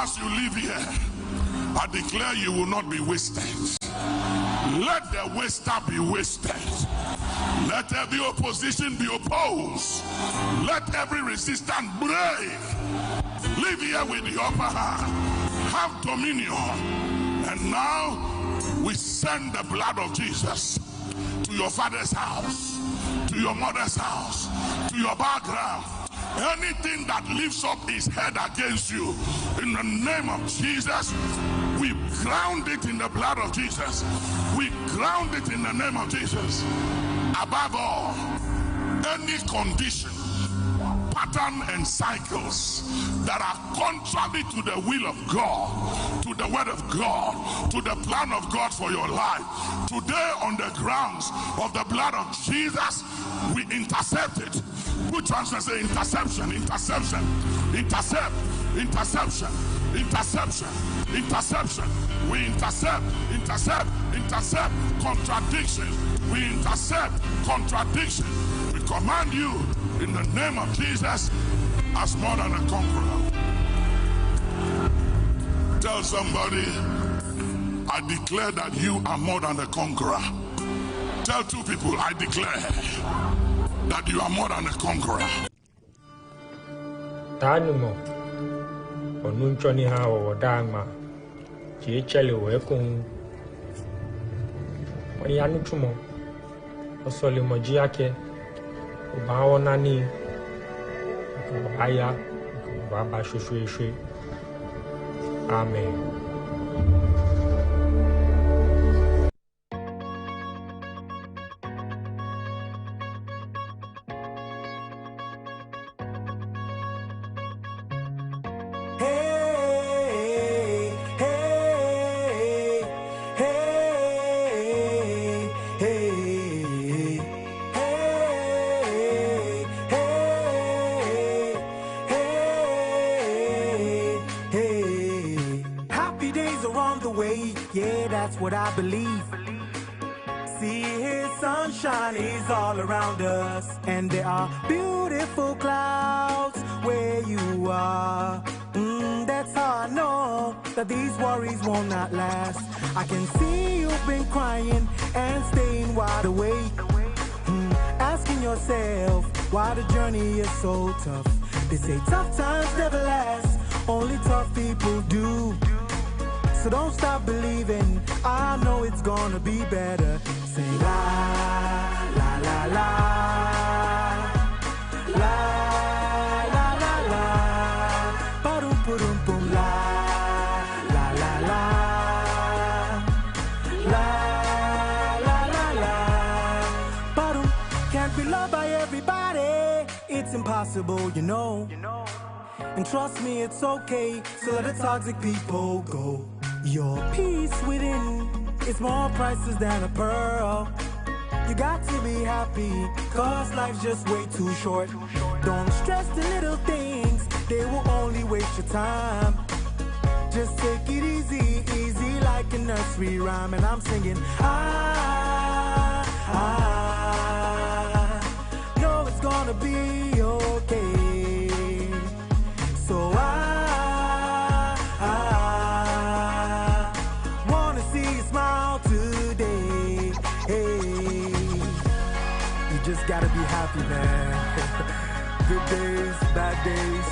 as you live here, I declare you will not be wasted. Let the waster be wasted. Let every opposition be opposed. Let every resistance break. Live here with the upper hand. Have dominion. And now we send the blood of Jesus to your father's house, to your mother's house, to your background. Anything that lifts up his head against you, in the name of Jesus, we ground it in the blood of Jesus. We ground it in the name of Jesus. Above all, any condition, pattern and cycles that are contrary to the will of God, to the word of God, to the plan of God for your life, today on the grounds of the blood of Jesus, we intercept it. Good translation, interception, interception, intercept, interception, interception, interception. We intercept, intercept, intercept contradiction. We intercept contradiction. We command you in the name of Jesus as more than a conqueror. Tell somebody, I declare that you are more than a conqueror. Tell two people, I declare that you are more than a conqueror. Tanumo, onunchoni ha o dama, chichele wekun. Oni anuchumo, osoli mojiake, ubawo nani, aya, baba shushu. Amen. What I believe. See his sunshine is all around us, and there are beautiful clouds where you are. That's how I know that these worries will not last. I can see you've been crying and staying wide awake, asking yourself why the journey is so tough. They say tough times never last, only tough people do. So don't stop believing, I know it's gonna be better. Say la, la, la, la, la, la, la, la, ba-dum, ba-dum, boom, la, la, la, la, la, la, la, la, ba-dum. Can't be loved by everybody, it's impossible, you know. And trust me, it's okay, so let the toxic people go. Your peace within is more priceless than a pearl. You got to be happy, cause life's just way too short. Don't stress the little things, they will only waste your time. Just take it easy, easy like a nursery rhyme. And I'm singing, I know it's gonna be okay. So I just gotta be happy, man. Good days, bad days,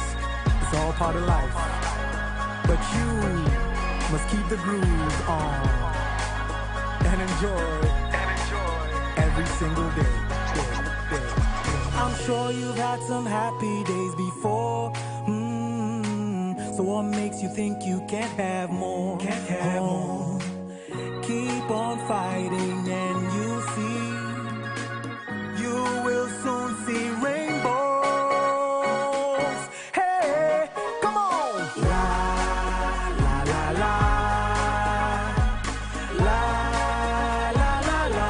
it's all part of life. But you must keep the groove on and enjoy every single day. I'm sure you've had some happy days before. So what makes you think you can't have more? Keep on fighting and you'll see. You will soon see rainbows. Hey, come on. La, la, la, la. La, la, la, la.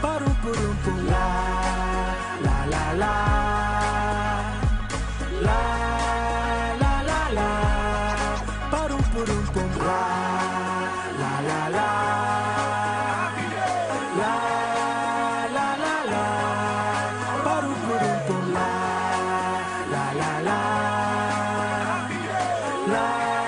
Ba-dum, ba-dum, boom. La, la, la, la. La, la, la, la. Ba-dum, ba-dum, boom. La, la, la, la. La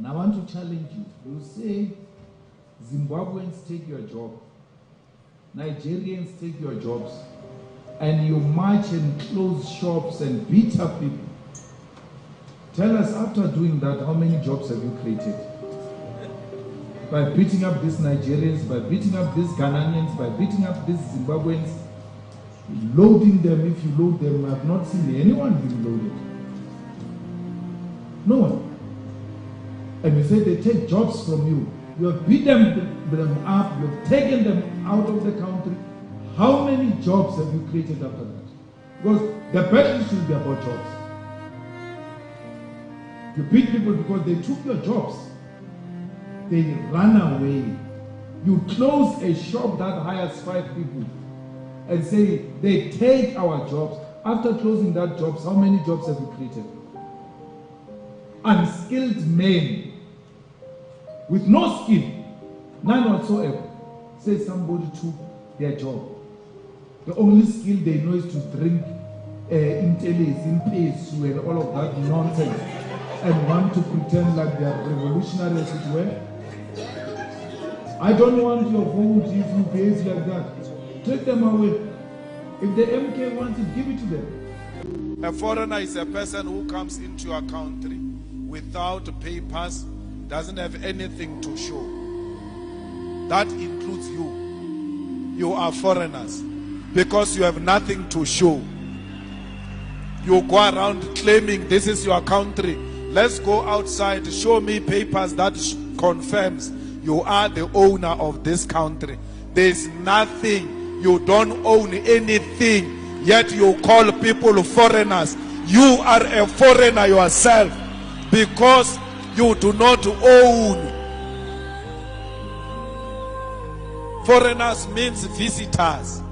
And I want to challenge you. You say Zimbabweans take your job, Nigerians take your jobs, and you march and close shops and beat up people. Tell us, after doing that, how many jobs have you created? By beating up these Nigerians, by beating up these Ghanaians, by beating up these Zimbabweans, loading them. If you load them, I have not seen anyone being loaded. No one. And you say they take jobs from you. You have beat them up, you have taken them out of the country. How many jobs have you created after that? Because the battle should be about jobs. You beat people because they took your jobs. They ran away. You close a shop that hires 5 people and say they take our jobs. After closing that jobs, how many jobs have you created? Unskilled men with no skill, none whatsoever, say somebody took their job. The only skill they know is to drink Intelis, Impesu, and all of that nonsense, and want to pretend like they are revolutionary as it were. I don't want your vote if you behave like that. Take them away. If the MK wants it, give it to them. A foreigner is a person who comes into your country without papers, doesn't have anything to show. That includes you. You are foreigners because you have nothing to show. You go around claiming this is your country. Let's go outside, show me papers that confirms you are the owner of this country. There's nothing. You don't own anything, yet you call people foreigners. You are a foreigner yourself because you do not own. Foreigners means visitors.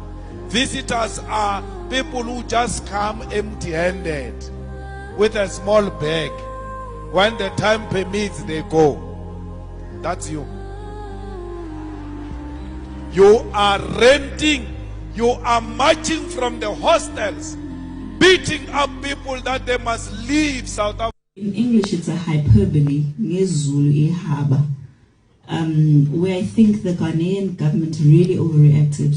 Visitors are people who just come empty-handed with a small bag. When the time permits, they go. That's you. You are renting. You are marching from the hostels, beating up people that they must leave South Africa. In English, it's a hyperbole, where I think the Ghanaian government really overreacted.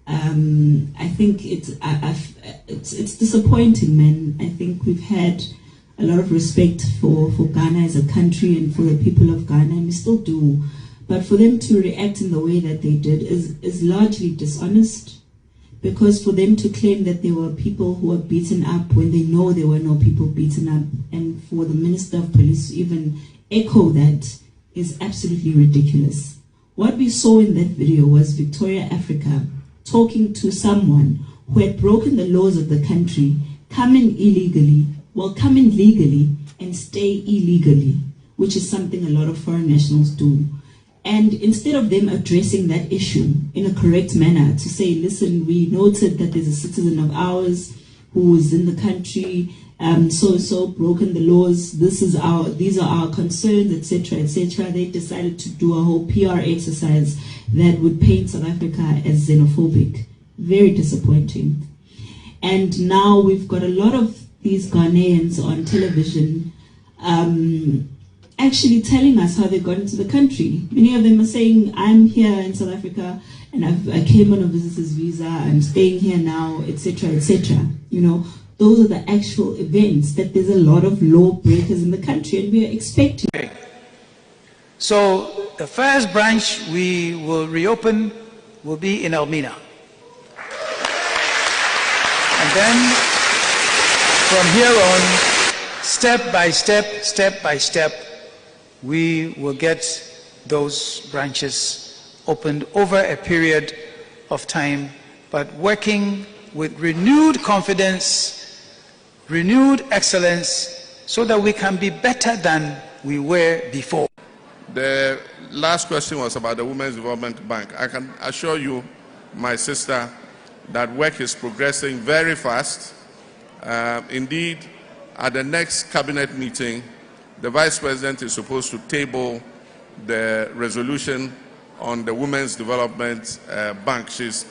I think it's disappointing, man. I think we've had a lot of respect for Ghana as a country and for the people of Ghana, and we still do. But for them to react in the way that they did is largely dishonest, because for them to claim that there were people who were beaten up when they know there were no people beaten up, and for the Minister of Police to even echo that is absolutely ridiculous. What we saw in that video was Victoria Africa talking to someone who had broken the laws of the country, come in illegally, come in legally and stay illegally, which is something a lot of foreign nationals do. And instead of them addressing that issue in a correct manner to say, listen, we noted that there's a citizen of ours who is in the country, so broken the laws, these are our concerns, etc., etc. They decided to do a whole PR exercise that would paint South Africa as xenophobic. Very disappointing. And now we've got a lot of these Ghanaians on television actually telling us how they got into the country. Many of them are saying, I'm here in South Africa and I came on a visitor's visa, I'm staying here now, etc., etc. You know, those are the actual events, that there's a lot of law breakers in the country, and we are expecting. So the first branch we will reopen will be in Elmina. And then from here on, step by step, we will get those branches opened over a period of time, but working with renewed confidence, renewed excellence, so that we can be better than we were before. The last question was about the Women's Development Bank. I can assure you, my sister, that work is progressing very fast. Indeed, at the next cabinet meeting, the Vice President is supposed to table the resolution on the Women's Development Bank. She's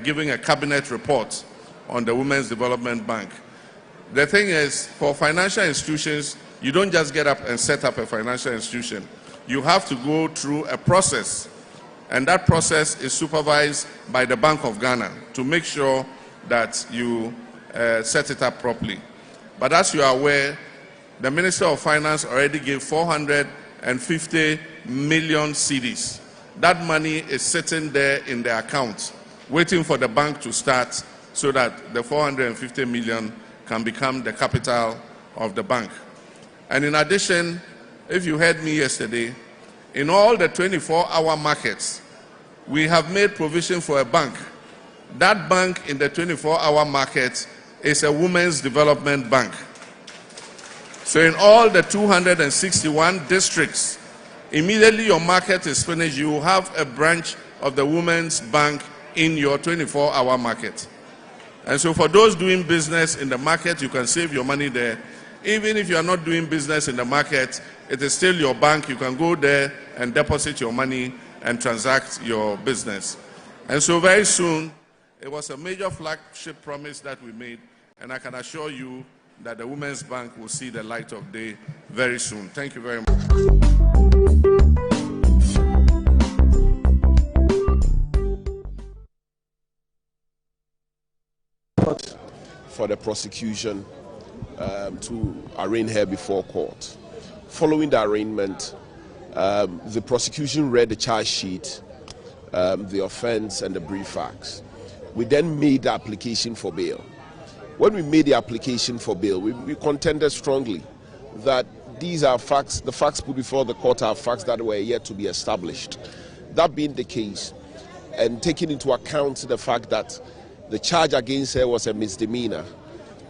giving a cabinet report on the Women's Development Bank. The thing is, for financial institutions you don't just get up and set up a financial institution. You have to go through a process, and that process is supervised by the Bank of Ghana to make sure that you set it up properly. But as you are aware, the Minister of Finance already gave 450 million cedis. That money is sitting there in the account, waiting for the bank to start so that the 450 million can become the capital of the bank. And in addition, if you heard me yesterday, in all the 24-hour markets, we have made provision for a bank. That bank in the 24-hour market is a women's development bank. So in all the 261 districts, immediately your market is finished, you will have a branch of the women's bank in your 24-hour market. And so for those doing business in the market, you can save your money there. Even if you are not doing business in the market, it is still your bank. You can go there and deposit your money and transact your business. And so very soon, it was a major flagship promise that we made, and I can assure you that the Women's Bank will see the light of day very soon. Thank you very much. For the prosecution to arraign her before court. Following the arraignment, the prosecution read the charge sheet, the offense, and the brief facts. We then made the application for bail. When we made the application for bail, we contended strongly that these are facts, the facts put before the court are facts that were yet to be established. That being the case, and taking into account the fact that the charge against her was a misdemeanor,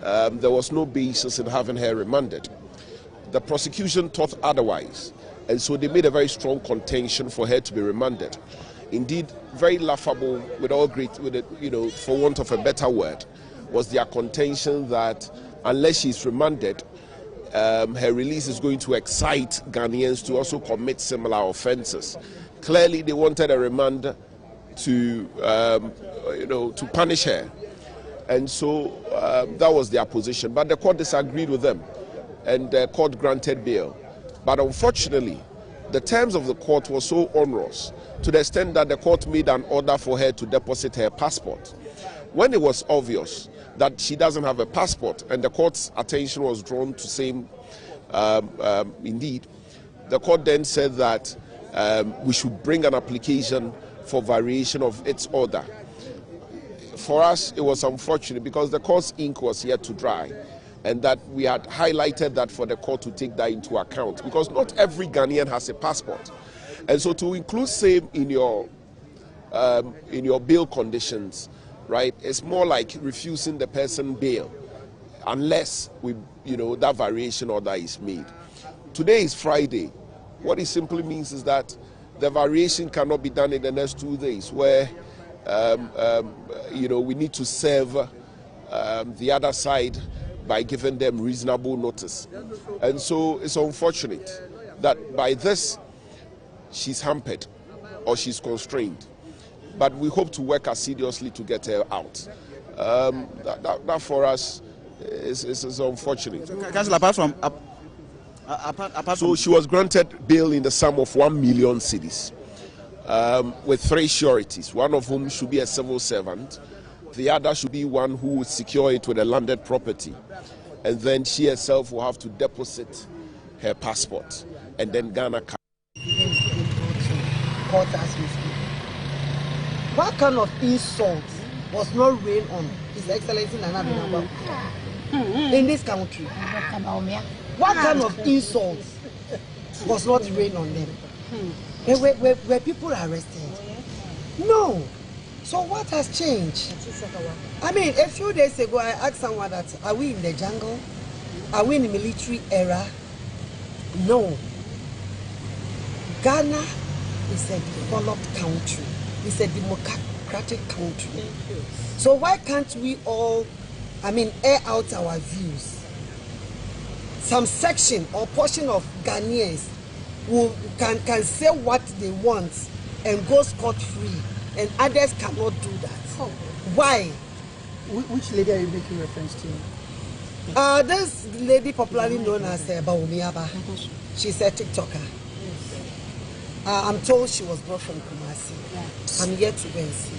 there was no basis in having her remanded. The prosecution thought otherwise, and so they made a very strong contention for her to be remanded. Indeed, very laughable, with all great, for want of a better word, was their contention that unless she's remanded, her release is going to excite Ghanaians to also commit similar offences. Clearly, they wanted a remand to punish her, and so that was their position. But the court disagreed with them, and the court granted bail. But unfortunately, the terms of the court were so onerous to the extent that the court made an order for her to deposit her passport. When it was obvious that she doesn't have a passport, and the court's attention was drawn to saying, indeed, the court then said that we should bring an application for variation of its order. For us, it was unfortunate because the court's ink was yet to dry, and that we had highlighted that for the court to take that into account, because not every Ghanaian has a passport. And so to include same in your bail conditions, right, it's more like refusing the person bail unless that variation order is made. Today is Friday. What it simply means is that the variation cannot be done in the next 2 days, where we need to serve the other side by giving them reasonable notice. And so it's unfortunate that by this she's hampered or she's constrained. But we hope to work assiduously to get her out. That for us is unfortunate. So she was granted bail in the sum of 1 million cedis, with 3 sureties. One of whom should be a civil servant. The other should be one who would secure it with a landed property. And then she herself will have to deposit her passport. And then Ghana can. What kind of insult was not rained on His Excellency Nana Addo Dankwa in this country? What kind of insult was not rained on them? Were people arrested? No. So what has changed? I mean, a few days ago, I asked someone that, are we in the jungle? Are we in the military era? No. Ghana is a developed country. It's a democratic country. So why can't we all, air out our views? Some section or portion of Ghanaians can say what they want and go scot-free, and others cannot do that. Why? Which lady are you making reference to? This lady popularly known as Bawumiaba, she's a TikToker. I'm told she was brought from Kumasi. I'm yet to go and see.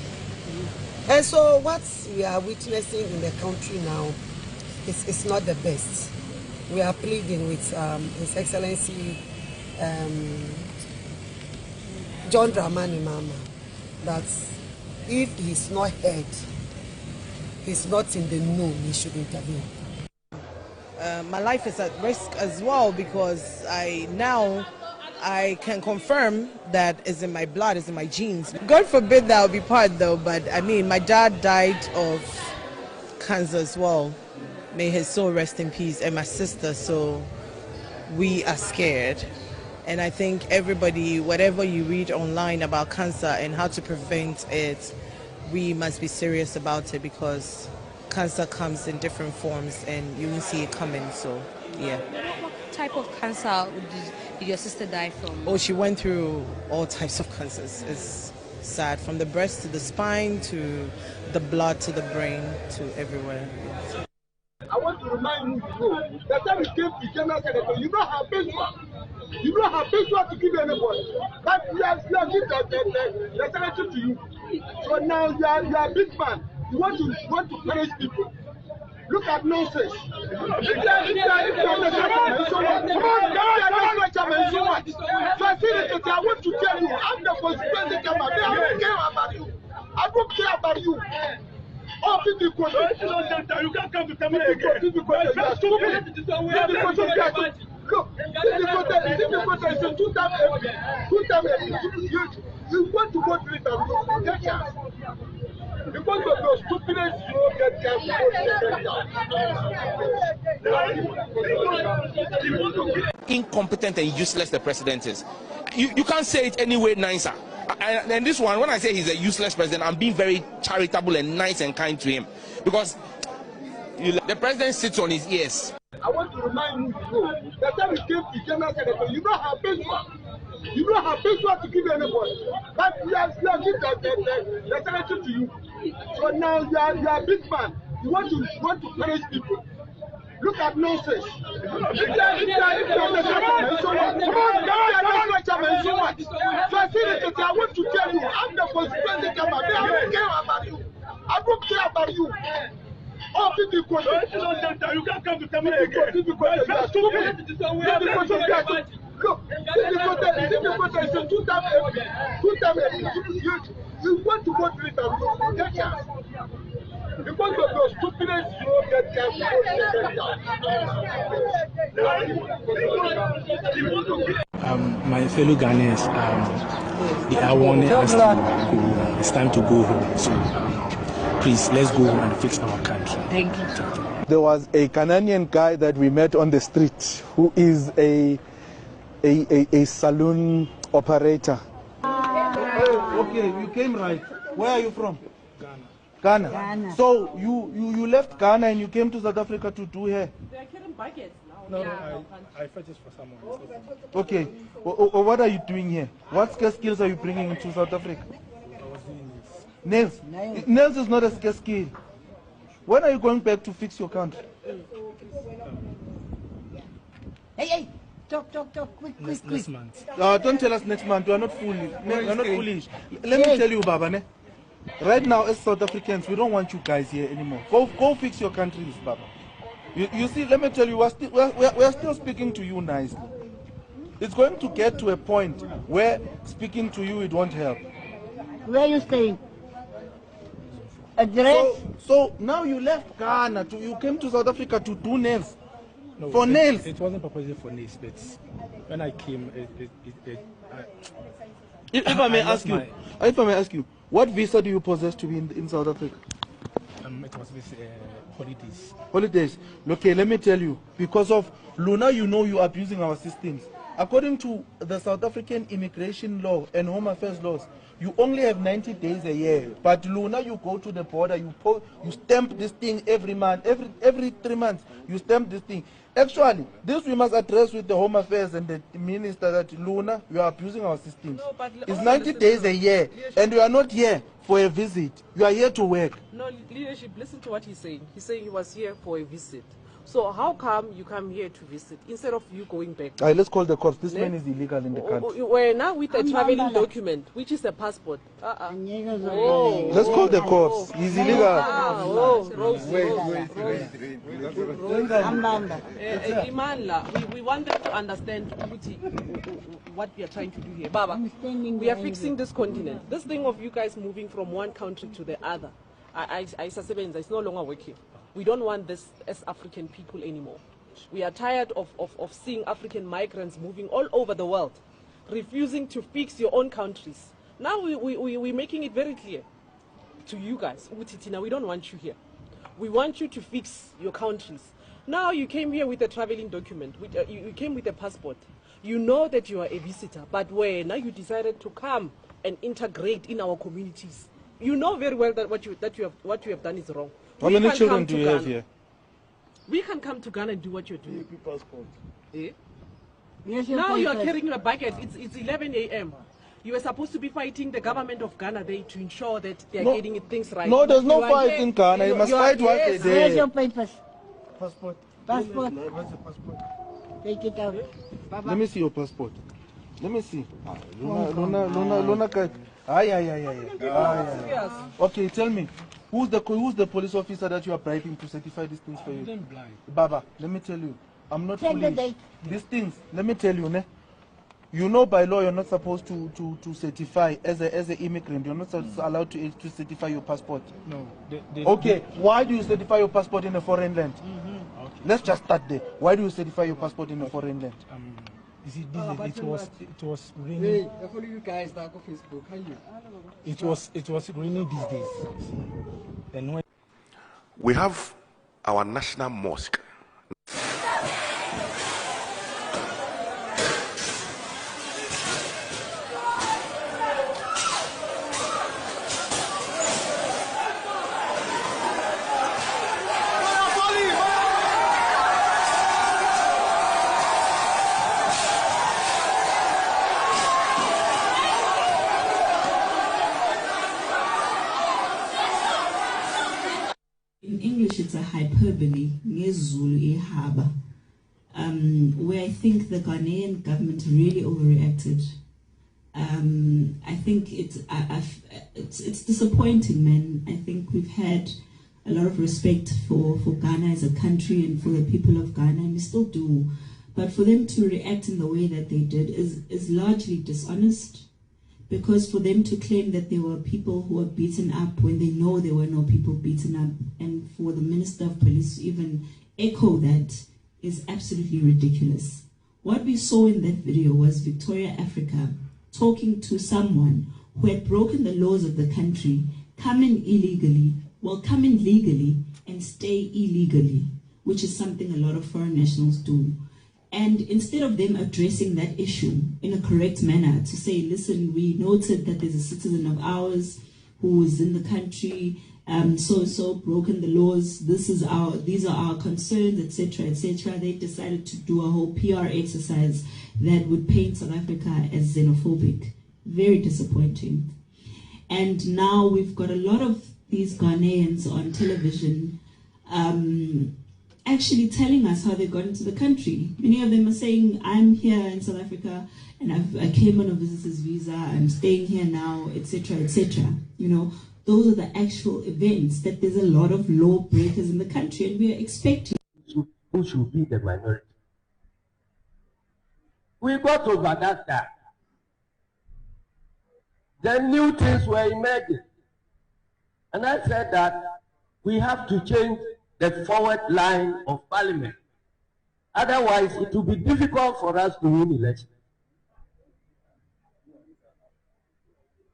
And so what we are witnessing in the country now is not the best. We are pleading with His Excellency John Dramani Mahama that if he's not heard, he's not in the know, he should intervene. My life is at risk as well because I can confirm that it's in my blood, it's in my genes. God forbid that I'll be part though, but I mean, my dad died of cancer as well. May his soul rest in peace, and my sister, so we are scared. And I think everybody, whatever you read online about cancer and how to prevent it, we must be serious about it because cancer comes in different forms and you won't see it coming, so yeah. What type of cancer did your sister die from? Oh, she went through all types of cancers. It's sad, from the breast to the spine to the blood to the brain to everywhere. I want to remind you that time you came to General Senator, you don't have paper. You don't have paper to give anybody. But we have given the senator to you. So now you are a big man. You want to punish people. Look at nonsense. So I want to tell you, I'm the constituency chairman. I don't care about you. I don't care about you. Oh, you can't come to Tamale again. Look, this is a two-time. You want to go to it and get chance. Because of your stupidness, you won't get chance to get incompetent and useless the president is. You can't say it any way nicer. And this one, when I say he's a useless president, I'm being very charitable and nice and kind to him. Because the president sits on his ears. I want to remind you that time you came to General Senator, you don't have paper. You don't have paper to give anybody. But we have given the senator to you. So now you are a big man. You want to punish people. Look at nonsense. So I want to tell you, I'm the constituency chairman. I don't care about you. I don't care about you. Oh, you can't come to Tamale again. Look, this is a two-time. You want to go to it and get chance. Because of your stupidness, you won't get chance. My fellow Ghanaians, they are warning us to go. It's time to go home. So please, let's go and fix our country. Thank you. There was a Ghanaian guy that we met on the street who is a saloon operator. Okay, you came right. Where are you from? Ghana. So you left Ghana and you came to South Africa to do hair? They're carrying buckets now. No, I fetched for someone. Okay. What are you doing here? What skills are you bringing into South Africa? I was doing nails. Nails? Nails is not a scarce skill. When are you going back to fix your country? Hey. Talk, quick. Next month. Don't tell us next month. We are not foolish. We are not foolish. Let me tell you, Baba. Right now, as South Africans, we don't want you guys here anymore. Go fix your countries, Baba. You see, let me tell you, we are still speaking to you nicely. It's going to get to a point where speaking to you, it won't help. Where are you staying? Address? So now you left Ghana, you came to South Africa to do nails. No, for nails? It wasn't proposed for nails, but when I came, if I may ask you, what visa do you possess to be in South Africa? It was with holidays. Holidays. Okay, let me tell you, because of Luna, you are abusing our systems. According to the South African immigration law and home affairs laws, you only have 90 days a year. But Luna, you go to the border, you stamp this thing every month, every 3 months, you stamp this thing. Actually, this we must address with the Home Affairs and the Minister that Luna, you are abusing our systems. No, it's 90 days a year, and you are not here for a visit. You are here to work. No, leadership, listen to what he's saying. He's saying he was here for a visit. So how come you come here to visit instead of you going back? All right, let's call the cops. This man is illegal in the country. We're now with a traveling document, which is a passport. Let's call the cops. He's illegal. Imanla, we want them to understand what we are trying to do here. Baba, we are fixing this continent. This thing of you guys moving from one country to the other, it's no longer working. We don't want this as African people anymore. We are tired of seeing African migrants moving all over the world, refusing to fix your own countries. Now we're making it very clear to you guys, Utitina, we don't want you here. We want you to fix your countries. Now you came here with a traveling document, you came with a passport. You know that you are a visitor, but now you decided to come and integrate in our communities. You know very well that what you have done is wrong. How many children do you have here? We can come to Ghana and do what you're doing. Eh? Now you are carrying a bucket. It's 11 a.m. You were supposed to be fighting the government of Ghana there to ensure that they are getting things right. No, there's no fight in Ghana. You must fight what they do. Where's your papers? Passport. Passport. Where's the passport? Take it out. Let me see your passport. Let me see. Luna. Okay, tell me. Who's the police officer that you are bribing to certify these things for you? Baba, let me tell you, I'm not police. These things, let me tell you, you know by law you're not supposed to certify as an immigrant. You're not allowed to certify your passport. No. Okay, why do you certify your passport in a foreign land? Okay. Let's just start there. Why do you certify your passport in a foreign land? You see, it was raining. It was raining these days. And when we have our national mosque. It's a hyperbole, where I think the Ghanaian government really overreacted. I think it's disappointing, man. I think we've had a lot of respect for Ghana as a country and for the people of Ghana, and we still do. But for them to react in the way that they did is largely dishonest. Because for them to claim that there were people who were beaten up when they know there were no people beaten up, and for the Minister of Police to even echo that is absolutely ridiculous. What we saw in that video was Victoria Africa talking to someone who had broken the laws of the country, come in illegally, come in legally and stay illegally, which is something a lot of foreign nationals do. And instead of them addressing that issue in a correct manner to say, listen, we noted that there's a citizen of ours who is in the country, so broken the laws, these are our concerns, etc., they decided to do a whole PR exercise that would paint South Africa as xenophobic. Very disappointing. And now we've got a lot of these Ghanaians on television actually telling us how they got into the country. Many of them are saying, I'm here in South Africa and I came on a visitor's visa, I'm staying here now, etc., etc. You know, those are the actual events, that there's a lot of law breakers in the country, and we are expecting. Who should be the minority? We got over that time. Then new things were emerging. And I said that we have to change the forward line of parliament. Otherwise, it will be difficult for us to win elections.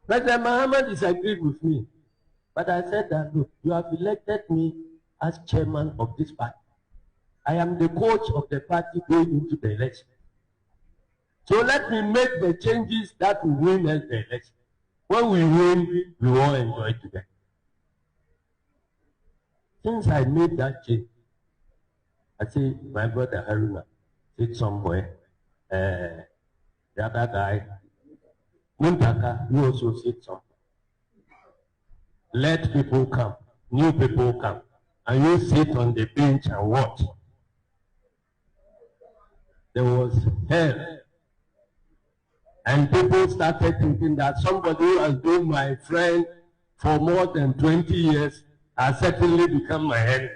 President Mohammed disagreed with me, but I said that, look, you have elected me as chairman of this party. I am the coach of the party going into the election. So let me make the changes that will win us the election. When we win, we all enjoy together. Since I made that change, I say my brother Haruna sit somewhere. The other guy, Muntaka, you also sit somewhere. Let people come, new people come, and you sit on the bench and watch. there was hell. And people started thinking that somebody who has been my friend for more than 20 years has certainly become my enemy.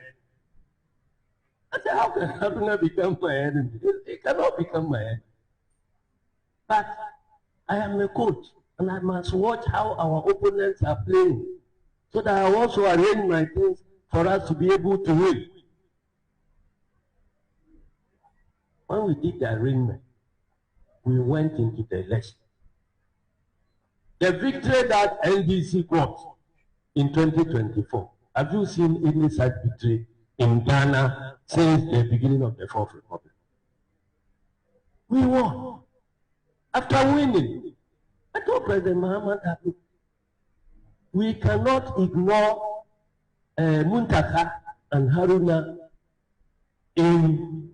I said, how can Haruna become my enemy? He cannot become my enemy. But I am a coach, and I must watch how our opponents are playing, so that I also arrange my things for us to be able to win. When we did the arrangement, we went into the election. The victory that NDC got in 2024, have you seen any such victory in Ghana since the beginning of the Fourth Republic? We won. After winning, I told President Mahama that we cannot ignore Muntaka and Haruna in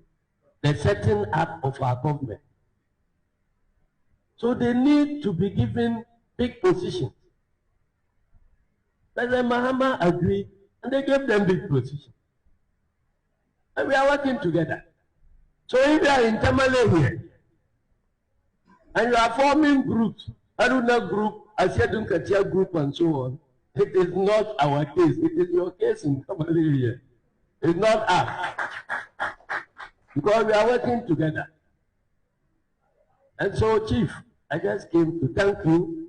the setting up of our government. So they need to be given big positions. President Mahama agreed, and they gave them big positions. And we are working together. So if you are in Tamale here, and you are forming groups, Haruna group, Asiadun Katia group, and so on, it is not our case. It is your case in Tamale here. It's not us. Because we are working together. And so, Chief, I just came to thank you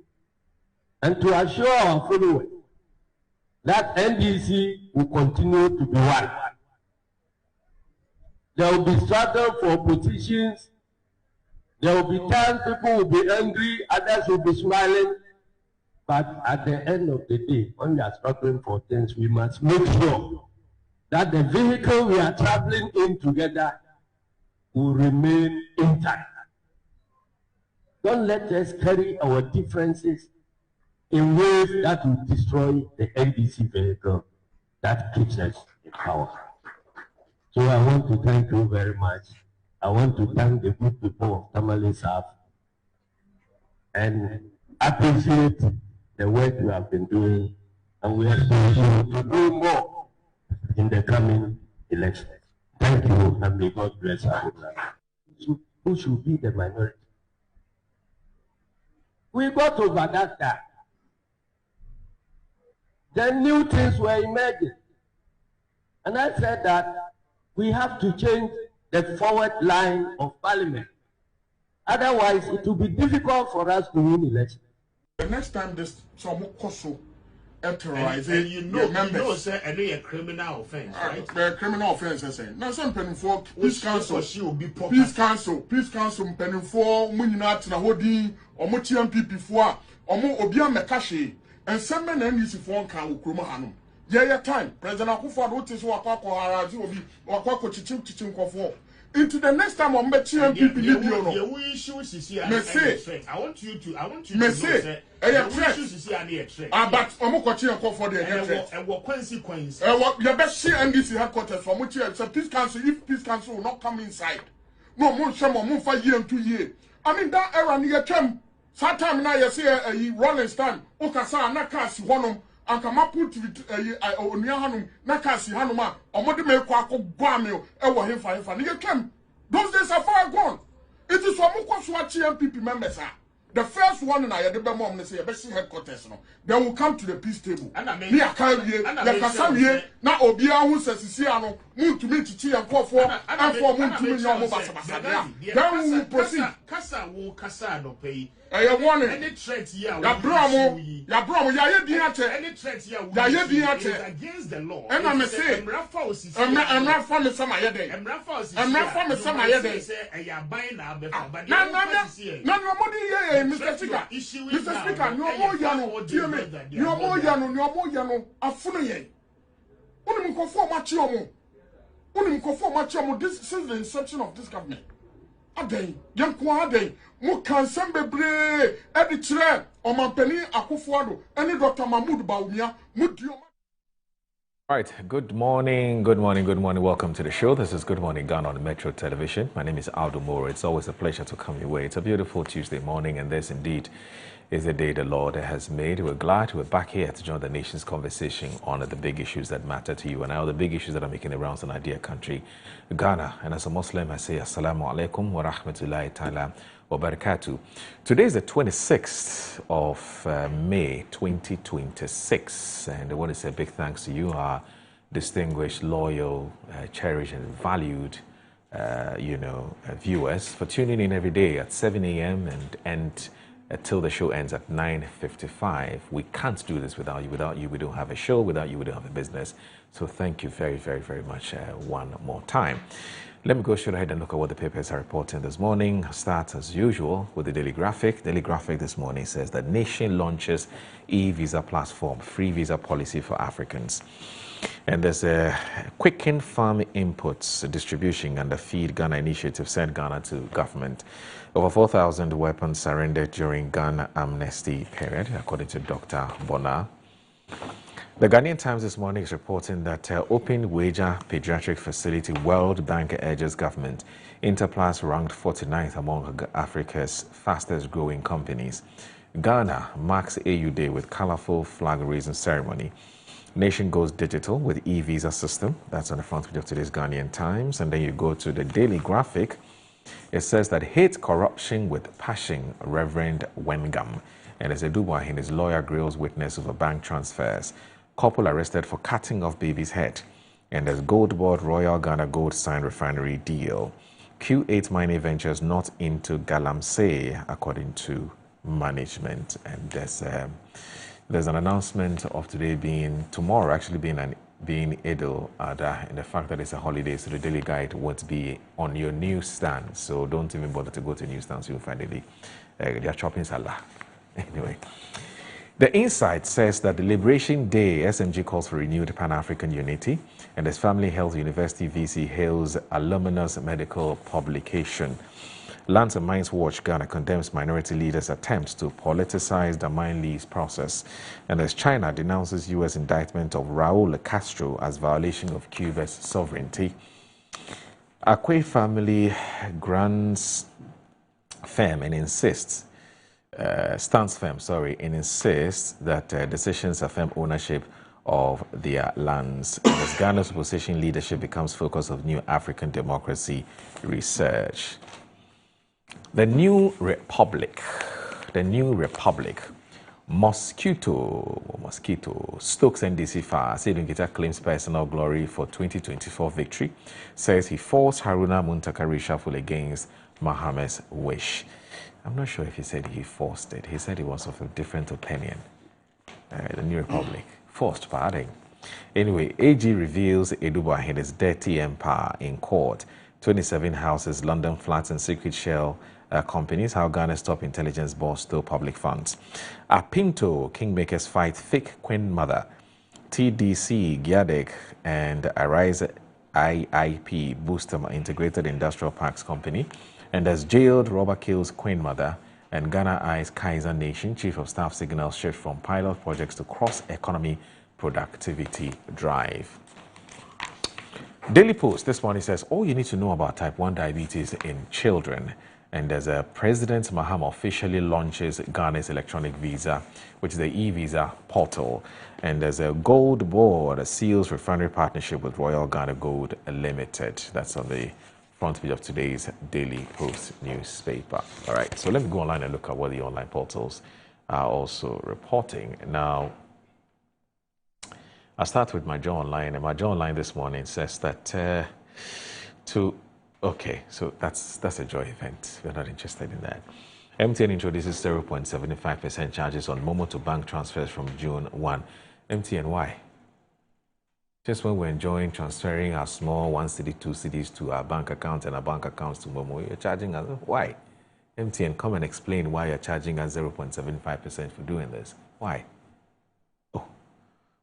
and to assure our followers that NDC will continue to be one. There will be struggle for positions. There will be times people will be angry, others will be smiling. But at the end of the day, when we are struggling for things, we must make sure that the vehicle we are traveling in together will remain intact. Don't let us carry our differences in ways that will destroy the NDC vehicle that keeps us in power. So I want to thank you very much. I want to thank the good people of Tamale South and appreciate the work you have been doing, and we expect you to do more in the coming elections. Thank you, and may God bless our life. Who should be the minority? We got over that time. Then new things were emerging. And I said that we have to change the forward line of parliament. Otherwise, it will be difficult for us to win elections. The next time this some koso terrorize and you know, members. Sir, and a criminal offense, right? Criminal offense, I say. Now, some penny for peace council. She will be peace council, penny for Muninat na Hodi, or Motian Pipi for, or Mo Obia Mekashi, and some men and this phone can Kruma Hanum. Yeah, time. President Akufo notice what Harazi will be, or Quaco Chichim for. Into the next time I'm Mechian Pipi Libiono. I want you to know, sir. But I'm for the and what consequence? Your best see NDC headquarters from which you said peace council, if peace council will not come inside. No more some more for year and 2 years. I mean that era near term. Sometime now you see a Rolling Stone, Okasa, Nakasi, one and come up with Oniahanum, Nakasi Hanuma, or Modimeko Guamio, Ewa him for near term. Those days are far gone. It is from Mukoswachi MPP members. The first one in I the mom say best headquarters no. They will come to the peace table. Me akaye, ya kasamye na obia hu sesisiano, mu to me chichi and call for and for mu to me no basa. Then we proceed. Kasa wo kasa no pay. Warning. Any threat here. Ya bromo ya ye din ate. Any threat here. Ya ye din ate. Against the law. And I say Emrafa osisi. Emrafa me sama ye dey. Emrafa osisi. Emrafa me sama ye dey. Say eya ban na be for but na modi ye Mr. Speaker. Mr. Speaker, no more yano. Dear me. No more yano. Afuna ye. Uni mkofo machi omo. Uni mkofo machi omo. This since the inception of this government. Aden, yankwa aden. Mu kansan bebre editre Omampeni Akufo-Addo any Dr. Mahmoud Bawumia mudio. All right, good morning. Welcome to the show. This is Good Morning Ghana on Metro Television. My name is Aldo Moore. It's always a pleasure to come your way. It's a beautiful Tuesday morning, and this indeed is the day the Lord has made. We're glad we're back here to join the nation's conversation on the big issues that matter to you and now the big issues that are making the rounds in our dear country, Ghana. And as a Muslim, I say Assalamu alaikum wa rahmatullahi ta'ala wa barakatuh. Today is the 26th of May 2026, and I want to say a big thanks to you, our distinguished, loyal, cherished and valued viewers, for tuning in every day at 7 a.m. and until the show ends at 9:55. We can't do this without you. Without you, we don't have a show. Without you, we don't have a business. So thank you very, very, very much one more time. Let me go straight ahead and look at what the papers are reporting this morning. Start as usual with the Daily Graphic. Daily Graphic this morning says that nation launches e-visa platform, free visa policy for Africans. And there's a Quicken Farm Inputs Distribution and the Feed Ghana initiative sent Ghana to government. Over 4,000 weapons surrendered during Ghana amnesty period, according to Dr. Bona. The Ghanaian Times this morning is reporting that Open Wager Pediatric Facility World Bank urges government. Interplus ranked 49th among Africa's fastest growing companies. Ghana marks AU Day with colorful flag raising ceremony. Nation goes digital with e-visa system. That's on the front page of today's Ghanaian Times. And then you go to the Daily Graphic. It says that hate corruption with passion, Reverend Wengam. And as a Dubois, his lawyer grills witness over bank transfers. Couple arrested for cutting off baby's head. And as Gold Board Royal Ghana Gold signed refinery deal. Q8 Mining Ventures not into Galamsey, according to management. And there's an announcement of today tomorrow actually being Idul Adha, and the fact that it's a holiday, so the Daily Guide won't be on your newsstand. So don't even bother to go to newsstands. You'll find their chopping salah. Anyway, the Insight says that the Liberation Day, SMG calls for renewed Pan-African unity, and as Family Health University VC hails alumnus medical publication. Lands and Mines Watch Ghana condemns minority leaders' attempts to politicize the mine lease process. And as China denounces U.S. indictment of Raul Castro as violation of Cuba's sovereignty. Akwe family grants firm and stands firm that decisions affirm ownership of their lands. As Ghana's opposition leadership becomes focus of new African democracy research. The New Republic, Mosquito, Stokes NDC Far, Sedungita claims personal glory for 2024 victory, says he forced Haruna Muntaka reshuffle against Mohammed's wish. I'm not sure if he said he forced it. He said he was of a different opinion. The New Republic, forced pardon. Anyway, AG reveals Eduba hid his dirty empire in court. 27 houses, London flats and secret shell companies, how Ghana's top intelligence boss stole public funds. Apinto, Kingmakers fight fake Queen Mother. TDC, Giadec, and Arise IIP boost integrated industrial parks company. And as jailed robber kills Queen Mother, and Ghana eyes Kaiser Nation, Chief of Staff signals shift from pilot projects to cross-economy productivity drive. Daily Post this morning says, all you need to know about type 1 diabetes in children. And as President Mahama officially launches Ghana's electronic visa, which is the e-visa portal. And as a Gold Board seals refinery partnership with Royal Ghana Gold Limited. That's on the front page of today's Daily Post newspaper. All right, so let me go online and look at what the online portals are also reporting. Now, I'll start with my Joe Online, and my Joe Online this morning says that okay, so that's a joy event. We're not interested in that. MTN introduces 0.75% charges on Momo to bank transfers from June 1. MTN, why? Just when we're enjoying transferring our small 1 cedi, 2 cedis to our bank account and our bank accounts to Momo, you're charging us. Why? MTN, come and explain why you're charging us 0.75% for doing this. Why? Oh,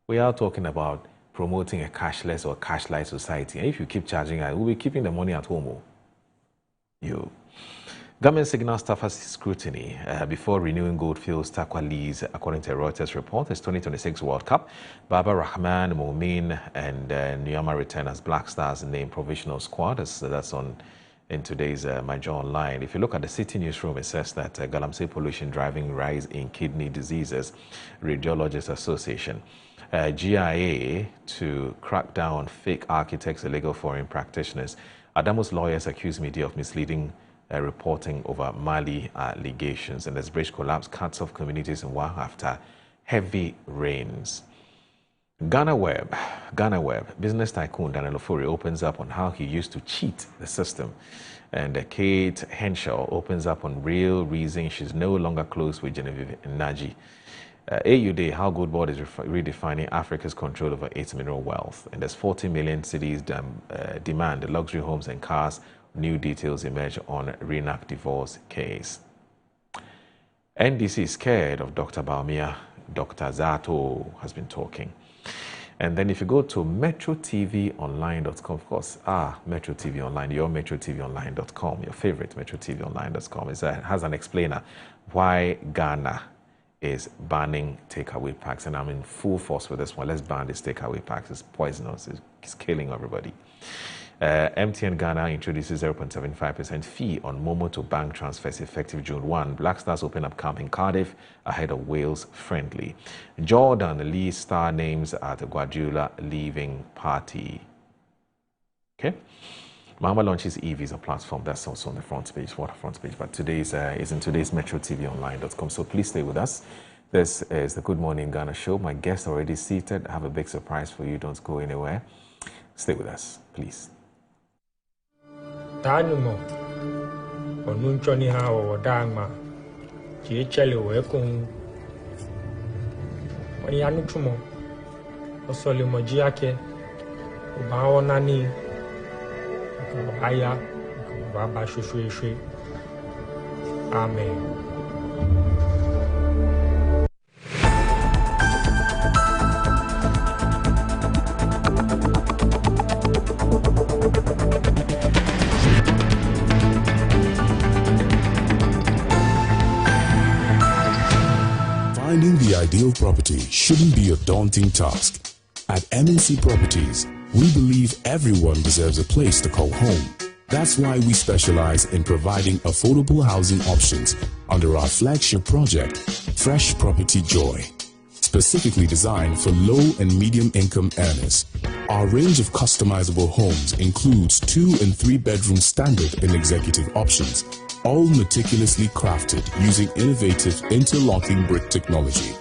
we are talking about promoting a cashless or cash-light society. And if you keep charging us, we'll be keeping the money at home. Government signals tougher scrutiny before renewing Goldfields Takwa lease, according to a Reuters report. It's 2026 World Cup. Baba Rahman, Momin, and Nyama return as Black Stars named provisional squad. That's on in today's Major Online. If you look at the City Newsroom, it says that Galamsey pollution driving rise in kidney diseases. Radiologists Association. GIA to crack down on fake architects, illegal foreign practitioners. Adamo's lawyers accuse media of misleading reporting over Mali allegations. And as bridge collapse cuts off communities in Wa after heavy rains. Ghana Web, business tycoon Daniel Ofori opens up on how he used to cheat the system. And Kate Henshaw opens up on real reason she's no longer close with Genevieve Naji. AUD, how Good Board is redefining Africa's control over its mineral wealth. And there's 40 million cities demand luxury homes and cars. New details emerge on Renak divorce case. NDC is scared of Dr. Baumia. Dr. Zato has been talking. And then if you go to metrotvonline.com, of course, Metro TV Online, your metrotvonline.com, your favorite metrotvonline.com, it has an explainer why Ghana is banning takeaway packs. And I'm in full force with this one. Let's ban these takeaway packs. It's poisonous. It's killing everybody. MTN Ghana introduces 0.75% fee on Momo to bank transfers effective June 1. Black Stars open up camp in Cardiff ahead of Wales friendly. Jordan leads star names at the Guardiola leaving party. Okay. Mama launches EV as a platform. That's also on the front page, waterfront page. But today's is in today's MetroTVOnline.com. So please stay with us. This is the Good Morning Ghana show. My guest already seated. I have a big surprise for you. Don't go anywhere. Stay with us, please. Tanumo onunchoni ha o dangma chiechele wekun wani anutumo osole moji ake oba onani aya baba shushu amen. Finding the ideal property shouldn't be a daunting task. At MNC Properties, we believe everyone deserves a place to call home. That's why we specialize in providing affordable housing options under our flagship project, Fresh Property Joy, specifically designed for low and medium income earners. Our range of customizable homes includes 2 and 3 bedroom standard and executive options, all meticulously crafted using innovative interlocking brick technology.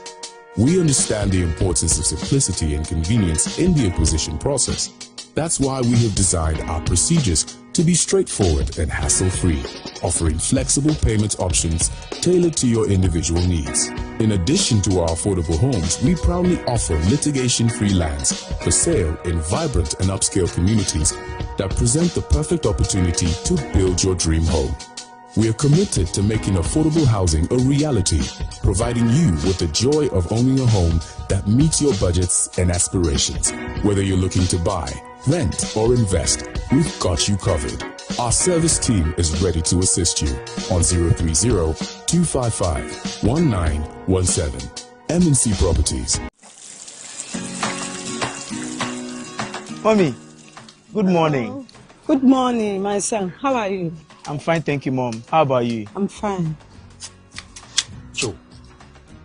We understand the importance of simplicity and convenience in the acquisition process. That's why we have designed our procedures to be straightforward and hassle-free, offering flexible payment options tailored to your individual needs. In addition to our affordable homes, we proudly offer litigation-free lands for sale in vibrant and upscale communities that present the perfect opportunity to build your dream home. We are committed to making affordable housing a reality, providing you with the joy of owning a home that meets your budgets and aspirations. Whether you're looking to buy, rent, or invest, we've got you covered. Our service team is ready to assist you on 030-255-1917. MNC Properties. Mommy, good morning. Good morning, my son. How are you? I'm fine, thank you, Mom. How about you? I'm fine. Joe,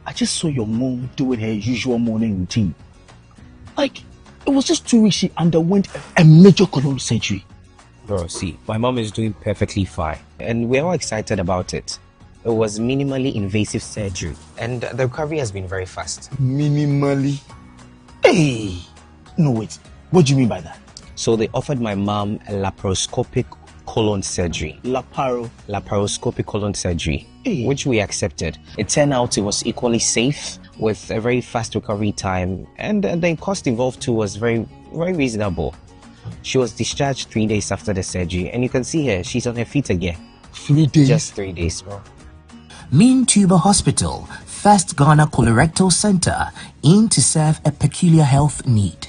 I just saw your mom doing her usual morning routine. Like, it was just 2 weeks she underwent a major colon surgery. Bro, see, my mom is doing perfectly fine, and we're all excited about it. It was minimally invasive surgery, and the recovery has been very fast. Minimally? Hey! No, wait. What do you mean by that? So they offered my mom a laparoscopic colon surgery. Laparoscopic colon surgery, which we accepted. It turned out it was equally safe with a very fast recovery time, and the cost involved too was very, very reasonable. She was discharged 3 days after the surgery, and you can see her, she's on her feet again. 3 days? Just 3 days, bro. Mean Tuber Hospital, first Ghana colorectal center, aimed to serve a peculiar health need.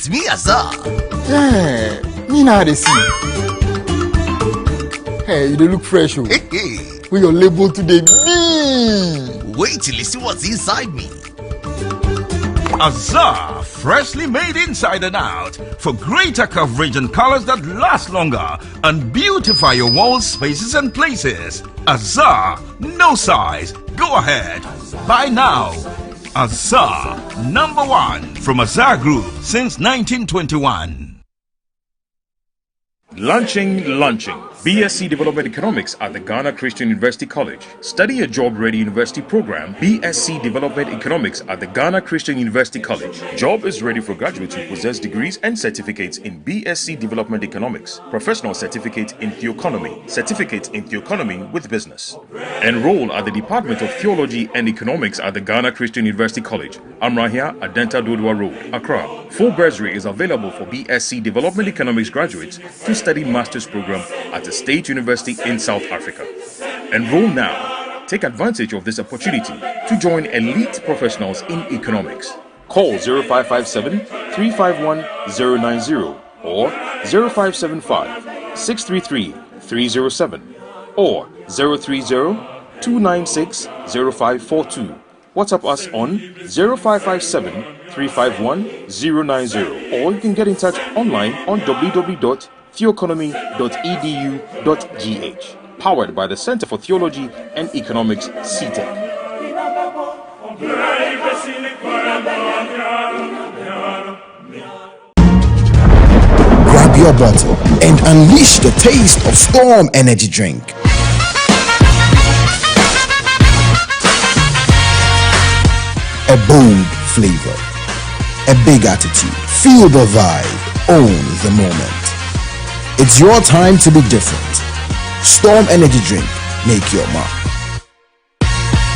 It's me, Azar. Yeah, me now they see. Hey, you don't look fresh. Oh. Hey. With your label today. Wait till you see what's inside me. Azar, freshly made inside and out for greater coverage and colors that last longer and beautify your walls, spaces and places. Azar, no size. Go ahead. Buy now. Azar, #1 from Azar Group since 1921. Launching. BSc Development Economics at the Ghana Christian University College. Study a job-ready university program, BSc Development Economics at the Ghana Christian University College. Job is ready for graduates who possess degrees and certificates in BSc Development Economics, professional certificate in Theoeconomy, certificate in Theoeconomy with business. Enroll at the Department of Theology and Economics at the Ghana Christian University College, Amrahia, Adenta Dodua Road, Accra. Full bursary is available for BSc Development Economics graduates to study master's program at the State University in South Africa. Enroll now. Take advantage of this opportunity to join elite professionals in economics. Call 0557 351 090 or 0575 633 307 or 030 296 0542. WhatsApp us on 0557 351 090 or you can get in touch online on www.theoeconomy.edu.gh. Powered by the Center for Theology and Economics, CTEC. Grab your bottle and unleash the taste of Storm Energy Drink. A bold flavor, a big attitude, feel the vibe, own the moment. It's your time to be different. Storm Energy Drink, make your mark.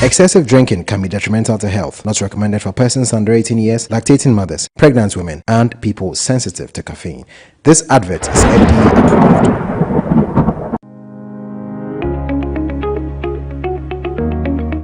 Excessive drinking can be detrimental to health, not recommended for persons under 18 years, lactating mothers, pregnant women, and people sensitive to caffeine. This advert is FDA approved.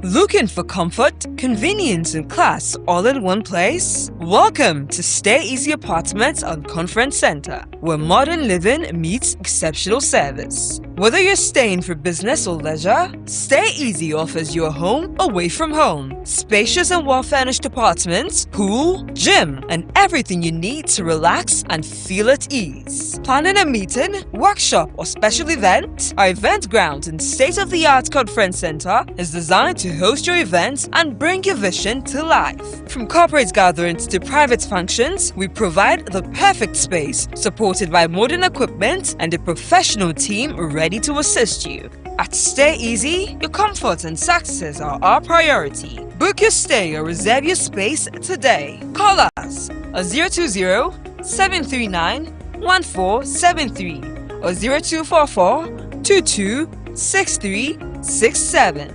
Looking for comfort, convenience, and class all in one place? Welcome to Stay Easy Apartments on Conference Center, where modern living meets exceptional service. Whether you're staying for business or leisure, Stay Easy offers you a home away from home. Spacious and well-furnished apartments, pool, gym, and everything you need to relax and feel at ease. Planning a meeting, workshop, or special event? Our event ground and state-of-the-art conference center is designed to host your events and bring your vision to life. From corporate gatherings to private functions, we provide the perfect space, supported by modern equipment and a professional team ready to assist you. At Stay Easy, your comfort and success are our priority. Book your stay or reserve your space today. Call us at 020-739-1473 or 0244-226367.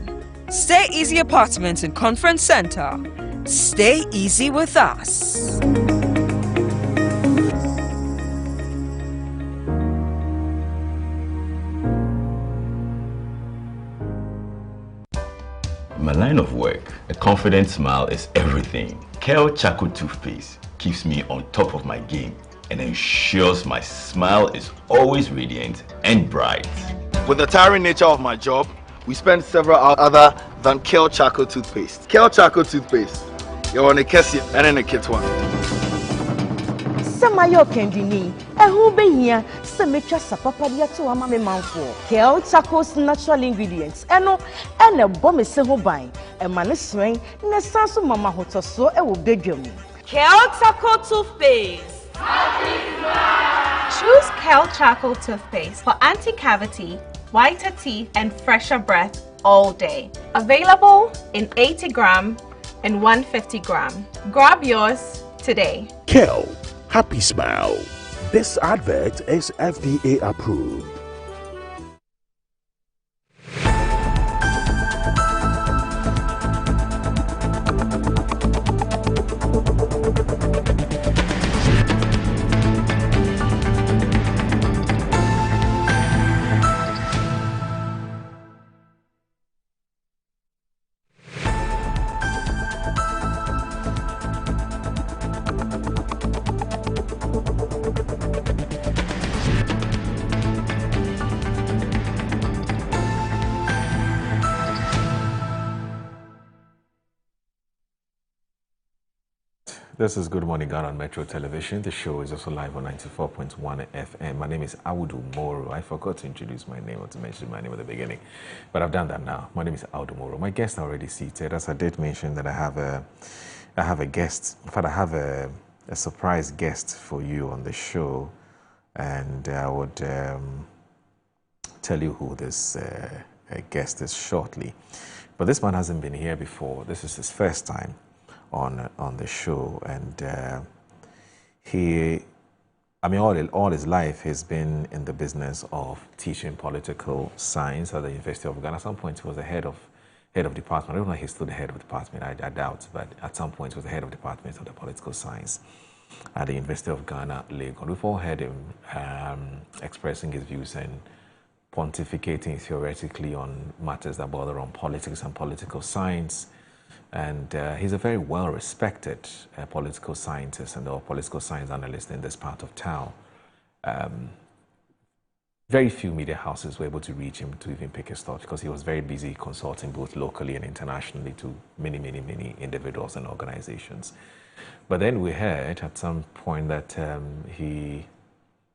Stay Easy Apartments and Conference Center. Stay easy with us. In my line of work, a confident smile is everything. Kel Charcoal Toothpaste keeps me on top of my game and ensures my smile is always radiant and bright. With the tiring nature of my job, we spend several hours other than Kel Charcoal Toothpaste. Kel Charcoal Toothpaste. You're on a kessie and in a kit one. Samayo Kendini, a who be here, Samacha Sapapadia to a mammy mouthful. Kel Charcoal's natural ingredients, and a bomb is so buying, a man is swing, and a sansu mama hoto so a will beg you. Kel Charcoal Toothpaste. Choose Kel Charcoal Toothpaste for anti-cavity, whiter teeth, and fresher breath all day. Available in 80-gram and 150-gram. Grab yours today. Kel, happy smile. This advert is FDA approved. This is Good Morning Ghana on Metro Television. The show is also live on 94.1 FM. My name is Audu Moro. I forgot to introduce my name or to mention my name at the beginning, but I've done that now. My name is Audu Moro. My guests are already seated. As I did mention that I have a guest. In fact, I have a surprise guest for you on the show, and I would tell you who this guest is shortly. But this man hasn't been here before. This is his first time on the show, and all his life he's been in the business of teaching political science at the University of Ghana. At some point he was the head of department. I don't know if he's still the head of department, I doubt, but at some point he was the head of department of the political science at the University of Ghana, Legon. We've all heard him expressing his views and pontificating theoretically on matters that border on politics and political science. And he's a very well-respected political scientist and political science analyst in this part of town. Very few media houses were able to reach him to even pick his thoughts because he was very busy consulting both locally and internationally to many, many, many individuals and organizations. But then we heard at some point that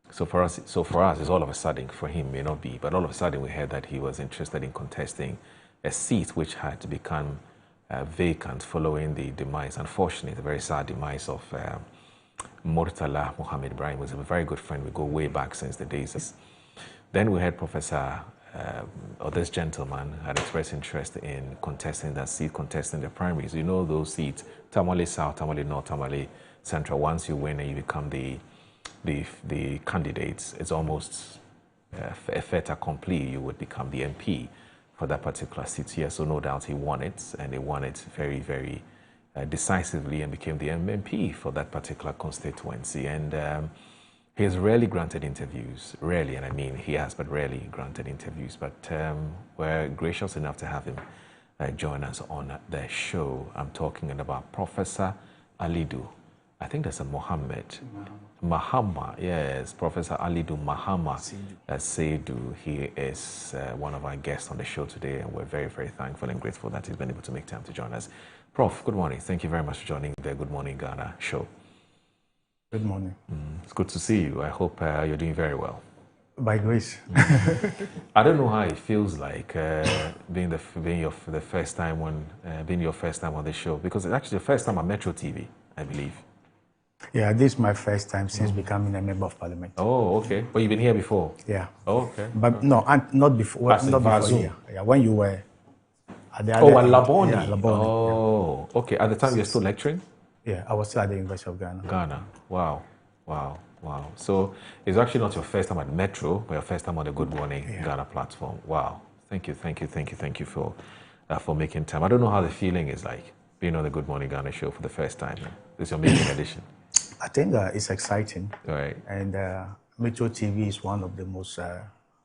so for us, it's all of a sudden, for him may not be, but all of a sudden we heard that he was interested in contesting a seat which had to become vacant following the demise, unfortunately, the very sad demise of Murtala Mohammed Ibrahim. Was a very good friend. We go way back since the days. Then we had Professor, or this gentleman had expressed interest in contesting that seat, contesting the primaries. You know those seats, Tamale South, Tamale North, Tamale Central. Once you win and you become the candidates, it's almost a fait accompli. You would become the MP for that particular seat here. So no doubt he won it, and he won it very, very decisively and became the MP for that particular constituency. And he has rarely granted interviews, rarely, and I mean he has, but rarely granted interviews. But we're gracious enough to have him join us on the show. I'm talking about Professor Alidu. I think that's a Mahama, yes, Professor Alidu Mahama Seidu. He is one of our guests on the show today, and we're very, very thankful and grateful that he's been able to make time to join us. Prof, good morning. Thank you very much for joining the Good Morning Ghana show. Good morning. It's good to see you. I hope you're doing very well. By grace. I don't know how it feels like being your first time on the show, because it's actually the first time on Metro TV, I believe. Yeah, this is my first time since becoming a member of parliament. Oh, okay. But you've been here before? Yeah. Oh, okay. But no, not before. Not before here. Yeah, when you were at the at Laboni. Yeah, Laboni. Oh, yeah. Okay. At the time, you're still lecturing? Yeah, I was still at the University of Ghana. Ghana. Wow. So it's actually not your first time at Metro, but your first time on the Good Morning Ghana platform. Wow. Thank you for making time. I don't know how the feeling is like being on the Good Morning Ghana show for the first time. This is your maiden edition. I think it's exciting. Right. And Metro TV is one of the most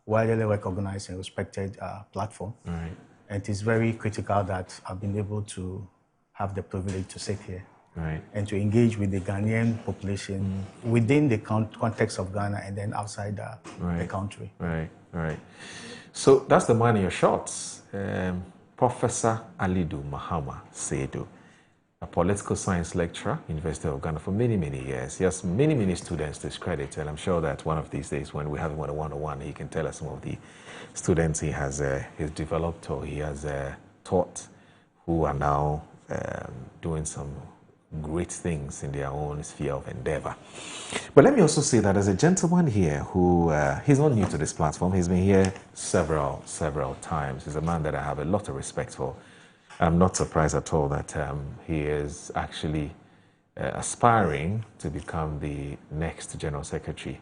widely recognized and respected platform. Right. And it is very critical that I've been able to have the privilege to sit here. Right. And to engage with the Ghanaian population within the context of Ghana and then outside the country. Right. So that's the man in your shots. Professor Alidu Mahama Seidu, a political science lecturer, University of Ghana for many, many years. He has many, many students to his credit, and I'm sure that one of these days when we have him on a one-on-one, he can tell us some of the students he has he's developed or he has taught who are now doing some great things in their own sphere of endeavor. But let me also say that there's a gentleman here who, he's not new to this platform. He's been here several times. He's a man that I have a lot of respect for. I'm not surprised at all that he is actually aspiring to become the next General Secretary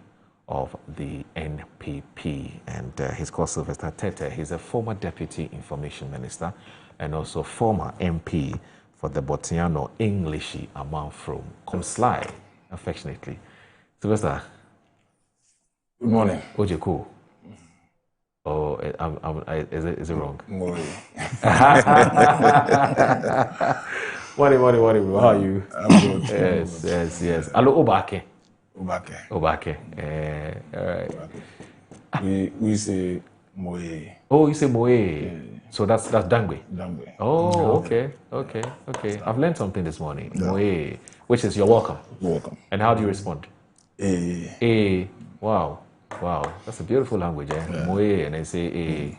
of the NPP. And he's called Sylvester Tete. He's a former Deputy Information Minister and also former MP for the Botiano Englishy Amanfrom. Komslai, affectionately. Sylvester. Good morning. Ojeku. Oh, is it wrong? Morning. What how are you? I'm good. Yes. Hello, Obake. Obake. All right. We say Moye. Oh, you say Moye. So that's Dangwe. Dangwe. Oh, okay. I've learned something this morning. Moe, which is you're welcome. You're welcome. And how do you respond? Wow. That's a beautiful language, eh? Moe, and I say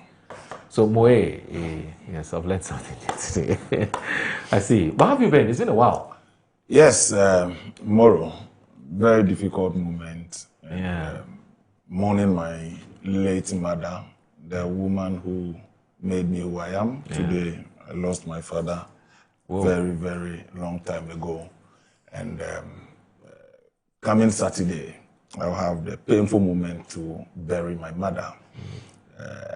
So Moe, yes, I've learned something today. I see. But how have you been? It's been a while. Yes, Moro, very difficult moment. Mourning my late mother, the woman who made me who I am today. I lost my father very, very long time ago. And coming Saturday, I'll have the painful moment to bury my mother.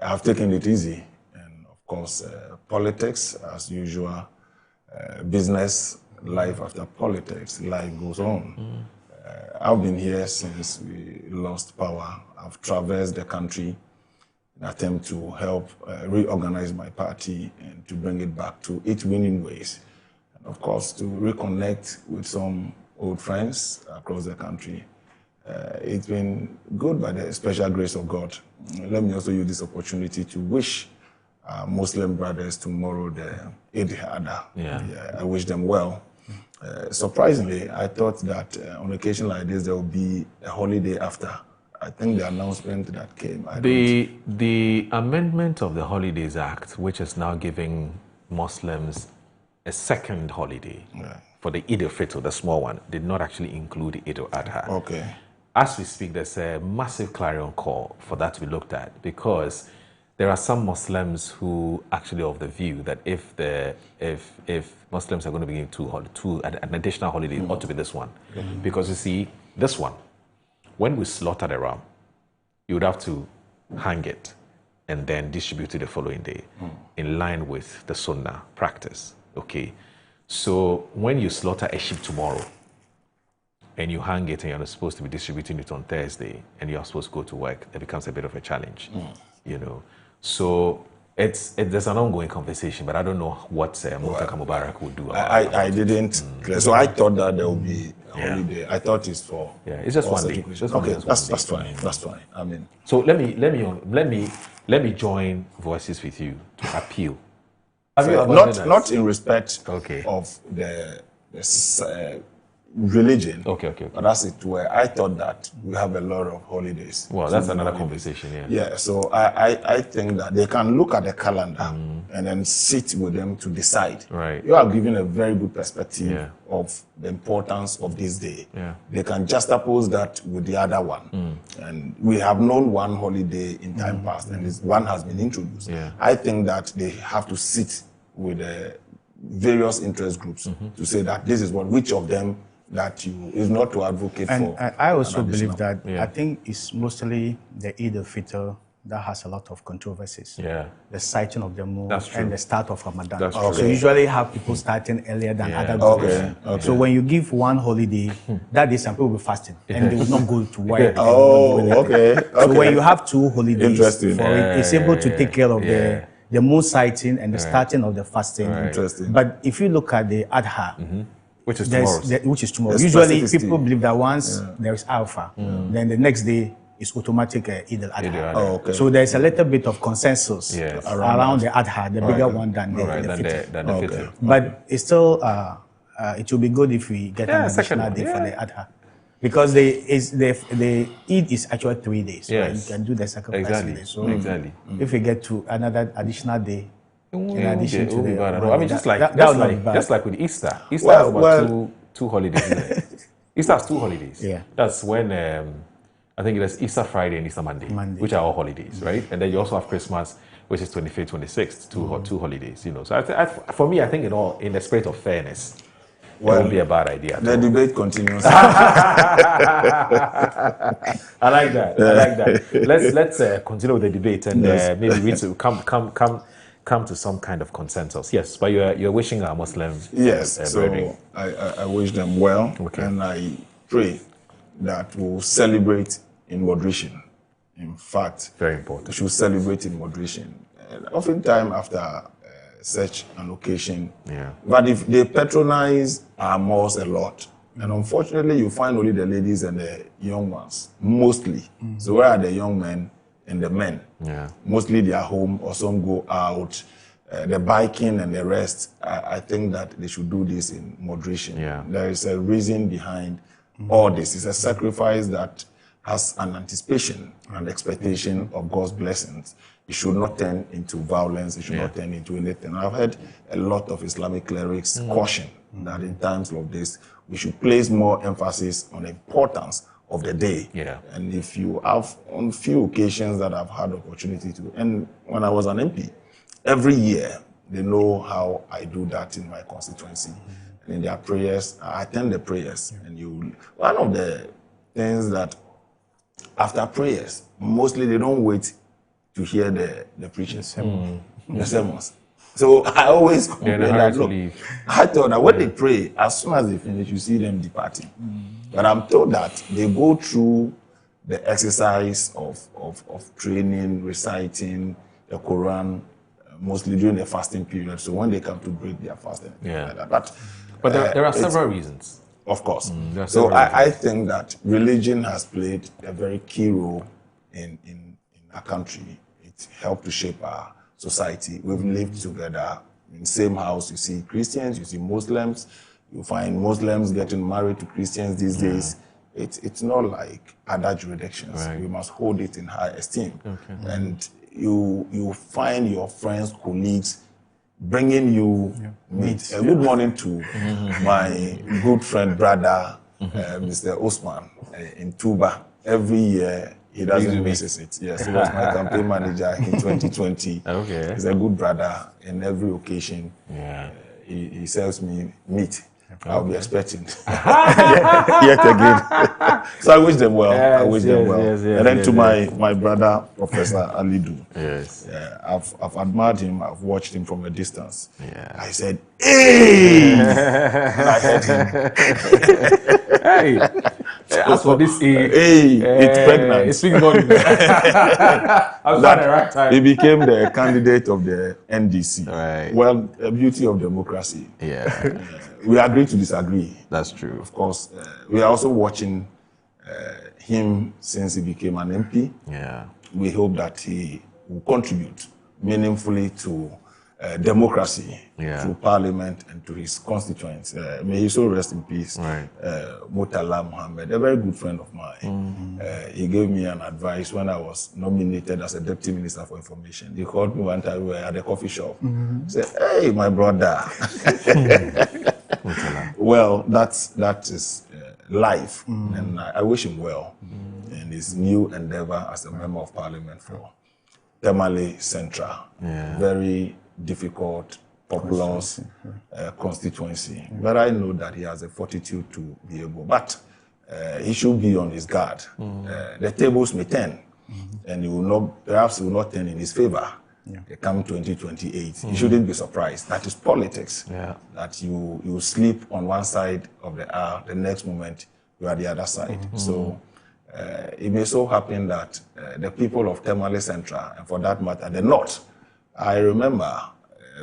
I've taken it easy. And of course, politics, as usual, business, life after politics, life goes on. I've been here since we lost power. I've traversed the country in an attempt to help reorganize my party and to bring it back to its winning ways. And of course, to reconnect with some old friends across the country. It's been good by the special grace of God. Let me also use this opportunity to wish Muslim brothers tomorrow the Eid al-Adha. I wish them well. Surprisingly, I thought that on occasion like this, there will be a holiday after. I think the announcement that came. The amendment of the Holidays Act, which is now giving Muslims a second holiday for the Eid al-Fitr, the small one, did not actually include Eid al-Adha. Okay. As we speak, there's a massive clarion call for that to be looked at, because there are some Muslims who actually are of the view that if Muslims are going to be given an additional holiday, it ought to be this one. Because you see, this one, when we slaughter the ram, you would have to hang it and then distribute it the following day in line with the Sunnah practice. Okay, so when you slaughter a sheep tomorrow and you hang it and you're supposed to be distributing it on Thursday and you're supposed to go to work, it becomes a bit of a challenge, you know. So there's an ongoing conversation, but I don't know what Muhtaka Mubarak would do. I didn't. So I thought that there would be a holiday. I thought it's for. Yeah, it's just one day. Okay, that's fine. That's fine. I mean. So let me join voices with you to appeal. Not in respect of the religion. Okay. But as it were, I thought that we have a lot of holidays. Well, that's another conversation, Yeah, so I think that they can look at the calendar and then sit with them to decide. Right. You are giving a very good perspective of the importance of this day. Yeah. They can juxtapose that with the other one. And we have known one holiday in time past, and this one has been introduced. I think that they have to sit with the various interest groups to say that this is which of them that you is not to advocate for. And I also believe that I think it's mostly the Eid al-Fitr that has a lot of controversies. The sighting of the moon and the start of Ramadan. That's true. So usually have people starting earlier than other groups. So when you give one holiday, that day some people will be fasting and they will not go to work. So when you have two holidays, it's able to take care of the moon sighting and the starting of the fasting. Interesting. But if you look at the Adha, which is tomorrow. Usually people believe that once there is Alpha, then the next day is automatic Eid al-Adha. So there's a little bit of consensus around the Adha, the bigger one than the Fitr. But it's still, it will be good if we get an additional day for the Adha. Because the Eid is actually 3 days. Right? You can do the sacrifice. So if we get to another additional day, in addition to the, I mean, just like with Easter. Easter has about two holidays. Easter has 2 holidays. That's when I think there's Easter Friday and Easter Monday, which are all holidays, right? And then you also have Christmas, which is 25th, 26th, two holidays. You know, so for me, I think in the spirit of fairness, it won't be a bad idea. The debate continues. I like that. Let's continue with the debate and maybe we to come to some kind of consensus. Yes, but you're wishing our Muslim so I wish them well, and I pray that we'll celebrate in moderation. In fact, very important. We should celebrate in moderation. And oftentimes after such an occasion, but if they patronize our mosques a lot, and unfortunately you find only the ladies and the young ones, mostly. So where are the young men and the men? Mostly they are home, or some go out. the biking and the rest, I think that they should do this in moderation. Yeah. There is a reason behind all this. It's a sacrifice that has an anticipation and expectation of God's blessings. It should not turn into violence. It should not turn into anything. I've heard a lot of Islamic clerics caution that in times like this, we should place more emphasis on the importance of the day. Yeah. And if you have, on few occasions that I've had opportunity to, and when I was an MP, every year, they know how I do that in my constituency. And in their prayers, I attend the prayers. And one of the things that after prayers, mostly they don't wait to hear the preaching sermon, the sermons. So I always complain that, look, I thought that when they pray, as soon as they finish, you see them departing. But I'm told that they go through the exercise of training, reciting the Quran, mostly during the fasting period. So when they come to break their fasting, like that. But there are several reasons. Of course. So I think that religion has played a very key role in our country. It helped to shape our society. We've lived together in the same house. You see Christians, you see Muslims. You find Muslims getting married to Christians these days. It's not like other jurisdictions. We must hold it in high esteem. And you find your friends, colleagues, bringing you meat. A good morning to my good friend, brother, Mr. Osman in Tuba. Every year, he doesn't miss it. Yes, he was my campaign manager in 2020. He's a good brother in every occasion. He sells me meat. I'll be expecting yet again. So I wish them well. I wish them well. And then to my brother, Professor Alidu. I've admired him. I've watched him from a distance. I said, hey! And I heard him. Hey! As for this, it's pregnant. It's speaking about I was at the right time. He became the candidate of the NDC. Well, the beauty of democracy. We agree to disagree. That's true. Of course, we are also watching him since he became an MP. We hope that he will contribute meaningfully to democracy through parliament and to his constituents. May he so rest in peace. Murtala Muhammad, a very good friend of mine. He gave me an advice when I was nominated as a deputy minister for information. He called me one time, we were at a coffee shop. He said, hey, my brother. Well, that is life, and I wish him well in his new endeavor as a member of parliament for Tamale Central. Very difficult, populous constituency. But I know that he has a fortitude to be able. But he should be on his guard. The tables may turn, and perhaps he will not turn in his favor. Come 2028, you shouldn't be surprised. That is politics. That you sleep on one side of the aisle, the next moment you are the other side. So it may so happen that the people of Tamale Central, and for that matter, the North, I remember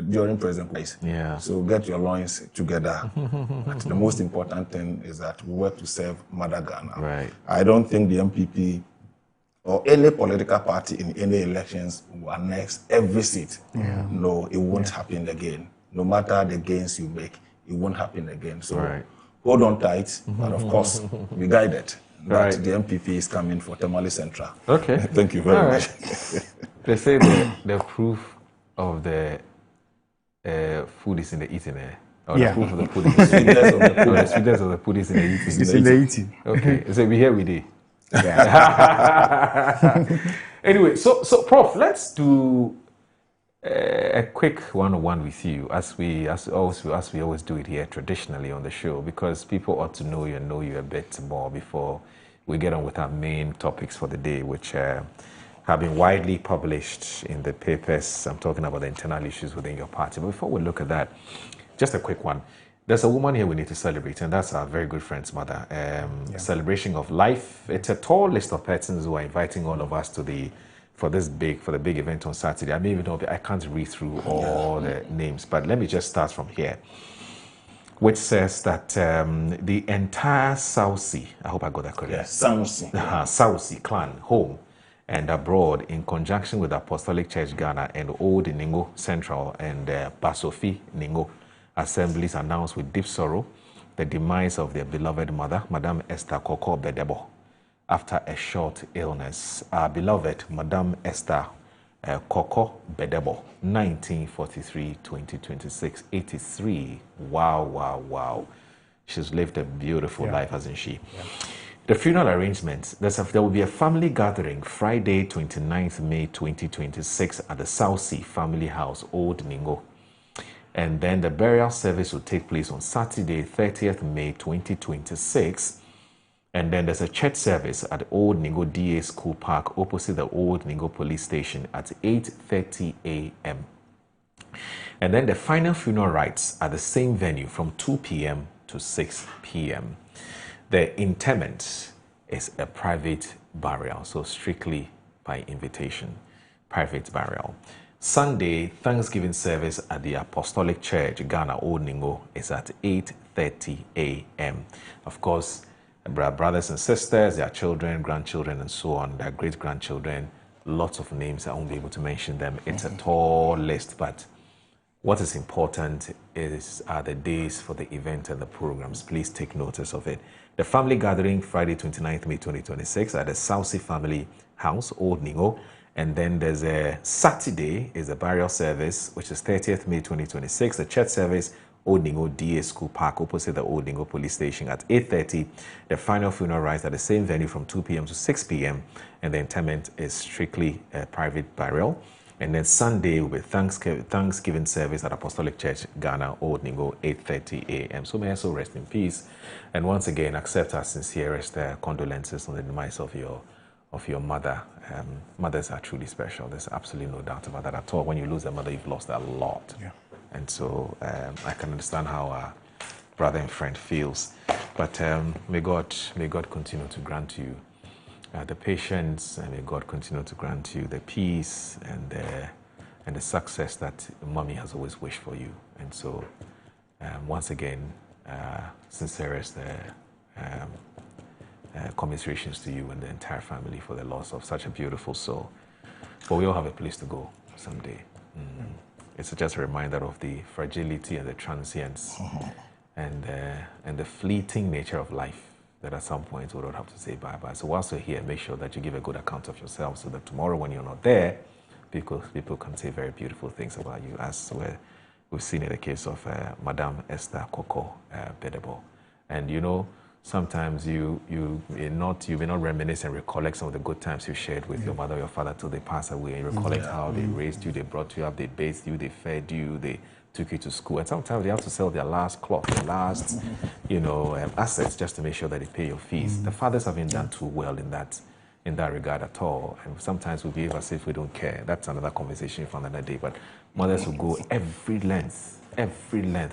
during President Price. So get your loins together. But the most important thing is that we work to serve Mother Ghana. I don't think the MPP or any political party in any elections will annex every seat. No, it won't happen again. No matter the gains you make, it won't happen again. So hold on tight, but of course, be guided that the MPP is coming for Tamale Central. Thank you very much. They say the proof of the food is in the eating. Or the proof of the food is in the sweetness of the food is in the eating. It's in the eating. Okay, so we here we did. Anyway, so Prof, let's do a quick one-on-one with you, as we always do it here traditionally on the show, because people ought to know you a bit more before we get on with our main topics for the day, which have been widely published in the papers. I'm talking about the internal issues within your party. But before we look at that, just a quick one. There's a woman here we need to celebrate, and that's our very good friend's mother. Celebration of life. It's a tall list of persons who are inviting all of us to for the big event on Saturday. I can't read through all the names, but let me just start from here, which says that the entire Sausi, I hope I got that correct. Sausi. Sausi clan home and abroad in conjunction with Apostolic Church Ghana and Old Ningo Central and Basofi Ningo assemblies announced with deep sorrow the demise of their beloved mother, Madame Esther Koko Bedebo, after a short illness. Our beloved Madame Esther Koko Bedebo, 1943-2026, 83. Wow, wow, wow. She's lived a beautiful life, hasn't she? Yeah. The funeral arrangements, there will be a family gathering Friday, 29th May 2026 at the South Sea Family House, Old Ningo. And then the burial service will take place on Saturday, 30th May 2026. And then there's a church service at the Old Ningo DA School Park opposite the Old Ningo Police Station at 8:30 a.m. And then the final funeral rites at the same venue from 2 p.m. to 6 p.m. The interment is a private burial, so strictly by invitation, private burial. Sunday, Thanksgiving service at the Apostolic Church, Ghana, Old Ningo, is at 8:30 a.m. Of course, brothers and sisters, their children, grandchildren, and so on, their great-grandchildren, lots of names. I won't be able to mention them. It's a tall list, but what is important are the days for the event and the programs. Please take notice of it. The family gathering, Friday, 29th May 2026 at the South Sea Family House, Old Ningo. And then there's a Saturday is a burial service, which is 30th May 2026. The church service, Old Ningo DA School Park, opposite the Old Ningo Police Station at 8:30. The final funeral rites at the same venue from 2 p.m. to 6 p.m. And the interment is strictly a private burial. And then Sunday will be Thanksgiving service at Apostolic Church, Ghana, Old Ningo, 8:30 a.m. So may I so rest in peace. And once again, accept our sincerest condolences on the demise of your mother. Mothers are truly special. There's absolutely no doubt about that at all. When you lose a mother, you've lost a lot. Yeah. And so I can understand how our brother and friend feels. But may God continue to grant you the patience, and may God continue to grant you the peace and the success that mommy has always wished for you. And so once again, sincerest commiserations to you and the entire family for the loss of such a beautiful soul. But we all have a place to go someday. It's just a reminder of the fragility and the transience and the fleeting nature of life, that at some point we don't have to say bye-bye. So whilst you're here, make sure that you give a good account of yourself so that tomorrow when you're not there, people can say very beautiful things about you, as we've seen in the case of Madame Esther Koko Bedebo. And you know, sometimes you may not reminisce and recollect some of the good times you shared with your mother or your father till they pass away, and recollect how they raised you, they brought you up, they bathed you, they fed you, they took you to school. And sometimes they have to sell their last cloth, their last, assets just to make sure that they pay your fees. The fathers haven't done too well in that regard at all. And sometimes we behave as if we don't care. That's another conversation for another day. But mothers will go every length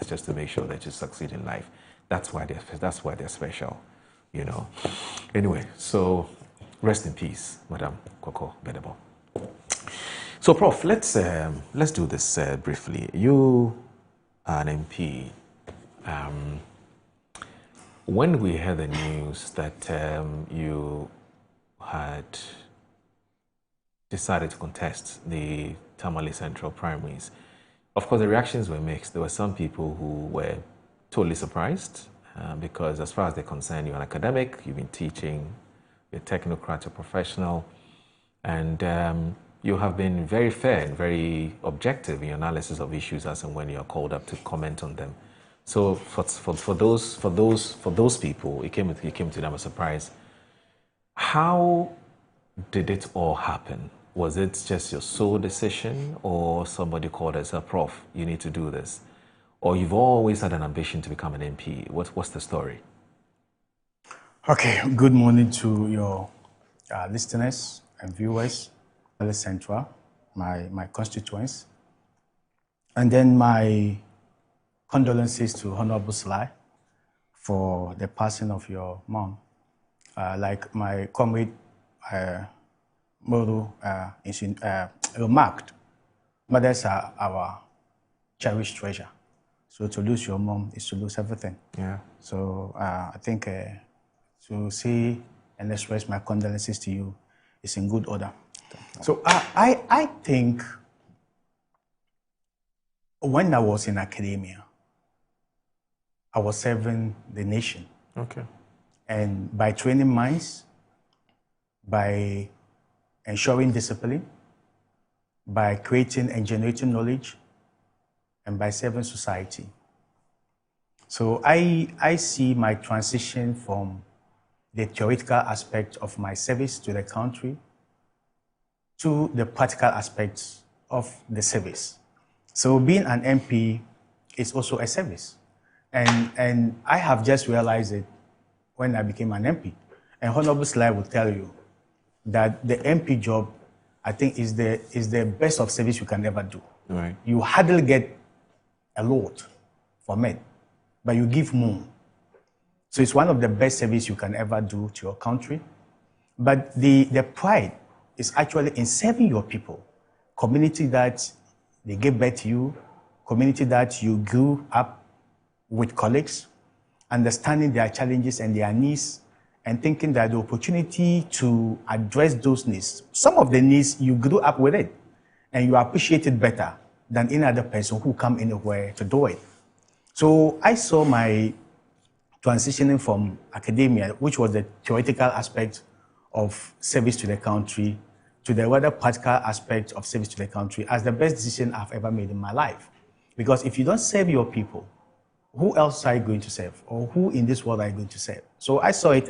just to make sure that you succeed in life. That's why they're special, you know. Anyway, so rest in peace, Madame Koko Bedebo. So, Prof, let's do this briefly. You are an MP. When we heard the news that you had decided to contest the Tamale Central primaries, of course, the reactions were mixed. There were some people who were totally surprised because as far as they're concerned, you're an academic, you've been teaching, you're a technocrat, a professional, and you have been very fair and very objective in your analysis of issues as and when you're called up to comment on them. So for those people, it came to them a surprise. How did it all happen? Was it just your sole decision, or somebody called and said, Prof, you need to do this? Or you've always had an ambition to become an MP? What's the story? Okay, good morning to your listeners and viewers, Tamale Central, my constituents. And then my condolences to Honorable Sly for the passing of your mom. Like my comrade Moro remarked, mothers are our cherished treasure. So to lose your mom is to lose everything. Yeah. So I think to say and express my condolences to you is in good order. So I think when I was in academia, I was serving the nation. Okay. And by training minds, by ensuring discipline, by creating and generating knowledge, and by serving society. So I see my transition from the theoretical aspect of my service to the country to the practical aspects of the service. So being an MP is also a service. And I have just realized it when I became an MP. And Honorable Sly will tell you that the MP job, I think, is the best of service you can ever do. Right. You hardly get a lot from it, but you give more. So it's one of the best service you can ever do to your country. But the pride is actually in serving your people, community that they gave birth to you, community that you grew up with colleagues, understanding their challenges and their needs, and thinking that the opportunity to address those needs, some of the needs you grew up with it, and you appreciate it better than any other person who come anywhere to do it. So I saw my transitioning from academia, which was the theoretical aspect of service to the country, to the rather practical aspect of service to the country as the best decision I've ever made in my life. Because if you don't serve your people, who else are you going to serve? Or who in this world are you going to serve? So I saw it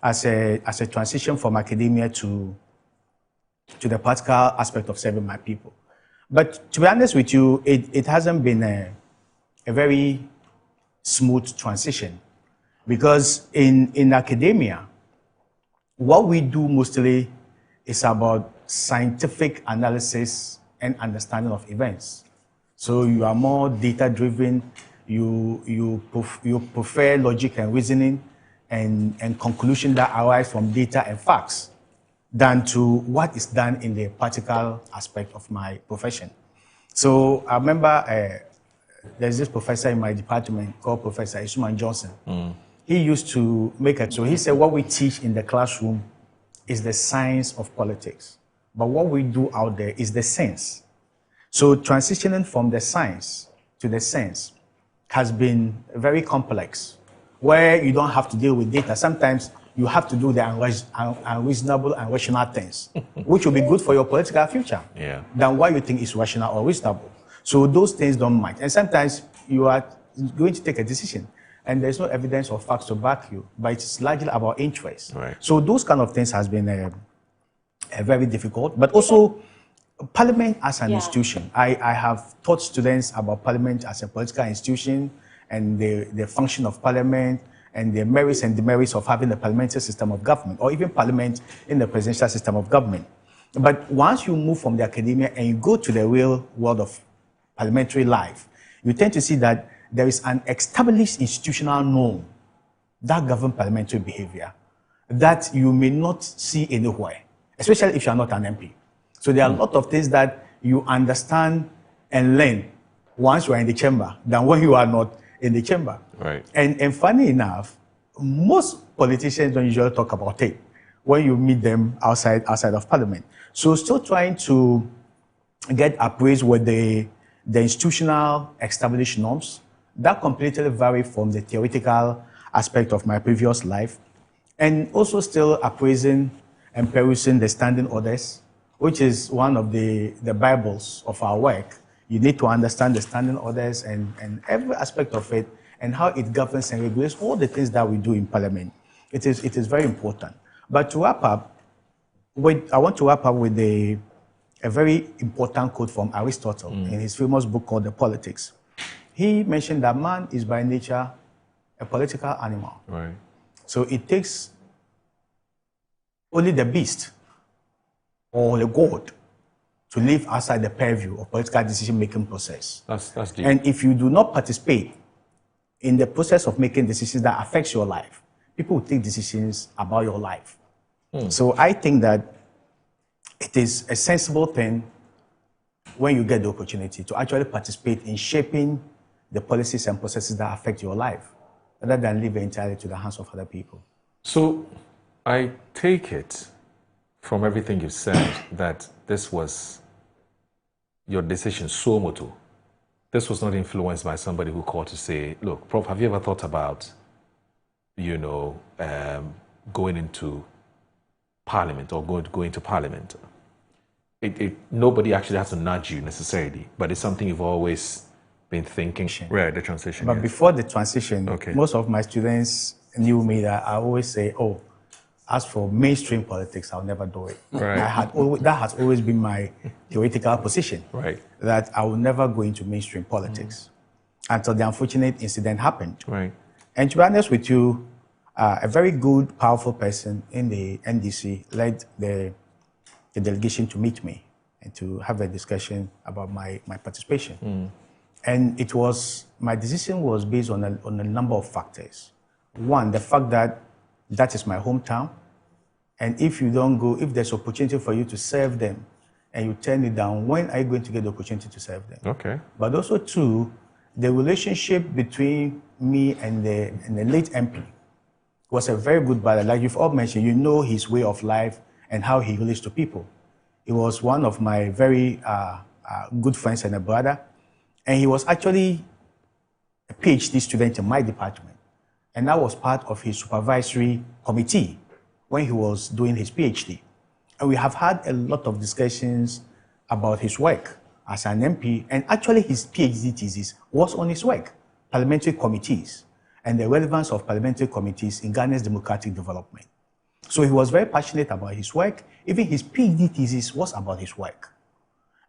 as a transition from academia to the practical aspect of serving my people. But to be honest with you, it hasn't been a very smooth transition, because in academia, what we do mostly is about scientific analysis and understanding of events. So you are more data-driven, you prefer logic and reasoning and conclusion that arise from data and facts than to what is done in the practical aspect of my profession. So I remember there's this professor in my department called Professor Isuman Johnson. He used to so he said what we teach in the classroom is the science of politics, but what we do out there is the sense. So transitioning from the science to the sense has been very complex, where you don't have to deal with data. Sometimes you have to do the unreasonable and rational things, which will be good for your political future than what you think is rational or reasonable. So those things don't match. And sometimes you are going to take a decision and there's no evidence or facts to back you, but it's largely about interest. Right. So those kind of things has been very difficult. But also, Parliament as an institution. I have taught students about Parliament as a political institution and the function of Parliament and the merits and demerits of having a parliamentary system of government, or even Parliament in the presidential system of government. But once you move from the academia and you go to the real world of parliamentary life, you tend to see that there is an established institutional norm that governs parliamentary behavior that you may not see anywhere, especially if you are not an MP. So there are a lot of things that you understand and learn once you are in the chamber than when you are not in the chamber. Right. And funny enough, most politicians don't usually talk about it when you meet them outside of Parliament. So still trying to get appraised with the institutional established norms that completely vary from the theoretical aspect of my previous life, and also still appraising and perusing the standing orders, which is one of the Bibles of our work. You need to understand the standing orders and every aspect of it and how it governs and regulates all the things that we do in Parliament. It is very important. But to wrap up, I want to wrap up with a very important quote from Aristotle in his famous book called The Politics. He mentioned that man is by nature a political animal. Right. So it takes only the beast or the god to live outside the purview of political decision-making process. That's deep. And if you do not participate in the process of making decisions that affects your life, people will take decisions about your life. So I think that it is a sensible thing when you get the opportunity to actually participate in shaping the policies and processes that affect your life, rather than leave it entirely to the hands of other people. So I take it from everything you've said, that this was your decision, suo motu. This was not influenced by somebody who called to say, look, Prof, have you ever thought about, you know, going into Parliament or going to Parliament? Nobody actually has to nudge you necessarily, but it's something you've always been thinking. Right, the transition. But before the transition, most of my students knew me that I always say, oh, as for mainstream politics, I'll never do it. Right. That has always been my theoretical position. Right. That I will never go into mainstream politics until the unfortunate incident happened. Right. And to be honest with you, a very good, powerful person in the NDC led the delegation to meet me and to have a discussion about my participation. And it was, my decision was based on a number of factors. One, the fact that that is my hometown. And if you don't go, if there's opportunity for you to serve them and you turn it down, when are you going to get the opportunity to serve them? Okay. But also, two, the relationship between me and the late MP was a very good brother. Like you've all mentioned, you know his way of life and how he relates to people. He was one of my very good friends and a brother. And he was actually a PhD student in my department. And I was part of his supervisory committee when he was doing his PhD. And we have had a lot of discussions about his work as an MP. And actually his PhD thesis was on his work, parliamentary committees, and the relevance of parliamentary committees in Ghana's democratic development. So he was very passionate about his work. Even his PhD thesis was about his work.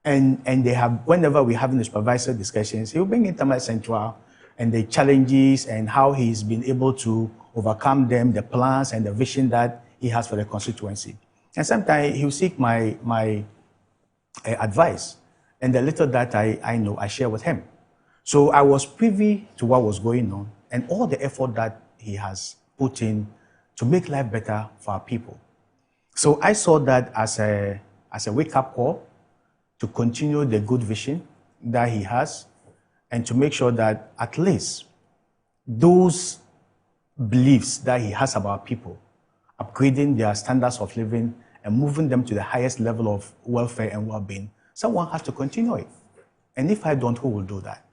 And they have, whenever we're having the supervisory discussions, he will bring in Tamale Central and the challenges and how he's been able to overcome them, the plans and the vision that he has for the constituency. And sometimes he'll seek my advice. And the little that I know, I share with him. So I was privy to what was going on and all the effort that he has put in to make life better for our people. So I saw that as a wake-up call to continue the good vision that he has and to make sure that at least those beliefs that he has about people, upgrading their standards of living and moving them to the highest level of welfare and well-being, someone has to continue it. And if I don't, who will do that?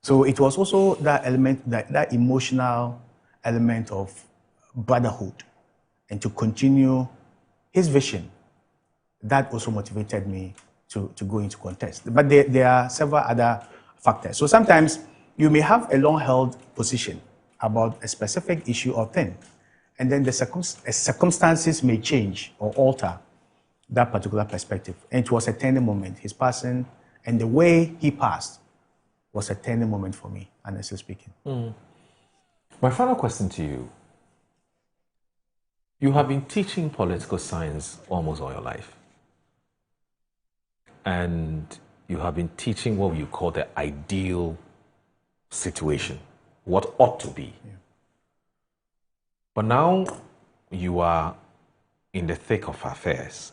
So it was also that element, that emotional element of brotherhood and to continue his vision. That also motivated me to go into contest. But there are several other factors. So sometimes you may have a long-held position about a specific issue or thing, and then the circumstances may change or alter that particular perspective. And it was a turning moment. His passing and the way he passed was a turning moment for me, honestly speaking. My final question to you. You have been teaching political science almost all your life. And you have been teaching what you call the ideal situation, what ought to be. Yeah. But now you are in the thick of affairs.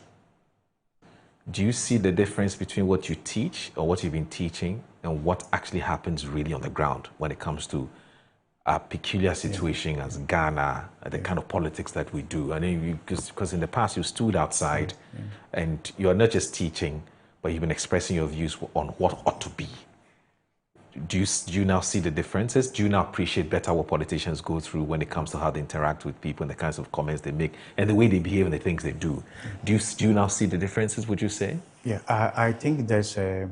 Do you see the difference between what you teach or what you've been teaching and what actually happens really on the ground when it comes to a peculiar situation as Ghana, the kind of politics that we do? I mean, because in the past you stood outside and you're not just teaching, but you've been expressing your views on what ought to be. Do you now see the differences? Do you now appreciate better what politicians go through when it comes to how they interact with people and the kinds of comments they make and the way they behave and the things they do? Do you now see the differences, would you say? Yeah, I think there's a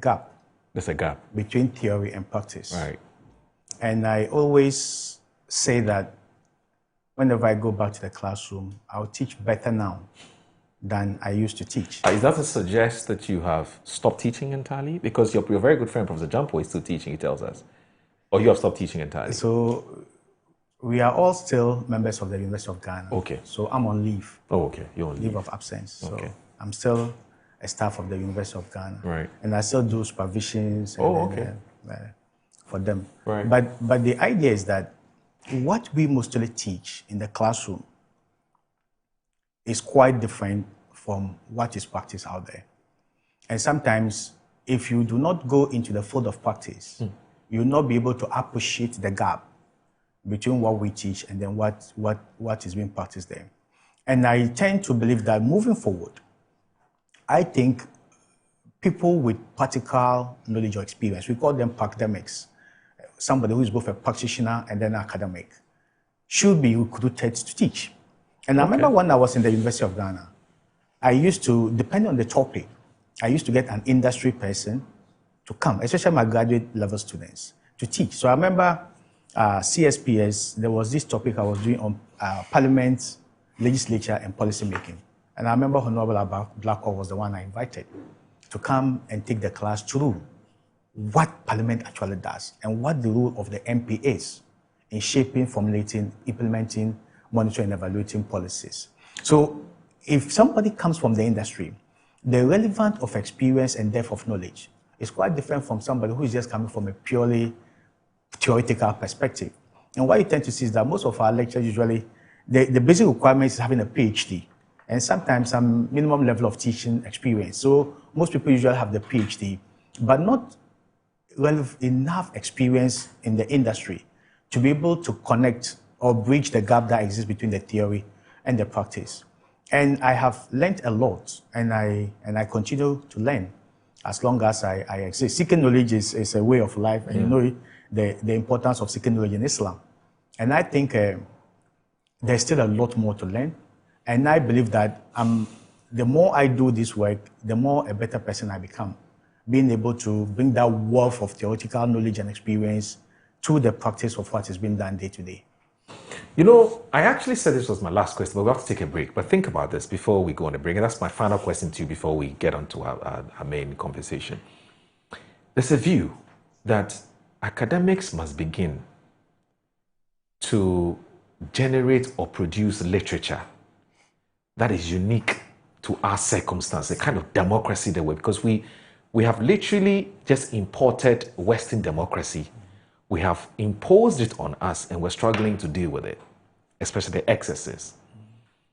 gap. There's a gap. Between theory and practice. Right. And I always say that whenever I go back to the classroom, I'll teach better now than I used to teach. Is that to suggest that you have stopped teaching entirely? Because your very good friend, Professor Jampo, is still teaching, he tells us. Or you have stopped teaching entirely? So we are all still members of the University of Ghana. Okay. So I'm on leave. Oh, okay. You're on leave. Leave of absence. Okay. So I'm still a staff of the University of Ghana. Right. And I still do supervisions for them. Right. But the idea is that what we mostly teach in the classroom is quite different from what is practiced out there. And sometimes, if you do not go into the field of practice, you'll not be able to appreciate the gap between what we teach and then what is being practiced there. And I tend to believe that moving forward, I think people with practical knowledge or experience, we call them academics, somebody who is both a practitioner and then an academic, should be recruited to teach. And I remember when I was in the University of Ghana, I used to, depending on the topic, I used to get an industry person to come, especially my graduate level students, to teach. So I remember CSPS, there was this topic I was doing on parliament, legislature, and policy making. And I remember Honorable Blackwell was the one I invited to come and take the class through what Parliament actually does and what the role of the MP is in shaping, formulating, implementing, monitoring, and evaluating policies. So if somebody comes from the industry, the relevance of experience and depth of knowledge is quite different from somebody who is just coming from a purely theoretical perspective. And what you tend to see is that most of our lectures usually, the basic requirement is having a PhD and sometimes some minimum level of teaching experience. So most people usually have the PhD, but not enough experience in the industry to be able to connect or bridge the gap that exists between the theory and the practice. And I have learned a lot, and I continue to learn as long as I exist. Seeking knowledge is a way of life, and you know the importance of seeking knowledge in Islam. And I think there's still a lot more to learn. And I believe that the more I do this work, the more a better person I become, being able to bring that wealth of theoretical knowledge and experience to the practice of what is being done day to day. You know, I actually said this was my last question, but we have to take a break. But think about this before we go on a break. And that's my final question to you before we get on to our main conversation. There's a view that academics must begin to generate or produce literature that is unique to our circumstance, a kind of democracy that way, because we have literally just imported Western democracy. We have imposed it on us and we're struggling to deal with it, especially the excesses.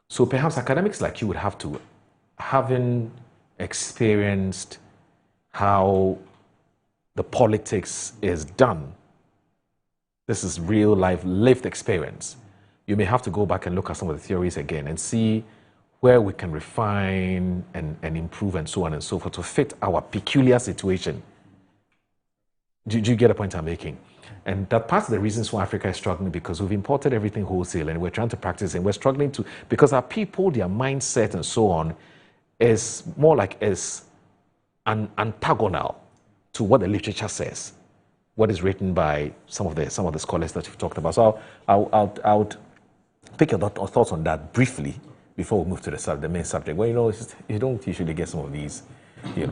So perhaps academics like you would have to, having experienced how the politics is done, this is real life lived experience, you may have to go back and look at some of the theories again and see where we can refine and improve and so on and so forth to fit our peculiar situation. Do you get the point I'm making? And that part of the reasons why Africa is struggling, because we've imported everything wholesale and we're trying to practice and we're struggling to, because our people, their mindset and so on is more like is an antagonal to what the literature says, what is written by some of the scholars that you've talked about. So I'll pick your thoughts on that briefly before we move to the main subject. Well, you know, you don't usually get some of these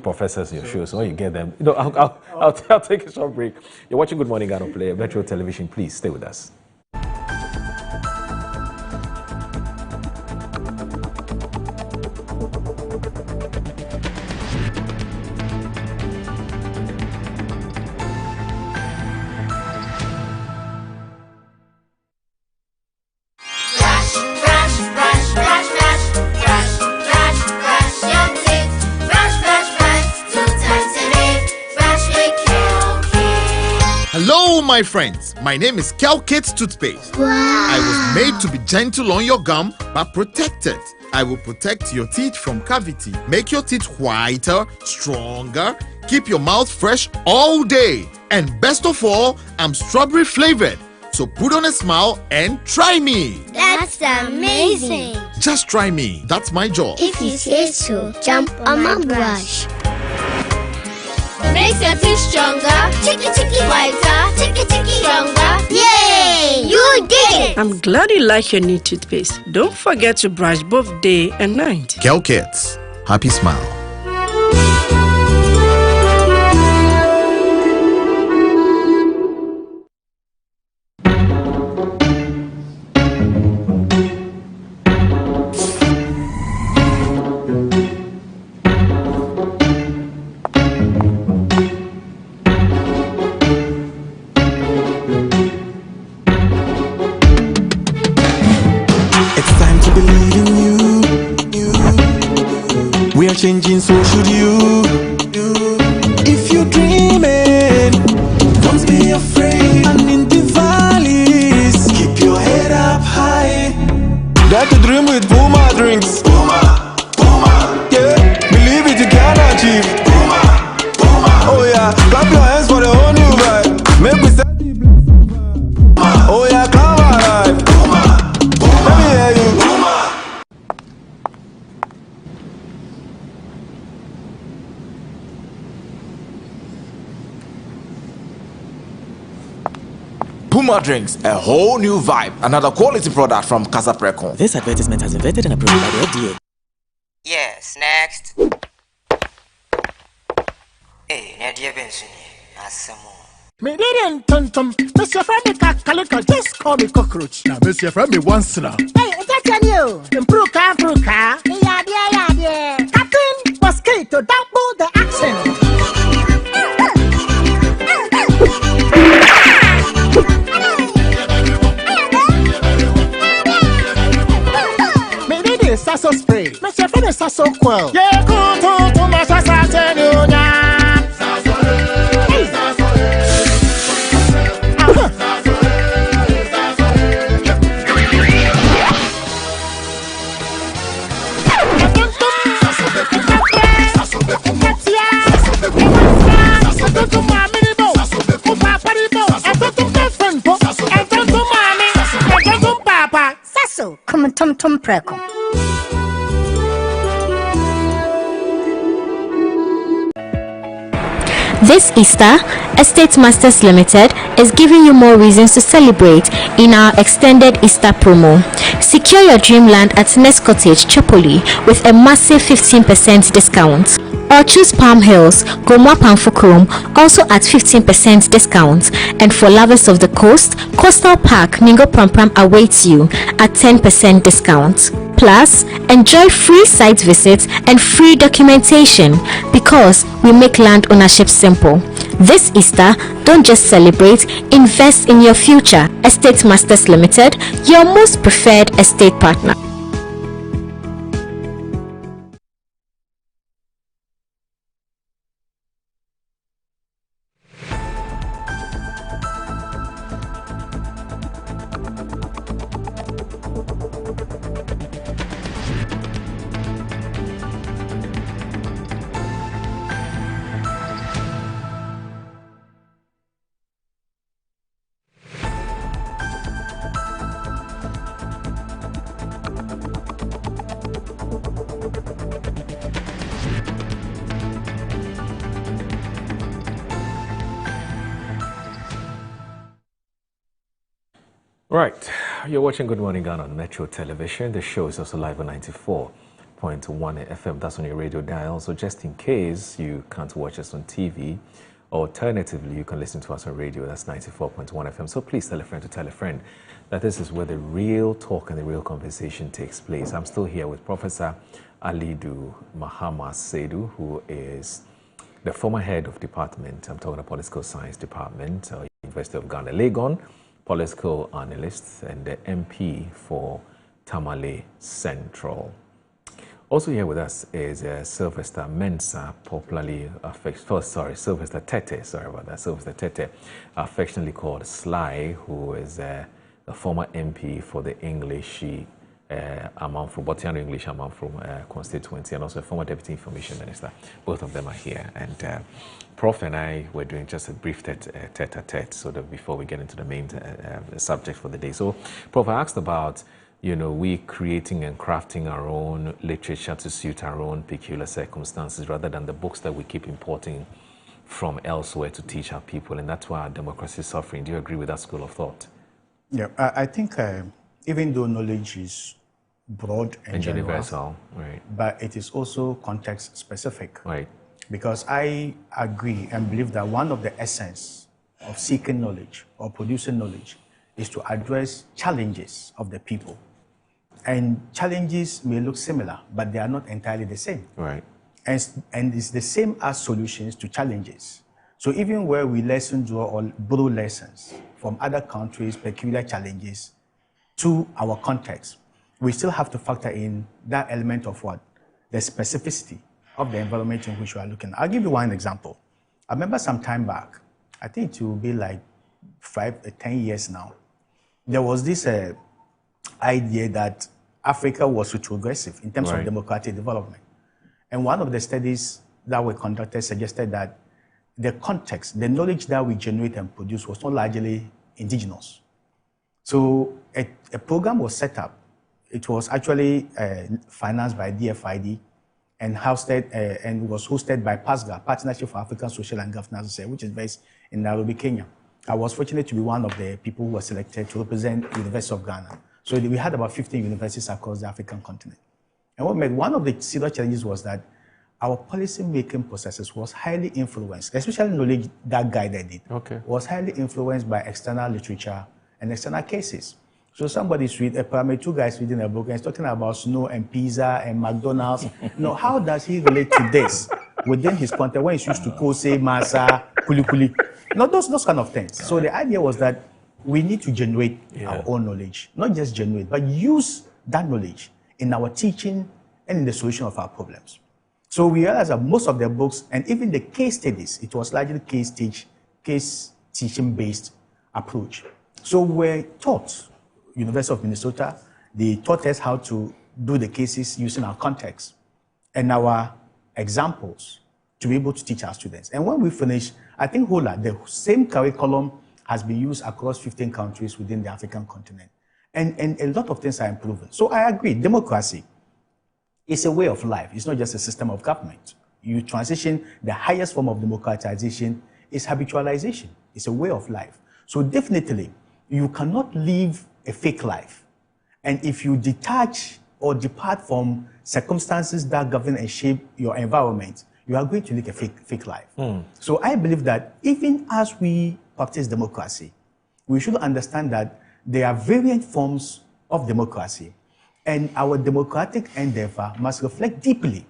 professors in your show, so when you get them, you know, I'll take a short break. You're watching Good Morning Ghana Play, Metro Television. Please stay with us. Hello, my friends. My name is Kelkit Toothpaste. Wow. I was made to be gentle on your gum, but protected. I will protect your teeth from cavity, make your teeth whiter, stronger, keep your mouth fresh all day. And best of all, I'm strawberry flavored. So put on a smile and try me. That's amazing. Just try me. That's my job. If you say so, jump on my brush. Makes your teeth stronger, chicky whiter, chicky stronger. Yay! You did it! I'm glad you like your new toothpaste. Don't forget to brush both day and night. Kelkits, happy smile. Changing, so should you. If you're dreaming, don't be afraid. And in the valleys, keep your head up high. Dare to dream with Puma. Clap your hands for the whole new vibe. Make we start the place. Oh yeah, come alive. Let me hear you. Puma Drinks, a whole new vibe. Another quality product from Casa Precon. This advertisement has been vetted and approved by the FDA. Yes, next. Hey, Nadia Benson, some more. Me didn't tum. Mr. Friendly Calico, just call me cockroach. Now, Mr. Friendly once now. Hey, is that you? Improve car. Yeah. Captain Mosquito, double the action. Sasso spray, Mr. Friendly Sasso quell. Yeah, go to my Sasso, come on, Tom Preco. This Easter, Estate Masters Limited is giving you more reasons to celebrate in our extended Easter promo. Secure your dreamland at Nest Cottage, Chapoli with a massive 15% discount. Or choose Palm Hills, Gomwa Pamfukrom, also at 15% discount. And for lovers of the coast, Coastal Park, Ningo Prampram awaits you at 10% discount. Plus, enjoy free site visits and free documentation because we make land ownership simple. This Easter, don't just celebrate, invest in your future. Estate Masters Limited, your most preferred estate partner. Right, you're watching Good Morning Ghana on Metro Television. The show is also live on 94.1 FM. That's on your radio dial. So just in case you can't watch us on TV, alternatively, you can listen to us on radio. That's 94.1 FM. So please tell a friend that this is where the real talk and the real conversation takes place. I'm still here with Professor Alidu Mahama Sedu, who is the former head of department. I'm talking about Political Science Department, University of Ghana, Legon. Political analyst and the MP for Tamale Central. Also here with us is Sylvester Mensah, popularly Sylvester Tete, Sylvester Tete, affectionately called Sly, who is the former MP for the English Amanfro, Botiano English Amanfro constituency, and also a former Deputy Information Minister. Both of them are here. And Prof and I were doing just a brief tete-a-tete sort of before we get into the main subject for the day. So, Prof, I asked about, we creating and crafting our own literature to suit our own peculiar circumstances rather than the books that we keep importing from elsewhere to teach our people. And that's why our democracy is suffering. Do you agree with that school of thought? Yeah, I think even though knowledge is broad and universal, right, but it is also context specific. Right. Because I agree and believe that one of the essence of seeking knowledge or producing knowledge is to address challenges of the people. And challenges may look similar, but they are not entirely the same. Right. And it's the same as solutions to challenges. So even where we draw or borrow lessons from other countries' peculiar challenges to our context, we still have to factor in that element of what? The specificity of the environment in which we are looking. I'll give you one example. I remember some time back, I think it will be like 10 years now, there was this idea that Africa was retrogressive in terms of democratic development. And one of the studies that were conducted suggested that the context, the knowledge that we generate and produce was not largely indigenous. So a program was set up. It was actually financed by DFID and hosted and was hosted by PASGA, Partnership for African Social and Governance Society, which is based in Nairobi, Kenya. I was fortunate to be one of the people who were selected to represent the University of Ghana. So we had about 15 universities across the African continent. And what made one of the serious challenges was that our policy-making processes was highly influenced, especially knowledge that guided it, was highly influenced by external literature and external cases. So somebody's reading, probably two guys reading a book and he's talking about snow and pizza and McDonald's. No, how does he relate to this within his content when he's used to kose, masa, kuli kuli? No, those kind of things. So the idea was that we need to generate our own knowledge, not just generate, but use that knowledge in our teaching and in the solution of our problems. So we realized that most of the books and even the case studies, it was largely case teaching based approach. So we're taught, University of Minnesota, they taught us how to do the cases using our context and our examples to be able to teach our students. And when we finish, I think HOLA, the same curriculum has been used across 15 countries within the African continent. And a lot of things are improving. So I agree, democracy is a way of life. It's not just a system of government. You transition, the highest form of democratization is habitualization. It's a way of life. So definitely, you cannot live a fake life. And if you detach or depart from circumstances that govern and shape your environment, you are going to live a fake life. So I believe that even as we practice democracy, we should understand that there are variant forms of democracy, and our democratic endeavor must reflect deeply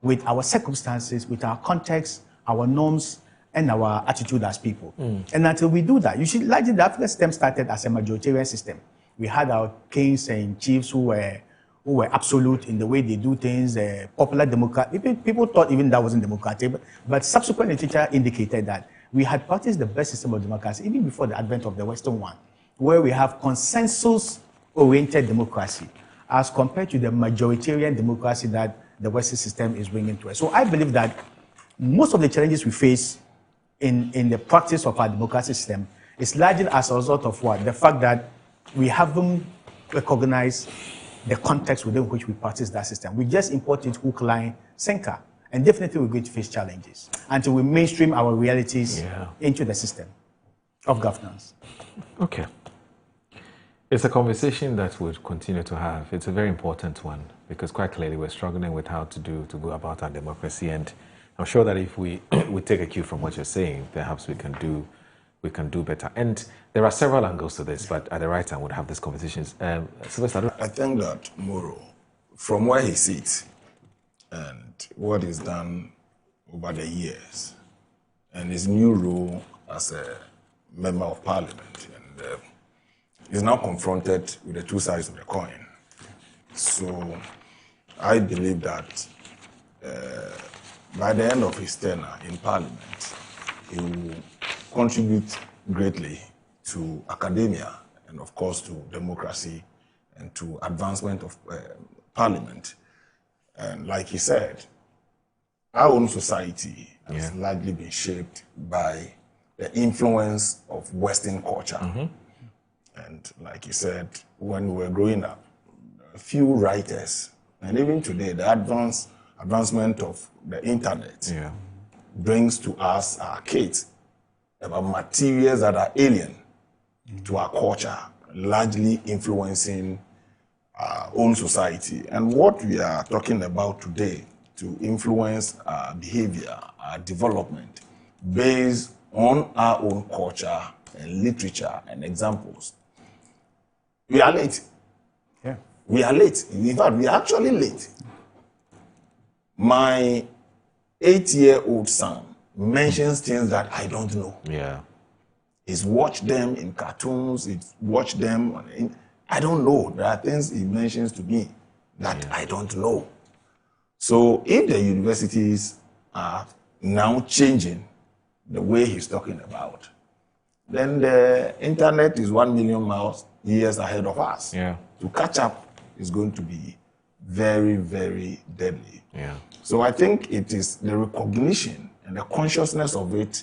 with our circumstances, with our context, our norms, and our attitude as people. And until we do that, you see, largely the African system started as a majoritarian system. We had our kings and chiefs who were absolute in the way they do things, popular democracy. People thought even that wasn't democratic, but subsequent literature indicated that we had practiced the best system of democracy even before the advent of the Western one, where we have consensus-oriented democracy as compared to the majoritarian democracy that the Western system is bringing to us. So I believe that most of the challenges we face in the practice of our democracy system is largely as a result of what? The fact that we haven't recognized the context within which we practice that system. We just import it hook, line, sinker. And definitely we're going to face challenges until we mainstream our realities into the system of governance. Okay. It's a conversation that we'll continue to have. It's a very important one because quite clearly we're struggling with how to go about our democracy. And I'm sure that if we take a cue from what you're saying, perhaps we can do better. And there are several angles to this, but at the right time we'll have these conversations. Sylvester, I think that Moro, from where he sits and what he's done over the years, and his new role as a member of parliament, and he's now confronted with the two sides of the coin. So I believe that by the end of his tenure in parliament, he will contribute greatly to academia and of course to democracy and to advancement of parliament. And like he said, our own society has largely been shaped by the influence of Western culture. And like he said, when we were growing up, a few writers, and even today, the advancement of the internet brings to us, our kids, about materials that are alien to our culture, largely influencing our own society. And what we are talking about today to influence our behavior, our development, based on our own culture and literature and examples. We are late. We are late. In fact, we are actually late. My 8-year-old son mentions things that I don't know. He's watched them in cartoons, he's watched them I don't know. There are things he mentions to me that I don't know. So if the universities are now changing the way he's talking about, then the internet is 1 million years ahead of us. To catch up is going to be very, very deadly. So I think it is the recognition and the consciousness of it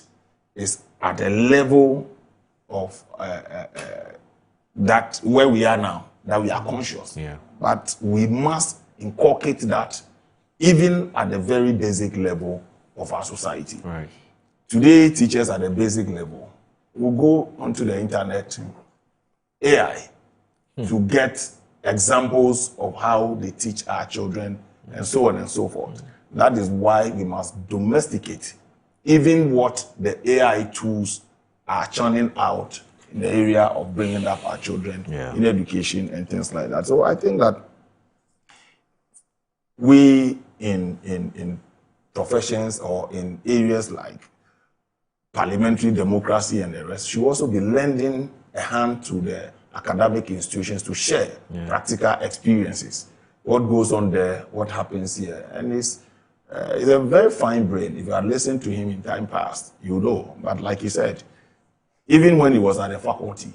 is at a level of that where we are now, that we are conscious. Yeah. But we must inculcate that even at the very basic level of our society. Right. Today, teachers at the basic level will go onto the internet, AI, to get examples of how they teach our children and so on and so forth. That is why we must domesticate even what the AI tools are churning out in the area of bringing up our children in education and things like that. So I think that we in professions or in areas like parliamentary democracy and the rest should also be lending a hand to the academic institutions to share practical experiences. What goes on there, what happens here. And he's a very fine brain. If you had listened to him in time past, you know. But like he said, even when he was at the faculty,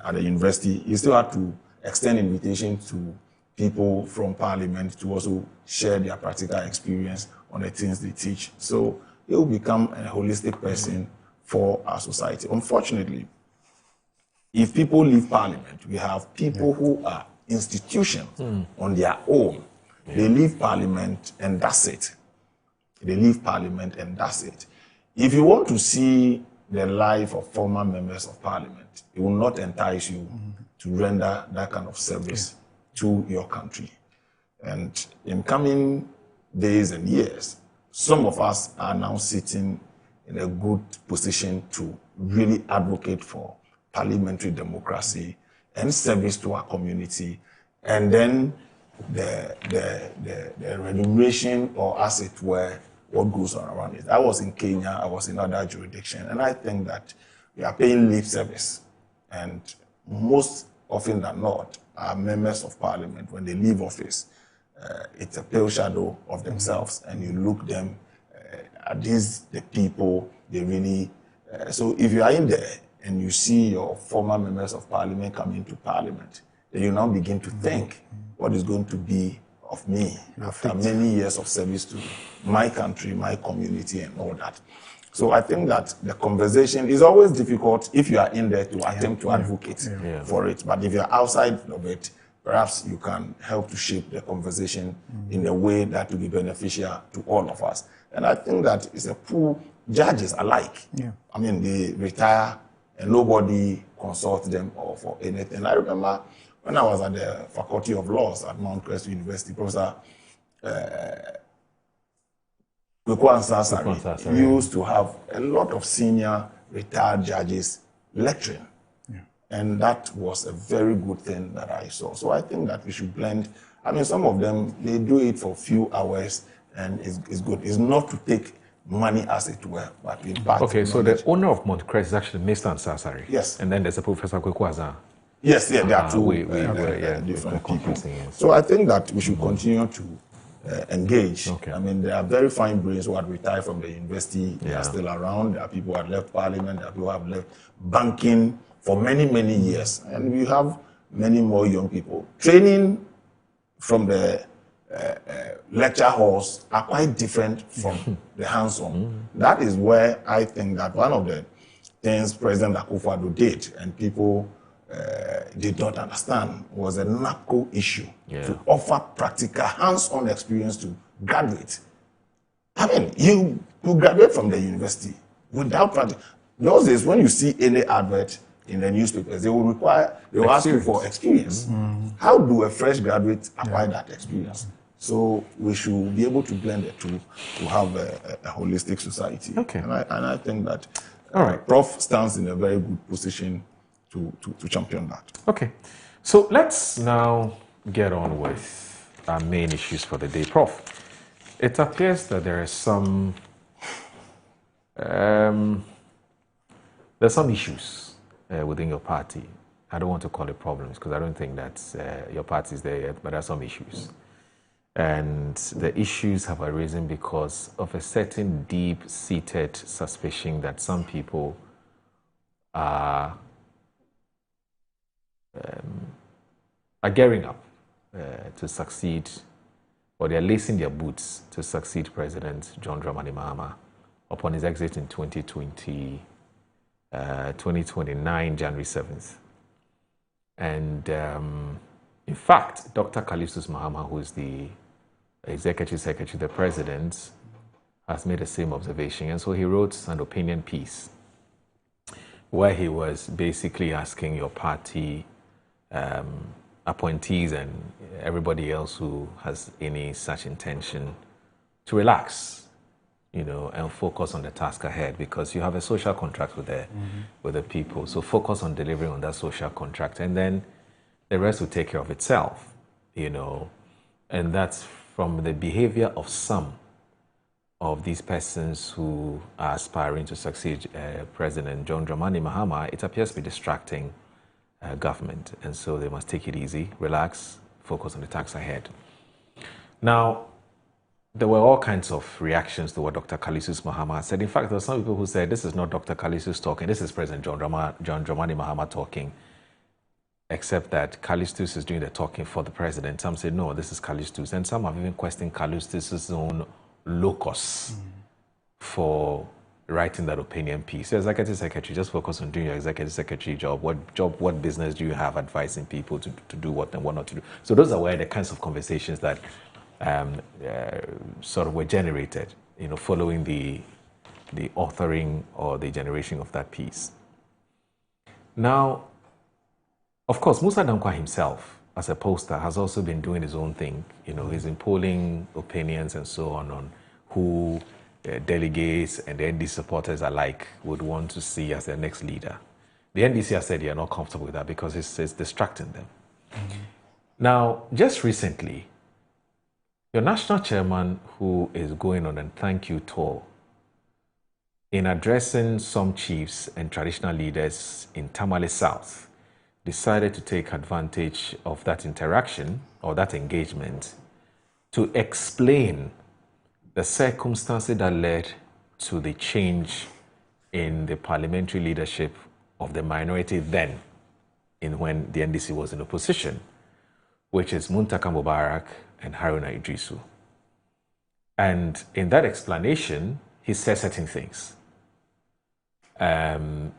at the university, he still had to extend invitation to people from parliament to also share their practical experience on the things they teach. So he will become a holistic person for our society. Unfortunately, if people leave parliament, we have people who are institutions on their own. They leave parliament and that's it. They leave parliament and that's it. If you want to see the life of former members of parliament, it will not entice you to render that kind of service to your country. And in coming days and years, some of us are now sitting in a good position to really advocate for parliamentary democracy and service to our community, and then the remuneration, or as it were, what goes on around it. I was in Kenya, I was in other jurisdictions, and I think that we are paying lip service. And most often than not, our members of parliament, when they leave office, it's a pale shadow of themselves, and you look them, are these the people they really... so if you are in there and you see your former members of parliament coming to parliament, then you now begin to think, what is going to be of me after many years of service to my country, my community, and all that. So I think that the conversation is always difficult if you are in there to attempt to advocate for it. But if you're outside of it, perhaps you can help to shape the conversation in a way that will be beneficial to all of us. And I think that it's a pool, judges alike. I mean, they retire and nobody consults them or for anything. I remember when I was at the Faculty of Laws at Mount Crest University, Professor Kweku Ansah used to have a lot of senior retired judges lecturing. And that was a very good thing that I saw. So I think that we should blend. I mean, some of them, they do it for a few hours and it's good. It's not to take money as it were, but in part. Okay, so the owner of Mount Crest is actually Mr. Ansah. Yes. And then there's a Professor Kweku Ansah. Yes, there are two different people. So I think that we should continue to engage. I mean, there are very fine brains who have retired from the university. They are still around. There are people who have left parliament. There are people who have left banking for many, many years. And we have many more young people. Training from the lecture halls are quite different from the hands-on. That is where I think that one of the things President Akufo-Addo did, and people did not understand, was a NAPCO issue to offer practical hands-on experience to graduates. I mean, you graduate from the university without practice. Those days, when you see any advert in the newspapers, they will ask you for experience. How do a fresh graduate acquire that experience? So we should be able to blend the two to have a holistic society. And I think that Prof stands in a very good position to champion that. Okay, so let's now get on with our main issues for the day. Prof, it appears that there is some there's some issues within your party. I don't want to call it problems because I don't think that your party is there yet, but there are some issues. And the issues have arisen because of a certain deep-seated suspicion that some people are gearing up to succeed or they're lacing their boots to succeed President John Dramani Mahama upon his exit in 2029, January 7th. And in fact, Dr. Callistus Mahama, who is the Executive Secretary to the President, has made the same observation. And so he wrote an opinion piece where he was basically asking your party appointees and everybody else who has any such intention to relax, you know, and focus on the task ahead, because you have a social contract with the people. So focus on delivering on that social contract, and then the rest will take care of itself, you know. And that's from the behavior of some of these persons who are aspiring to succeed President John Dramani Mahama. It appears to be distracting government, and so they must take it easy, relax, focus on the task ahead. Now, there were all kinds of reactions to what Dr. Callistus Mahama said. In fact, there were some people who said, this is not Dr. Callistus talking, this is President John Dramani Mahama talking, except that Callistus is doing the talking for the president. Some say, no, this is Callistus. And some have even questioned Callistus' own locus for writing that opinion piece. As Executive Secretary, just focus on doing your Executive Secretary job. What business do you have advising people to do what and what not to do? So those are where the kinds of conversations that sort of were generated, you know, following the authoring or the generation of that piece. Now, of course, Musa Dankwa himself, as a poster, has also been doing his own thing. You know, he's been polling opinions and so on who delegates and the NDC supporters alike would want to see as their next leader. The NDC has said they are not comfortable with that because it's distracting them. Now, just recently, your national chairman, who is going on a thank you tour, in addressing some chiefs and traditional leaders in Tamale South, decided to take advantage of that interaction or that engagement to explain the circumstances that led to the change in the parliamentary leadership of the minority then, when the NDC was in opposition, which is Muntaka Mubarak and Haruna Idrisu. And in that explanation, he said certain things. And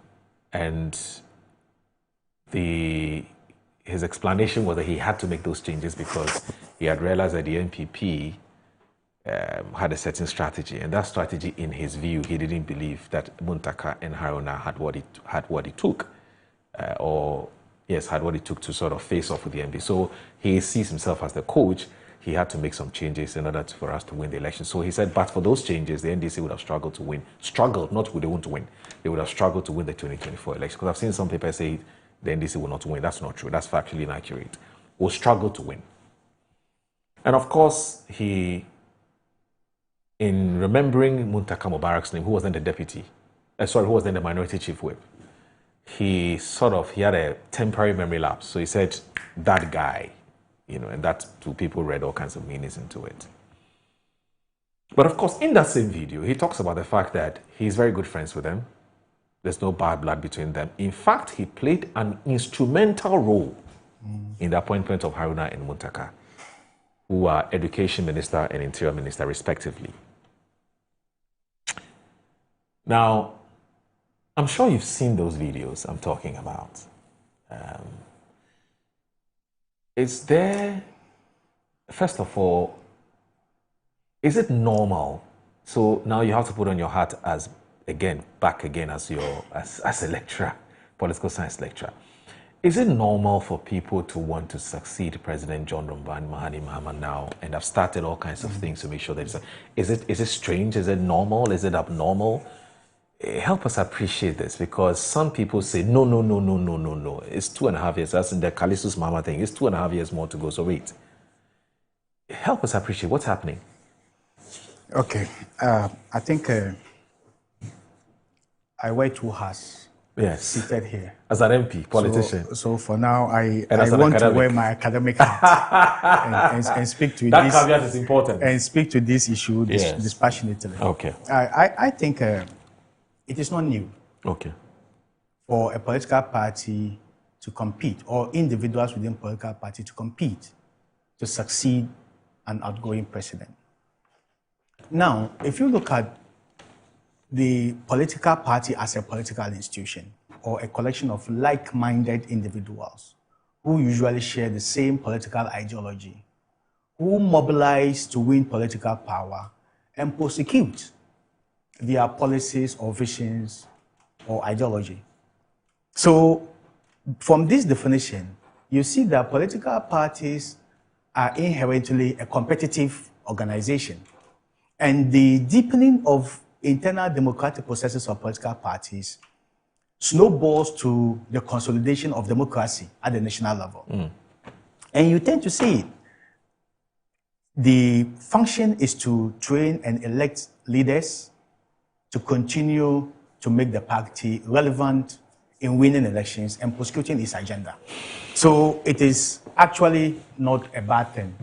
his explanation was that he had to make those changes because he had realized that the NPP had a certain strategy, and that strategy, in his view, he didn't believe that Muntaka and Haruna had what it took, had what it took to sort of face off with the NPP. So he sees himself as the coach. He had to make some changes in order for us to win the election. So he said, but for those changes, the NDC would have struggled to win. Struggled, not would they want to win. They would have struggled to win the 2024 election. Because I've seen some people say the NDC will not win. That's not true. That's factually inaccurate. Will struggle to win. And of course, in remembering Muntaka Mubarak's name, who was then the deputy, who was then the minority chief whip, he had a temporary memory lapse. So he said, that guy, you know, and that two people read all kinds of meanings into it. But of course, in that same video, he talks about the fact that he's very good friends with them. There's no bad blood between them. In fact, he played an instrumental role in the appointment of Haruna and Muntaka, who are Education Minister and Interior Minister, respectively. Now, I'm sure you've seen those videos I'm talking about. Is there, first of all, is it normal? So now you have to put on your hat as a lecturer, political science lecturer. Is it normal for people to want to succeed President John Dramani Mahama now and have started all kinds of things to make sure that is it strange? Is it normal? Is it abnormal? Help us appreciate this, because some people say, no. It's 2.5 years. That's in the Callistus Mahama thing. It's 2.5 years more to go. So wait. Help us appreciate what's happening. Okay. I think I wear two hats. Yes. Seated here. As an MP, politician. So for now, I want to wear my academic hat and speak to that caveat is important. And speak to this issue dispassionately. Okay. I think it is not new. Okay. For a political party to compete, or individuals within political party to compete, to succeed an outgoing president. Now, if you look at the political party as a political institution or a collection of like-minded individuals who usually share the same political ideology, who mobilize to win political power and prosecute their policies or visions or ideology. So, from this definition, you see that political parties are inherently a competitive organization. And the deepening of internal democratic processes of political parties snowballs to the consolidation of democracy at the national level. And you tend to see it. The function is to train and elect leaders to continue to make the party relevant in winning elections and prosecuting its agenda. So it is actually not a bad thing.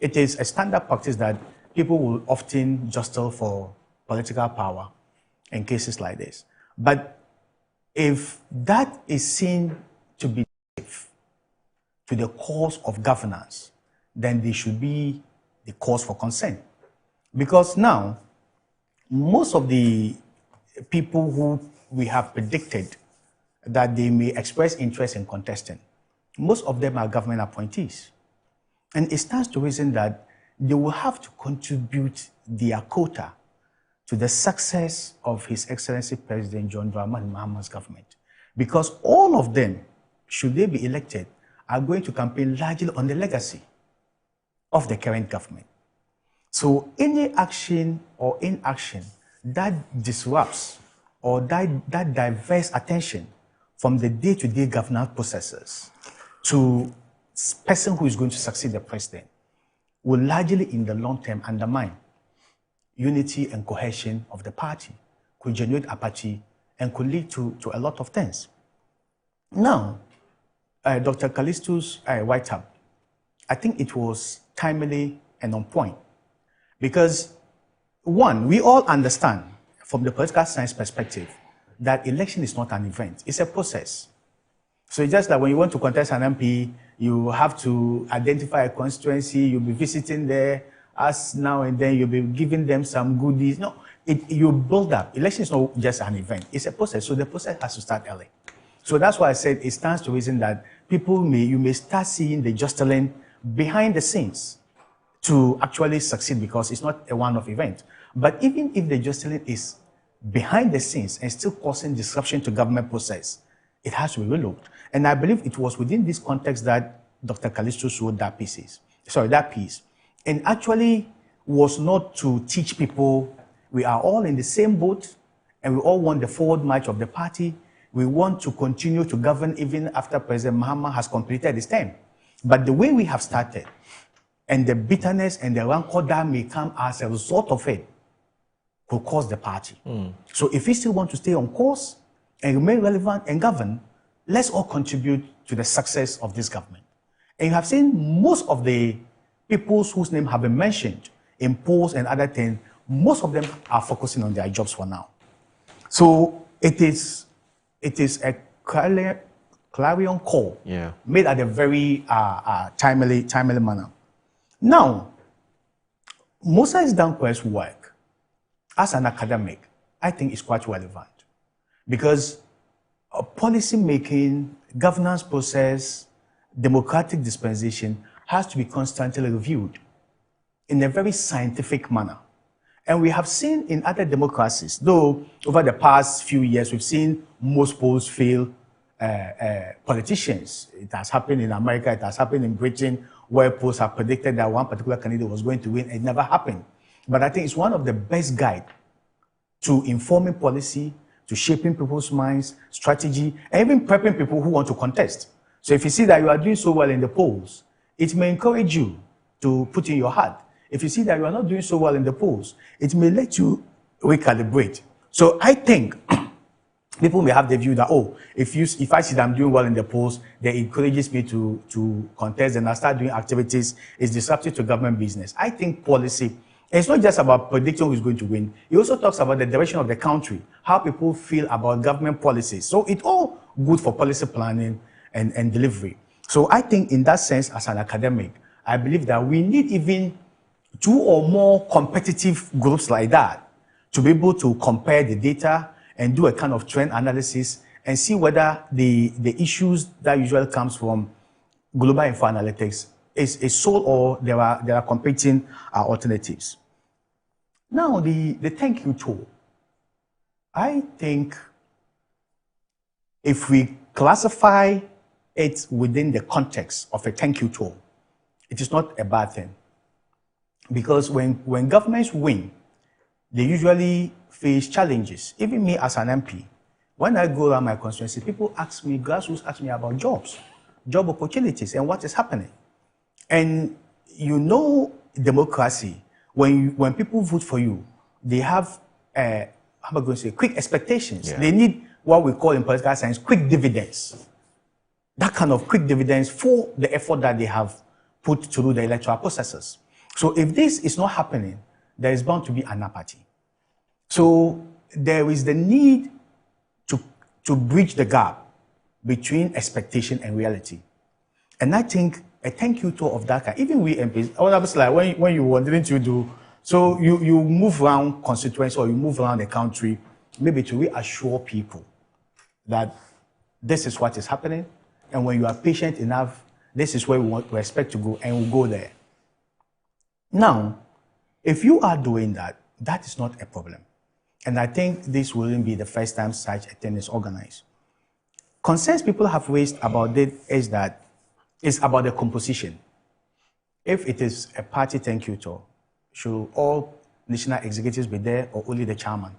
It is a standard practice that people will often jostle for political power in cases like this. But if that is seen to be safe to the cause of governance, then there should be the cause for concern. Because now, most of the people who we have predicted that they may express interest in contesting, most of them are government appointees. And it stands to reason that they will have to contribute their quota to the success of His Excellency President John Dramani Mahama's government. Because all of them, should they be elected, are going to campaign largely on the legacy of the current government. So any action or inaction that disrupts or that diverts attention from the day-to-day governance processes to the person who is going to succeed the president will largely in the long term undermine unity and cohesion of the party, could generate apathy, and could lead to a lot of things. Now, Dr. Callisto's write-up, I think it was timely and on point. Because, one, we all understand from the political science perspective that election is not an event, it's a process. So it's just like when you want to contest an MP, you have to identify a constituency, you'll be visiting there, as now and then you'll be giving them some goodies. No, you build up. Election is not just an event, it's a process. So the process has to start early. So that's why I said it stands to reason that you may start seeing the jostling behind the scenes to actually succeed, because it's not a one-off event. But even if the jostling is behind the scenes and still causing disruption to government process, it has to be relooked. And I believe it was within this context that Dr. Callisto wrote that piece. And actually was not to teach people we are all in the same boat and we all want the forward march of the party. We want to continue to govern even after President Mahama has completed his term. But the way we have started and the bitterness and the rancor that may come as a result of it will cause the party. So if we still want to stay on course and remain relevant and govern, let's all contribute to the success of this government. And you have seen most of the people whose names have been mentioned in polls and other things, most of them are focusing on their jobs for now. So it is a clarion call made at a very timely manner. Now, Moses Danquah's work as an academic, I think is quite relevant, because policy making, governance process, democratic dispensation has to be constantly reviewed in a very scientific manner. And we have seen in other democracies, though over the past few years, we've seen most polls fail politicians. It has happened in America, it has happened in Britain, where polls have predicted that one particular candidate was going to win. It never happened. But I think it's one of the best guides to informing policy, to shaping people's minds, strategy, and even prepping people who want to contest. So if you see that you are doing so well in the polls, it may encourage you to put in your heart. If you see that you are not doing so well in the polls, it may let you recalibrate. So I think people may have the view that, oh, if I see that I'm doing well in the polls, that encourages me to contest and I start doing activities, it's disruptive to government business. I think policy, it's not just about predicting who's going to win. It also talks about the direction of the country, how people feel about government policies. So it's all good for policy planning and delivery. So I think in that sense, as an academic, I believe that we need even 2 or more competitive groups like that to be able to compare the data and do a kind of trend analysis and see whether the issues that usually comes from global info analytics is solved or there are competing alternatives. Now, the thank you tool. I think if we classify it within the context of a thank you tool, it is not a bad thing. Because when governments win, they usually face challenges. Even me as an MP, when I go around my constituency, people ask me, grassroots ask me about jobs, job opportunities, and what is happening. And you know democracy, when people vote for you, they have, how am I going to say, quick expectations. Yeah. They need what we call in political science, quick dividends. That kind of quick dividends for the effort that they have put through the electoral processes. So if this is not happening, there is bound to be an apathy. So there is the need to bridge the gap between expectation and reality. And I think a thank you tour of that kind, even we MPs, obviously like when you were, didn't you do, so you move around constituency or you move around the country, maybe to reassure people that this is what is happening, and when you are patient enough, this is where we expect to go, and we'll go there. Now, if you are doing that, that is not a problem. And I think this wouldn't be the first time such a thing is organized. Concerns people have raised about it is that it's about the composition. If it is a party thank you tour, should all national executives be there or only the chairman,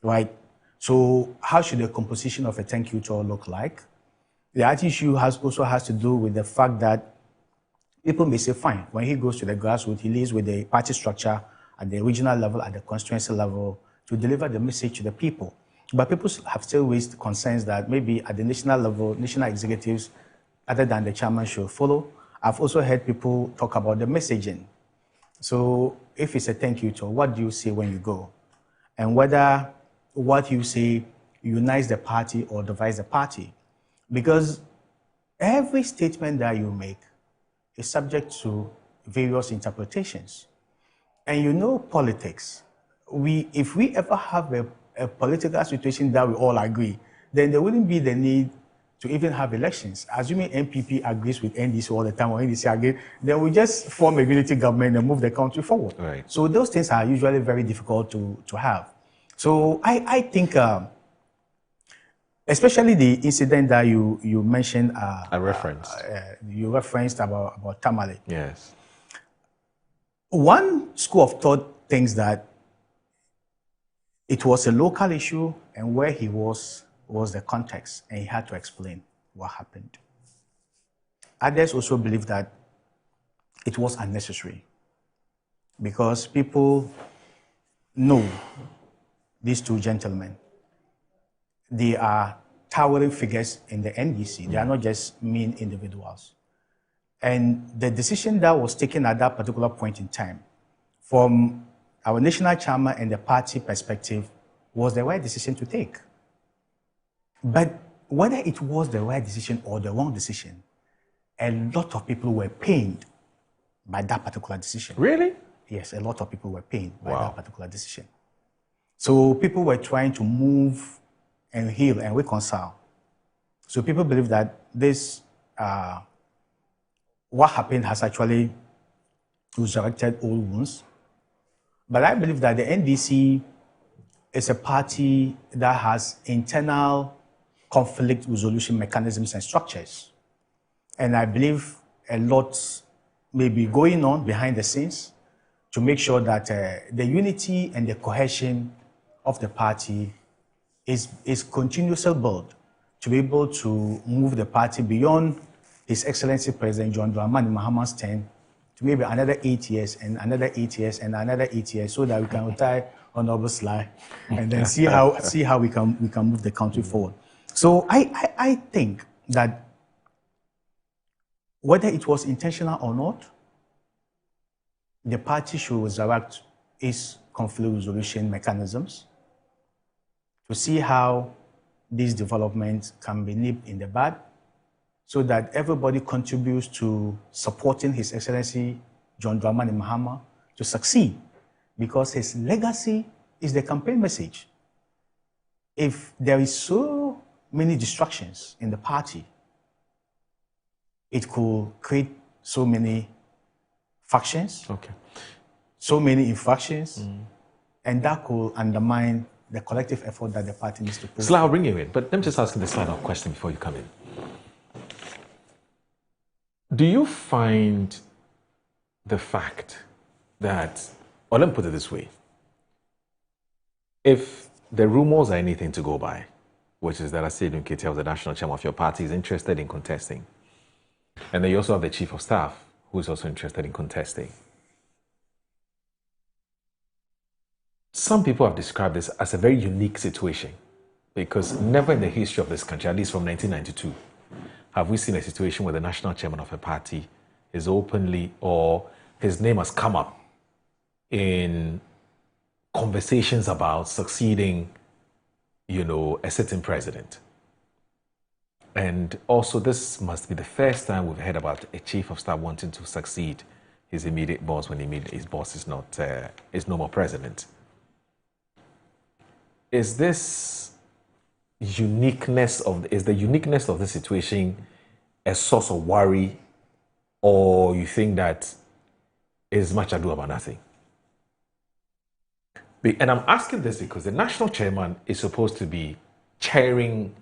right? So how should the composition of a thank you tour look like? The other issue also has to do with the fact that people may say, fine, when he goes to the grassroots, he lives with the party structure at the regional level, at the constituency level, to deliver the message to the people. But people have still raised concerns that maybe at the national level, national executives, other than the chairman, should follow. I've also heard people talk about the messaging. So if it's a thank you tour, what do you say when you go? And whether what you say unites the party or divides the party. Because every statement that you make is subject to various interpretations. And you know politics. If we ever have a political situation that we all agree, then there wouldn't be the need to even have elections. Assuming NPP agrees with NDC all the time, or NDC agrees, then we just form a unity government and move the country forward. Right. So those things are usually very difficult to have. So I think, especially the incident that you mentioned. I referenced. You referenced about Tamale. Yes. One school of thought thinks that it was a local issue, and where he was the context, and he had to explain what happened. Others also believe that it was unnecessary because people know these two gentlemen. They are towering figures in the NDC. They are not just mean individuals. And the decision that was taken at that particular point in time, from our national chairman and the party perspective, was the right decision to take. But whether it was the right decision or the wrong decision, a lot of people were pained by that particular decision. Really? Yes, a lot of people were pained by that particular decision. So people were trying to move and heal and reconcile. So people believe that this, what happened has actually resurrected old wounds. But I believe that the NDC is a party that has internal conflict resolution mechanisms and structures. And I believe a lot may be going on behind the scenes to make sure that the unity and the cohesion of the party is continuously built to be able to move the party beyond His Excellency President John Dramani Mahama's term to maybe another 8 years and another 8 years and another 8 years, so that we can retire Honorable Sly and then see how we can move the country forward. So I think that whether it was intentional or not, the party should resurrect its conflict resolution mechanisms to see how these developments can be nipped in the bud, so that everybody contributes to supporting His Excellency John Dramani Mahama to succeed because his legacy is the campaign message. If there is so many distractions in the party, it could create so many factions, so many infractions, and that could undermine the collective effort that the party needs to put. So I'll bring you in, but let me just ask you this final question before you come in. Do you find the fact that, or let me put it this way, if the rumors are anything to go by, which is that Asiedu Nketia, the national chairman of your party, is interested in contesting, and then you also have the chief of staff, who is also interested in contesting. Some people have described this as a very unique situation because never in the history of this country, at least from 1992, have we seen a situation where the national chairman of a party is openly, or his name has come up in conversations about succeeding, a certain president. And also, this must be the first time we've heard about a chief of staff wanting to succeed his immediate boss when his boss is no more president. Is the uniqueness of the situation a source of worry, or you think that it's much ado about nothing? And I'm asking this because the national chairman is supposed to be chairing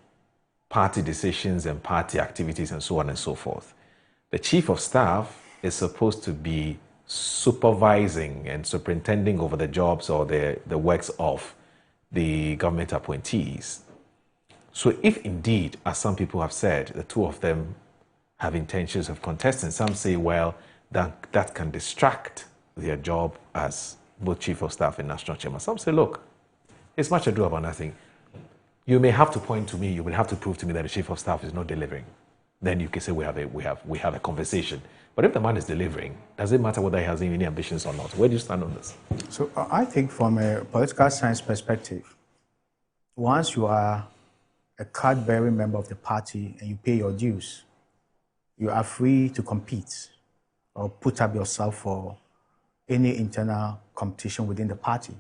party decisions and party activities and so on and so forth. The chief of staff is supposed to be supervising and superintending over the jobs or the works of the government appointees. So if indeed, as some people have said, the two of them have intentions of contesting, some say, well, that can distract their job as both chief of staff and national chairman. Some say, look, it's much ado about nothing. You may have to point to me, you will have to prove to me that the chief of staff is not delivering. Then you can say we have a conversation. But if the man is delivering, does it matter whether he has any ambitions or not? Where do you stand on this? So I think from a political science perspective, once you are a card-bearing member of the party and you pay your dues, you are free to compete or put up yourself for any internal competition within the party.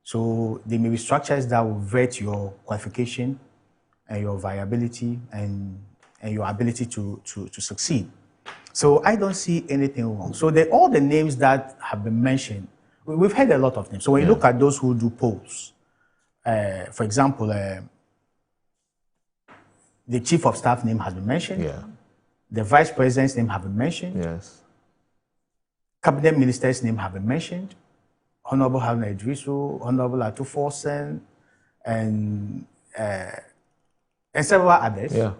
So there may be structures that will vet your qualification and your viability and your ability to succeed. So I don't see anything wrong. So all the names that have been mentioned, we've heard a lot of names. So when you look at those who do polls, for example, the chief of staff name has been mentioned. Yeah. The vice president's name has been mentioned. Yes. Cabinet minister's name have been mentioned. Honorable Haruna Idrisu, Honorable Atu Forsen, and several others. Yeah.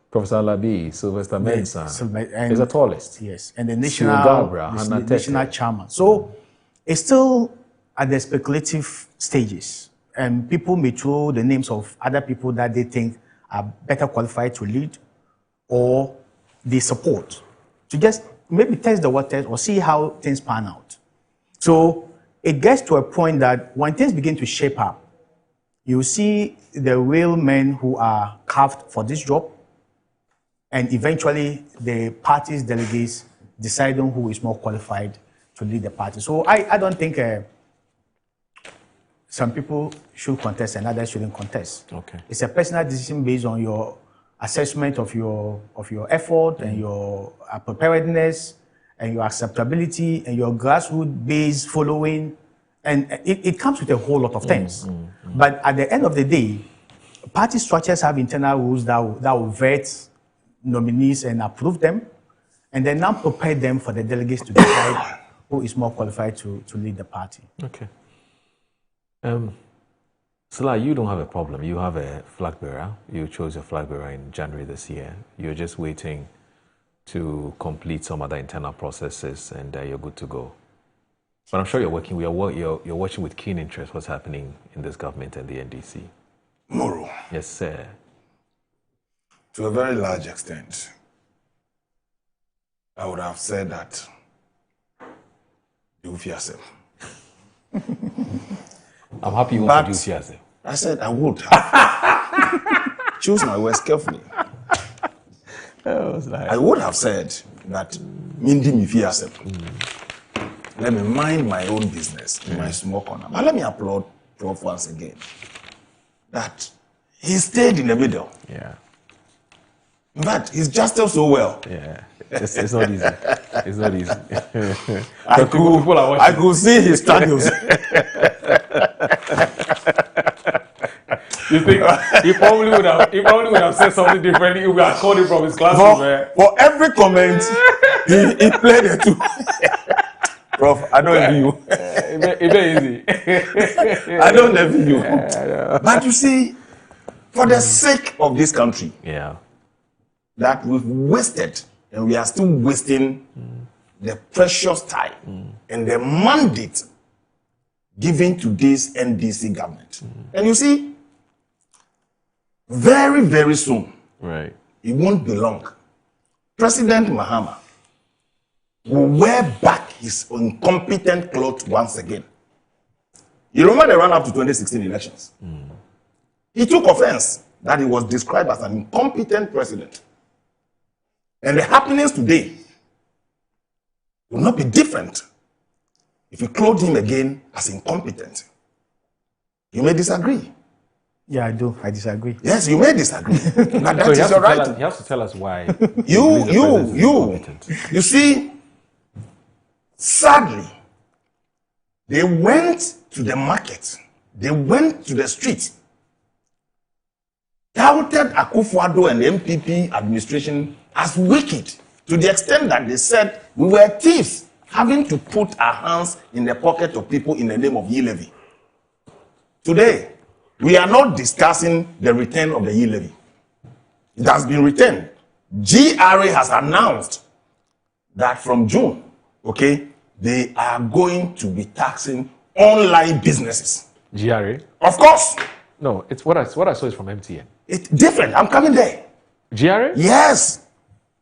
Professor Alabi, Sylvester Mensah is the tallest. Yes, and the national chairman. So it's still at the speculative stages, and people may throw the names of other people that they think are better qualified to lead, or they support, to just maybe test the waters or see how things pan out. So it gets to a point that when things begin to shape up, you see the real men who are carved for this job, and eventually the party's delegates decide on who is more qualified to lead the party. So I don't think some people should contest and others shouldn't contest. Okay. It's a personal decision based on your assessment of your effort and your preparedness and your acceptability and your grassroots-based following. And it comes with a whole lot of things. But at the end of the day, party structures have internal rules that will vet nominees and approve them, and then now prepare them for the delegates to decide who is more qualified to lead the party. Okay. Salah, you don't have a problem. You have a flag bearer. You chose your flag bearer in January this year. You're just waiting to complete some other internal processes, and you're good to go. But I'm sure you're watching with keen interest what's happening in this government and the NDC. Moro. Yes, sir. To a very large extent, I would have said that you fear yourself. I'm happy you want to do yourself. I said I would have. Choose my words carefully. I would have said that Mindy me fear yourself. let me mind my own business in my small corner. But let me applaud Prof once again that he stayed in the middle. Yeah. In fact, he's adjusted so well. Yeah. It's not easy. It's not easy. I could see his struggles. You think he probably would have said something differently if we had called him from his classroom? For every comment, he played it too. Prof, I don't envy you. It's easy. I don't envy you. But you see, for the sake of this country, that we've wasted and we are still wasting the precious time and the mandate given to this NDC government. And you see, very, very soon, it won't be long. President Mahama will wear back his incompetent clothes once again. You remember the run-up to 2016 elections? He took offense that he was described as an incompetent president. And the happenings today will not be different if you clothe him again as incompetent. You may disagree. Yeah, I do. I disagree. Yes, you may disagree. Now that So is your right. he has to tell us why. You see, sadly, they went to the market, they went to the street, touted Akufo-Addo and the MPP administration as wicked, to the extent that they said we were thieves, having to put our hands in the pocket of people in the name of e-levy. Today, we are not discussing the return of the e-levy. It has been returned. GRA has announced that from June, they are going to be taxing online businesses. GRA? Of course. No, it's what I saw is from MTN. It's different. I'm coming there. GRA? Yes.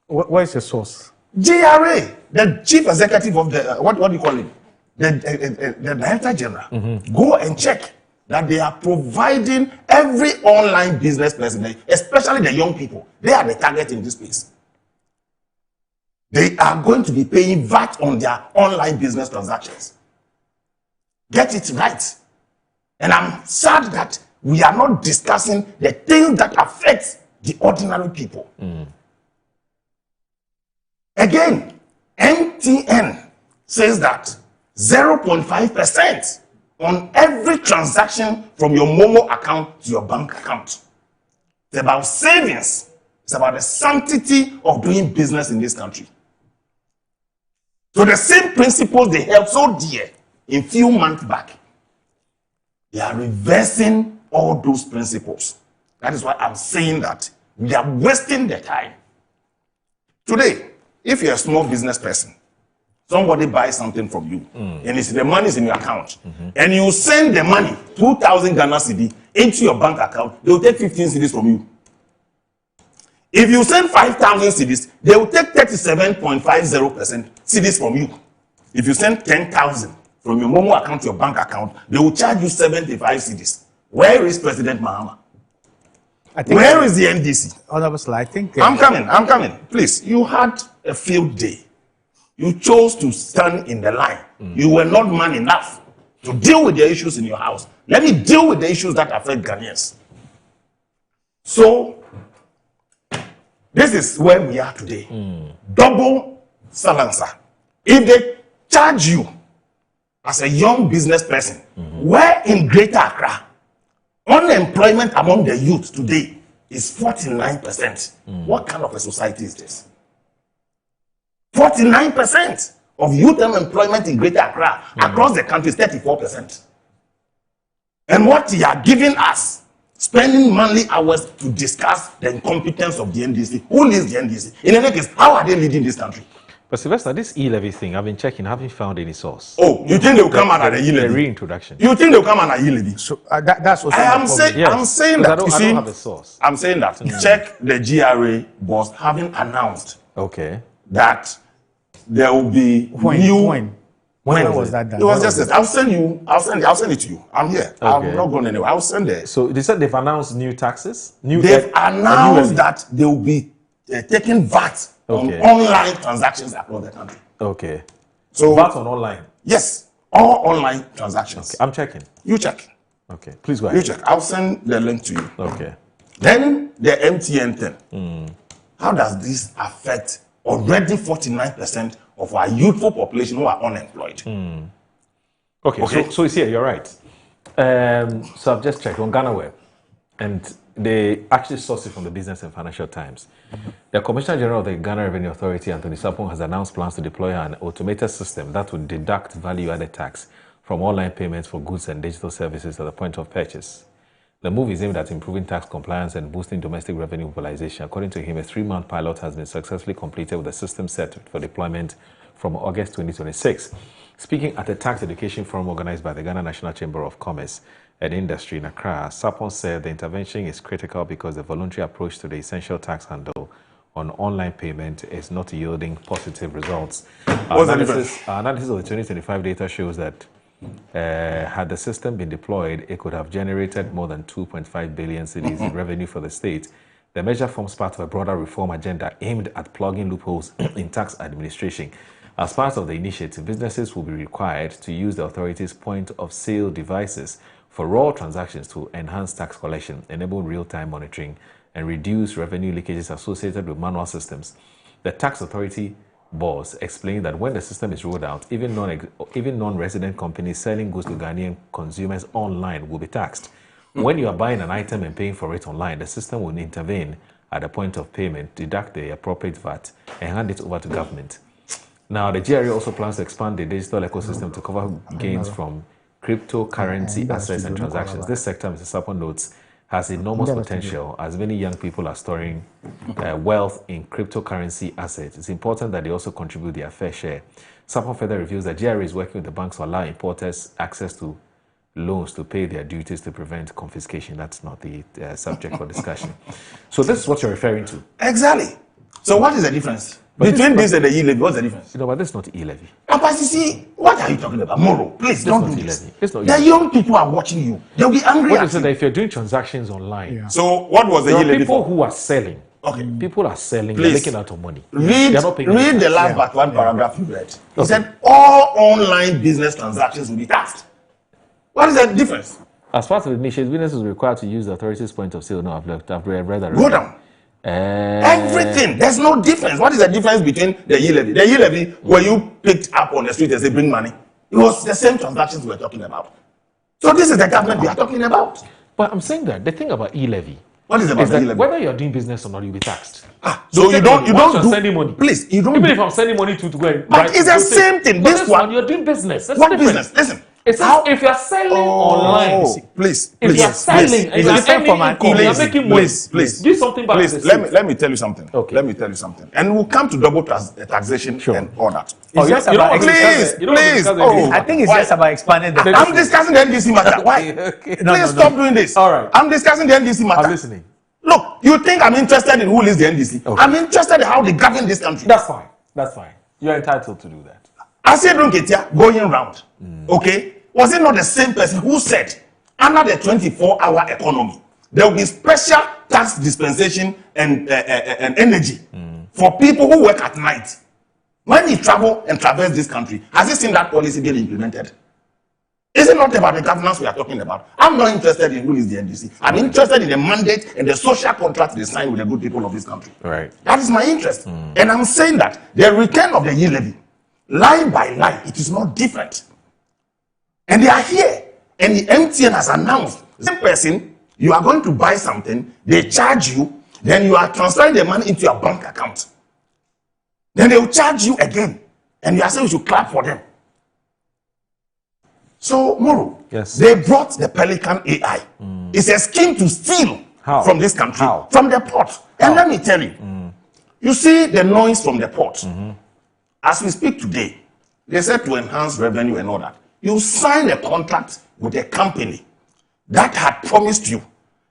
What is your source? GRA, the chief executive of the, what do you call it? The Director General. Go and check that they are providing every online business person, especially the young people. They are the target in this space. They are going to be paying VAT on their online business transactions. Get it right. And I'm sad that we are not discussing the things that affect the ordinary people. Again, MTN says that 0.5% on every transaction from your Momo account to your bank account. It's about savings. It's about the sanctity of doing business in this country. So the same principles they held so dear in few months back, they are reversing all those principles. That is why I'm saying that we are wasting the time. Today, if you're a small business person, somebody buys something from you, and the money is in your account, and you send the money, 2,000 Ghana cedi, into your bank account, they will take 15 cedis from you. If you send 5,000 cedis, they will take 37.50% cedis from you. If you send 10,000 from your Momo account to your bank account, they will charge you 75 cedis. Where is President Mahama? Where is the NDC? Honorable, I think... I'm coming. Please, you had a field day. You chose to stand in the line. You were not man enough to deal with the issues in your house. Let me deal with the issues that affect Ghanaians. So, this is where we are today. Double silencer. If they charge you as a young business person, where in Greater Accra, unemployment among the youth today is 49%. What kind of a society is this? 49% of youth unemployment in Greater Accra across the country is 34%. And what they are giving us, spending monthly hours to discuss the incompetence of the NDC. Who leads the NDC? In any case, how are they leading this country? But Sylvester, this e-levy thing, I've been checking, haven't found any source. Oh, you think they'll come out at the e-levy? The reintroduction. You think they'll come out at e-levy? So that's also I'm saying that. I don't have a source. I'm saying that. Check the GRA boss having announced that there will be When was that done? It was just I'll send it to you. I'm here. I'm not going anywhere. I'll send it. So they said they've announced new taxes? They've announced that they will be taking VAT on online transactions across the country. Okay. So VAT on online. Yes, all online transactions. Okay, I'm checking. You check. Okay, please go ahead. You check. I'll send the link to you. Okay. Then the MTN thing. How does this affect already 49% of our youthful population who are unemployed? Okay. So you see, you're right. So I've just checked on Ghana Web, and they actually sourced it from the Business and Financial Times. The Commissioner General of the Ghana Revenue Authority, Anthony Sapon, has announced plans to deploy an automated system that would deduct value-added tax from online payments for goods and digital services at the point of purchase. The move is aimed at improving tax compliance and boosting domestic revenue mobilization. According to him, a 3-month pilot has been successfully completed with the system set for deployment from August 2026. Speaking at a tax education forum organized by the Ghana National Chamber of Commerce and Industry in Accra, Sapon said the intervention is critical because the voluntary approach to the essential tax handle on online payment is not yielding positive results. Our analysis of the 2025 data shows that had the system been deployed, it could have generated more than 2.5 billion cedis in revenue for the state. The measure forms part of a broader reform agenda aimed at plugging loopholes in tax administration. As part of the initiative, businesses will be required to use the authority's point-of-sale devices for raw transactions to enhance tax collection, enable real-time monitoring, and reduce revenue leakages associated with manual systems. The tax authority boss explained that when the system is rolled out, even non-resident companies selling goods to Ghanaian consumers online will be taxed. When you are buying an item and paying for it online, the system will intervene at the point of payment, deduct the appropriate VAT, and hand it over to government. Now, the GRA also plans to expand the digital ecosystem to cover gains from cryptocurrency assets and transactions. This sector, Mr. Sapon notes, has enormous potential as many young people are storing wealth in cryptocurrency assets. It's important that they also contribute their fair share. Sapon further reveals that GRA is working with the banks to allow importers access to loans to pay their duties to prevent confiscation. That's not the subject for discussion. So this is what you're referring to. Exactly. So what is the difference? Between this and the e-levy, what's the difference? No, but this is not e-levy. But you see, what are you talking about? Moro, please don't do this. It's not the young people are watching you. They'll be angry what at is it that if you're doing transactions online? So what was the e-levy people for? who are selling. Okay. People are selling, Please. they're making out of money. Read the last but one paragraph you read. He said all online business transactions will be taxed. What is the difference? As part of the initiative, businesses are required to use the authority's point of sale. No, I've read that. Go down. Everything. There's no difference. What is the difference between the e-levy? The e-levy, where you picked up on the street and say bring money, it was the same transactions we're talking about. So this is the government we are talking about. But I'm saying that the thing about e-levy, what is about the e-levy? Whether you're doing business or not, you'll be taxed. So you don't do sending money. Please, you don't. Even if I'm sending money to go and but it's the same thing. This one, you're doing business. That's what different. Business? Listen. It's how if you're selling online. Please. If you're selling and you're earning income, you're making money. Please. Do something back to the state. Let me tell you something. Okay. Let me tell you something. And we'll come to double taxation and all that. It's just about please. I think it's just about expanding the. I'm discussing the NDC matter. Why? Please stop doing this. All right. I'm discussing the NDC matter. I'm listening. Look, you think I'm interested in who leads the NDC? Okay. I'm interested in how they govern this country. That's fine. That's fine. You're entitled to do that. I said, don't get here going round. Okay? Was it not the same person who said, under the 24-hour economy, there will be special tax dispensation and energy for people who work at night? When he travel and traverse this country, has he seen that policy get implemented? Is it not about the governance we are talking about? I'm not interested in who is the NDC. I'm interested in the mandate and the social contract they sign with the good people of this country. Right. That is my interest. And I'm saying that the return of the e-levy, line by line, it is not different. And they are here. And the MTN has announced, same person, you are going to buy something, they charge you, then you are transferring the money into your bank account. Then they will charge you again. And you are saying you should clap for them. So, Moro, they brought the Pelican AI. It's a scheme to steal from this country, from the port. And let me tell you, you see the noise from the port. As we speak today, they said to enhance revenue and all that. You sign a contract with a company that had promised you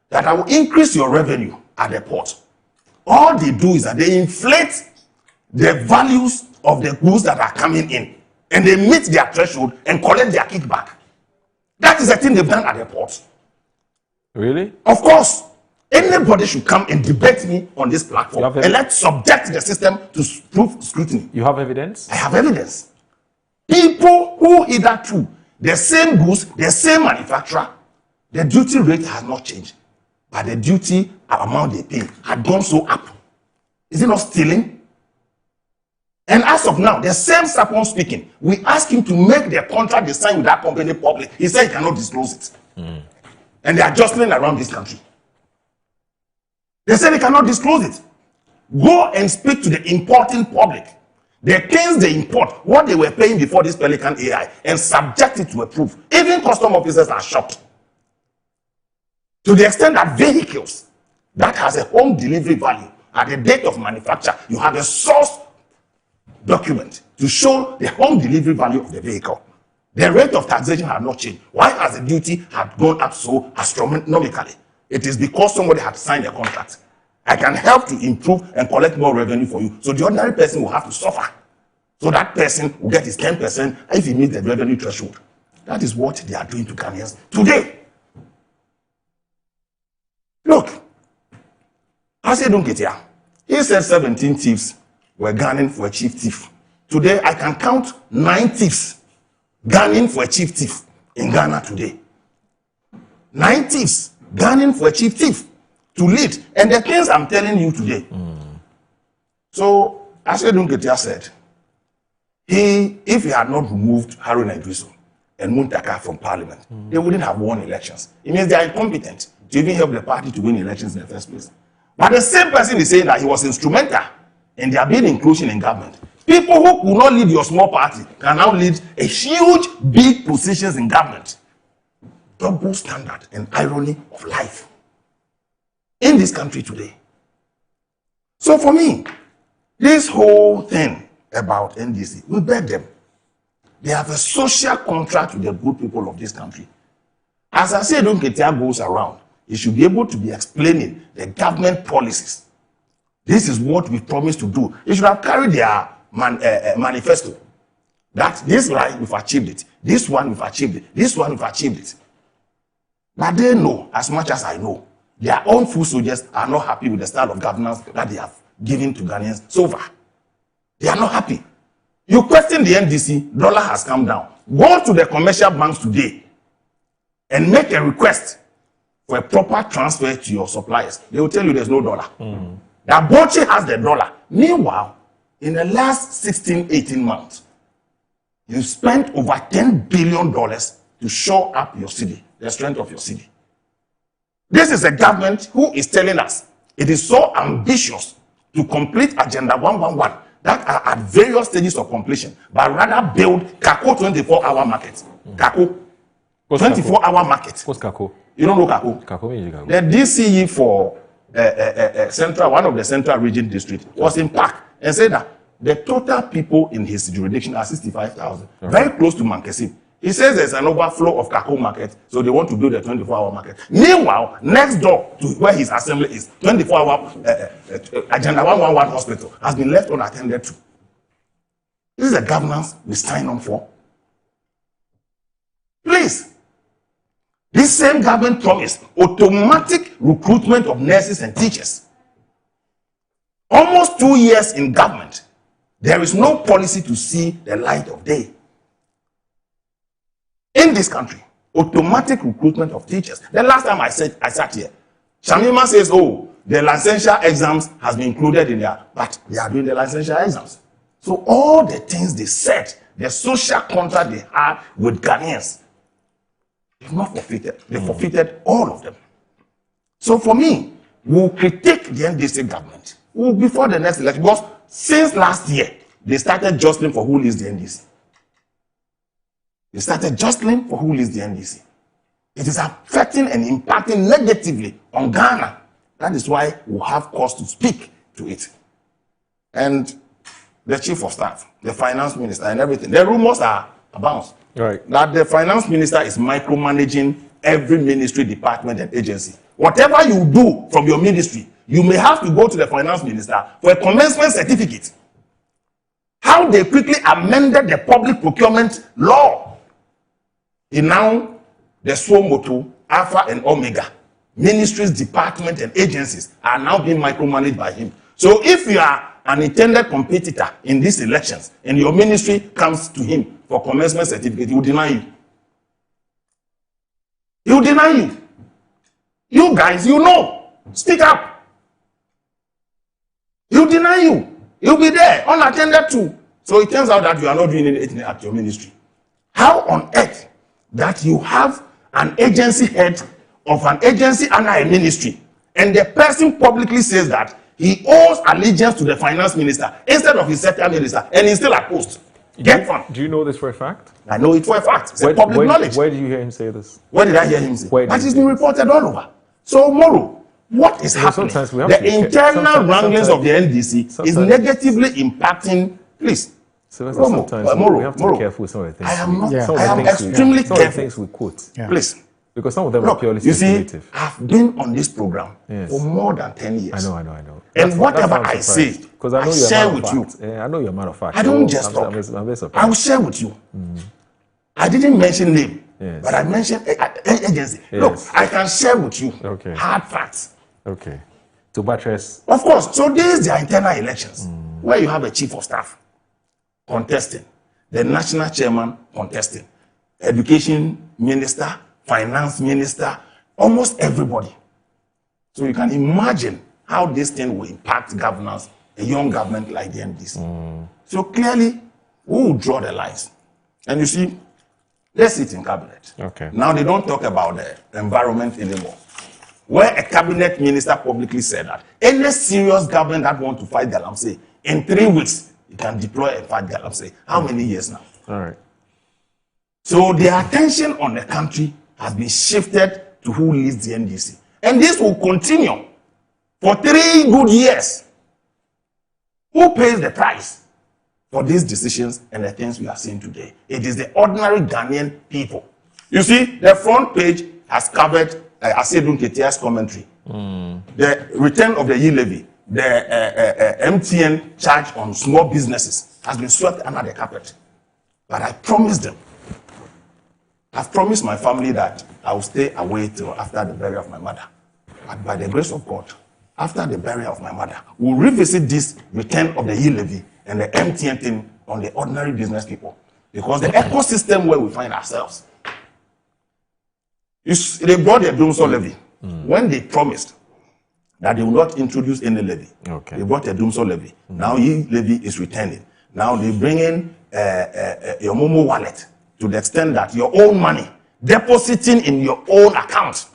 that I will increase your revenue at the port. All they do is that they inflate the values of the goods that are coming in. And they meet their threshold and collect their kickback. That is the thing they've done at the port. Really? Of course. Anybody should come and debate me on this platform. And let's subject the system to proof scrutiny. You have evidence? I have evidence. People who hitherto, the same goods, the same manufacturer, the duty rate has not changed, but the duty amount they pay had gone so up. Is it not stealing? And as of now, the same Sapon speaking, we asked him to make the contract they signed with that company public. He said he cannot disclose it. And they are jostling around this country. They said they cannot disclose it. Go and speak to the importing public. The things they import, what they were paying before this Pelican AI, and subject it to a proof. Even custom officers are shocked. To the extent that vehicles that has a home delivery value at the date of manufacture, you have a source document to show the home delivery value of the vehicle. The rate of taxation has not changed. Why has the duty had gone up so astronomically? It is because somebody had signed a contract. I can help to improve and collect more revenue for you. So the ordinary person will have to suffer. So that person will get his 10% if he meets the revenue threshold. That is what they are doing to Ghanaians today. Look, I said, don't get here. He said 17 thieves were gunning for a chief thief. Today, I can count 9 thieves gunning for a chief thief in Ghana today. 9 thieves gunning for a chief thief to lead. And the things I'm telling you today. So, Asiedu Nketia said, if he had not removed Haruna Iddrisu and Muntaka from parliament, they wouldn't have won elections. It means they are incompetent to even help the party to win elections in the first place. But the same person is saying that he was instrumental in their being inclusion in government. People who could not lead your small party can now lead a huge, big positions in government. Double standard and irony of life in this country today. So for me, this whole thing about NDC, we beg them. They have a social contract with the good people of this country. As I said, don't get goes around. You should be able to be explaining the government policies. This is what we promised to do. You should have carried their manifesto. That this line, we've achieved it. This one, we've achieved it. This one, we've achieved it. But they know, as much as I know, their own foot soldiers are not happy with the style of governance that they have given to Ghanaians so far. They are not happy. You question the NDC, dollar has come down. Go to the commercial banks today and make a request for a proper transfer to your suppliers. They will tell you there's no dollar. That Bochi has the dollar. Meanwhile, in the last 16, 18 months, you spent over $10 billion to shore up your city, the strength of your city. This is a government who is telling us it is so ambitious to complete Agenda 111 that are at various stages of completion, but rather build Kako 24-hour market. Kako 24-hour market. What's Kako? You don't know Kako? Kako. The DCE for central, one of the central region district was in Park and said that the total people in his jurisdiction are 65,000, very close to Mankesim. He says there's an overflow of Kako market, so they want to build a 24-hour market. Meanwhile, next door to where his assembly is, 24-hour Agenda 111 hospital has been left unattended to. This is the governance we sign on for. Please. This same government promised automatic recruitment of nurses and teachers. Almost 2 years in government, there is no policy to see the light of day. In this country, automatic recruitment of teachers. The last time I sat here, Shamima says, oh, the licensure exams has been included in there, but they are doing the licensure exams. So all the things they said, the social contract they had with Ghanaians, they've not forfeited. They forfeited all of them. So for me, we'll critique the NDC government before the next election, because since last year, they started jostling for who leads the NDC. They started jostling for who leads the NDC. It is affecting and impacting negatively on Ghana. That is why we'll have cause to speak to it. And the chief of staff, the finance minister, and everything, the rumors are abound. Right. That the finance minister is micromanaging every ministry, department, and agency. Whatever you do from your ministry, you may have to go to the finance minister for a commencement certificate. How they quickly amended the public procurement law. Now, the SWOMOTO, Alpha and Omega, ministries, departments, and agencies are now being micromanaged by him. So if you are an intended competitor in these elections and your ministry comes to him for commencement certificate, he will deny you. He will deny you. You guys, you know. Speak up. He will deny you. He'll be there, unattended to. So it turns out that you are not doing anything at your ministry. How on earth that you have an agency head of an agency under a ministry, and the person publicly says that he owes allegiance to the finance minister instead of his sector minister, and he's still at post. Get fun. Do you know this for a fact? I know it for a fact. It's public knowledge. Where did you hear him say this? Where did I hear him say? But it's been reported all over. So, Moro, what is happening? The internal wranglings of the NDC is negatively impacting. Please. Sometimes we have to be careful with some of the things. I am extremely careful. Some of the things we quote. Please. Because some of them are purely speculative. I've been on this program for more than 10 years. I know. And whatever I say, I share with you. I know you're a man of fact. I don't just talk. I will share with you. I didn't mention name, but I mentioned agency. Look, I can share with you hard facts. Okay. To buttress. Of course. So these are internal elections where you have a chief of staff contesting, the national chairman contesting, education minister, finance minister, almost everybody. So you can imagine how this thing will impact governance, a young government like the NDC. So clearly, we will draw the lines. And you see, let's sit in cabinet. Okay. Now they don't talk about the environment anymore. Where a cabinet minister publicly said that any serious government that wants to fight Galamsey, in 3 weeks, you can deploy and fight Galamsey. How many years now? All right. So the attention on the country has been shifted to who leads the NDC. And this will continue for 3 good years. Who pays the price for these decisions and the things we are seeing today? It is the ordinary Ghanaian people. You see, the front page has covered Asedun Ketia's commentary. The return of the e-levy, the MTN charge on small businesses has been swept under the carpet. But I promised them, I've promised my family that I will stay away till after the burial of my mother. But by the grace of God, after the burial of my mother, we'll revisit this return of the e-levy and the MTN thing on the ordinary business people. Because the ecosystem where we find ourselves, they brought the Dumsor levy. When they promised that they will not introduce any levy, they brought a Dumsor levy. Now e-levy is returning. Now they bring in your Momo wallet to the extent that your own money depositing in your own account.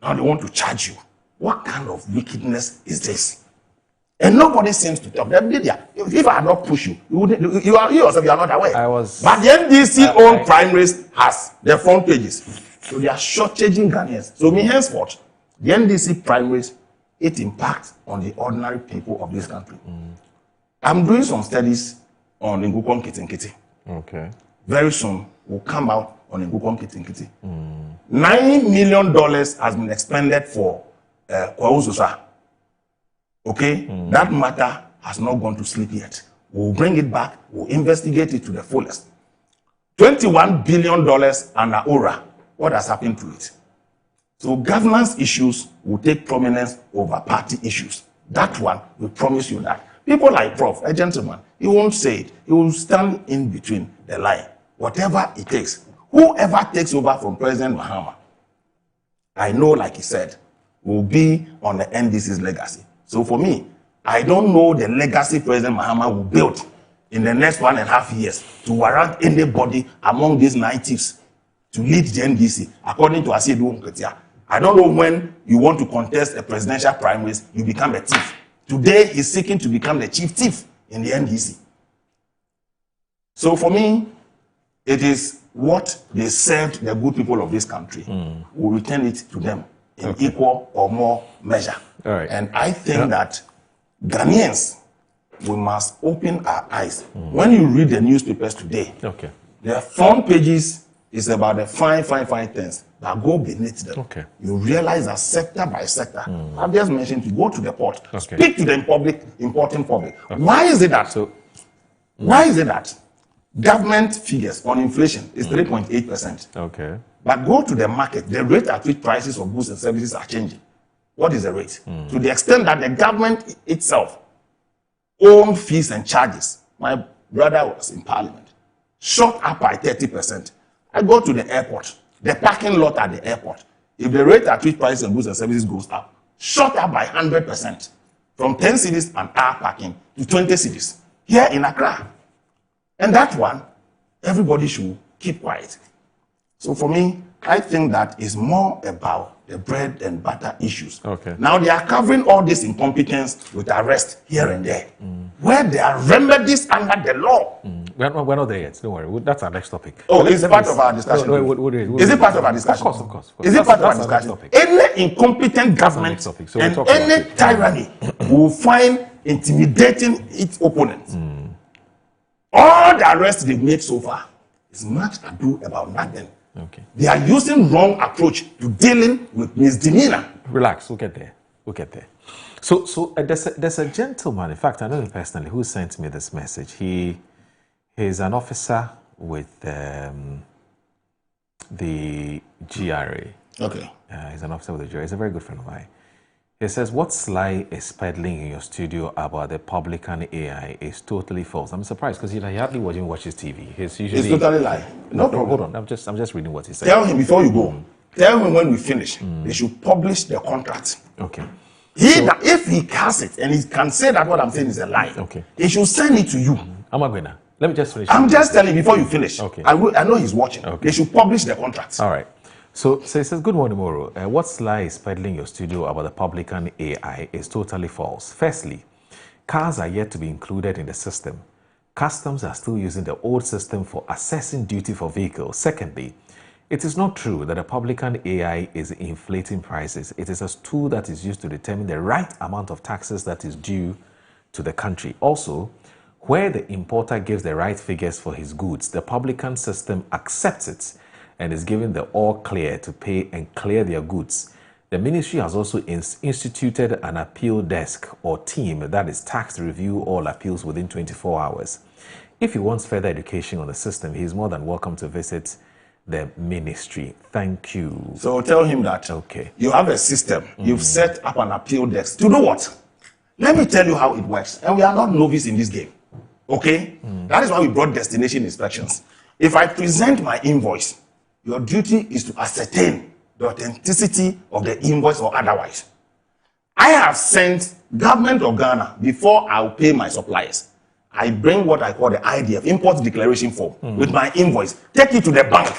Now they want to charge you. What kind of wickedness is this? And nobody seems to talk. If I had not pushed you, you yourself, you are not aware. But the NDC own primaries has the front pages. So they are shortchanging Ghanaians. So henceforth, the NDC primaries, it impacts on the ordinary people of this country. I'm doing some studies on Ngukon Kitinkiti. Okay. Very soon, we'll come out on Ngukon Kitinkiti. $9 million has been expended for Kwaozusa. Okay? That matter has not gone to sleep yet. We'll bring it back. We'll investigate it to the fullest. $21 billion under ORA. What has happened to it? So governance issues will take prominence over party issues. That one, we promise you that. People like Prof, a gentleman, he won't say it. He will stand in between the line. Whatever it takes. Whoever takes over from President Mahama, I know, like he said, will be on the NDC's legacy. So for me, I don't know the legacy President Mahama will build in the next 1.5 years to warrant anybody among these 9 chiefs to lead the NDC, according to Asedu Nketia. I don't know when you want to contest a presidential primaries, you become a thief. Today, he's seeking to become the chief thief in the NDC. So for me, it is what they served the good people of this country. We'll return it to them in equal or more measure. All right. And I think that Ghanaians, we must open our eyes. When you read the newspapers today, the front pages is about the fine things that go beneath them. You realize that sector by sector, I've just mentioned to go to the port, speak to the important public. Why is it that? Why is it that government figures on inflation is 3.8%? But go to the market, the rate at which prices of goods and services are changing. What is the rate? To the extent that the government itself own fees and charges. My brother was in parliament. Shot up by 30%. I go to the airport, the parking lot at the airport. If the rate at which prices and goods and services goes up, shot up by 100%. From 10 cities an hour parking to 20 cities here in Accra. And that one, everybody should keep quiet. So for me, I think that is more about the bread and butter issues. Okay. Now they are covering all this incompetence with arrest here and there, where there are remedies under the law. We're not there yet. Don't worry. That's our next topic. Oh, it's part of our discussion. Is it part of our discussion? Of course. Is it part of our discussion? Any incompetent government and any tyranny will find intimidating its opponents. All the arrests they've made so far is much ado about nothing. Okay. They are using wrong approach to dealing with misdemeanor. Relax, we'll get there. So there's a gentleman, in fact, I know him personally, who sent me this message. He's an officer with the GRA. Okay. He's an officer with the GRA. He's a very good friend of mine. He says, what Sly is peddling in your studio about the Publican AI is totally false. I'm surprised because he hardly watches TV. He's usually... It's totally lie. No problem. Hold on. I'm just reading what he said. Tell him before you go. Tell him when we finish, they should publish the contract. Okay. If he has it and he can say that what I'm saying is a lie, okay, he should send it to you. I'm not going to. Let me just finish. I'm just telling before you finish. Okay. I know he's watching. Okay. They should publish the contract. All right. So he says, good morning, Moro. What Sly is peddling your studio about the Publican AI is totally false. Firstly, cars are yet to be included in the system. Customs are still using the old system for assessing duty for vehicles. Secondly, it is not true that the Publican AI is inflating prices. It is a tool that is used to determine the right amount of taxes that is due to the country. Also, where the importer gives the right figures for his goods, the Publican system accepts it and is given the all clear to pay and clear their goods. The ministry has also instituted an appeal desk or team that is tasked to review all appeals within 24 hours. If he wants further education on the system, he is more than welcome to visit the ministry. Thank you. So tell him that you have a system. You've set up an appeal desk. To do what? Let me tell you how it works. And we are not novice in this game. Okay? That is why we brought destination inspections. If I present my invoice, your duty is to ascertain the authenticity of the invoice or otherwise. I have sent government of Ghana, before I'll pay my suppliers, I bring what I call the IDF, import declaration form, with my invoice, take it to the bank.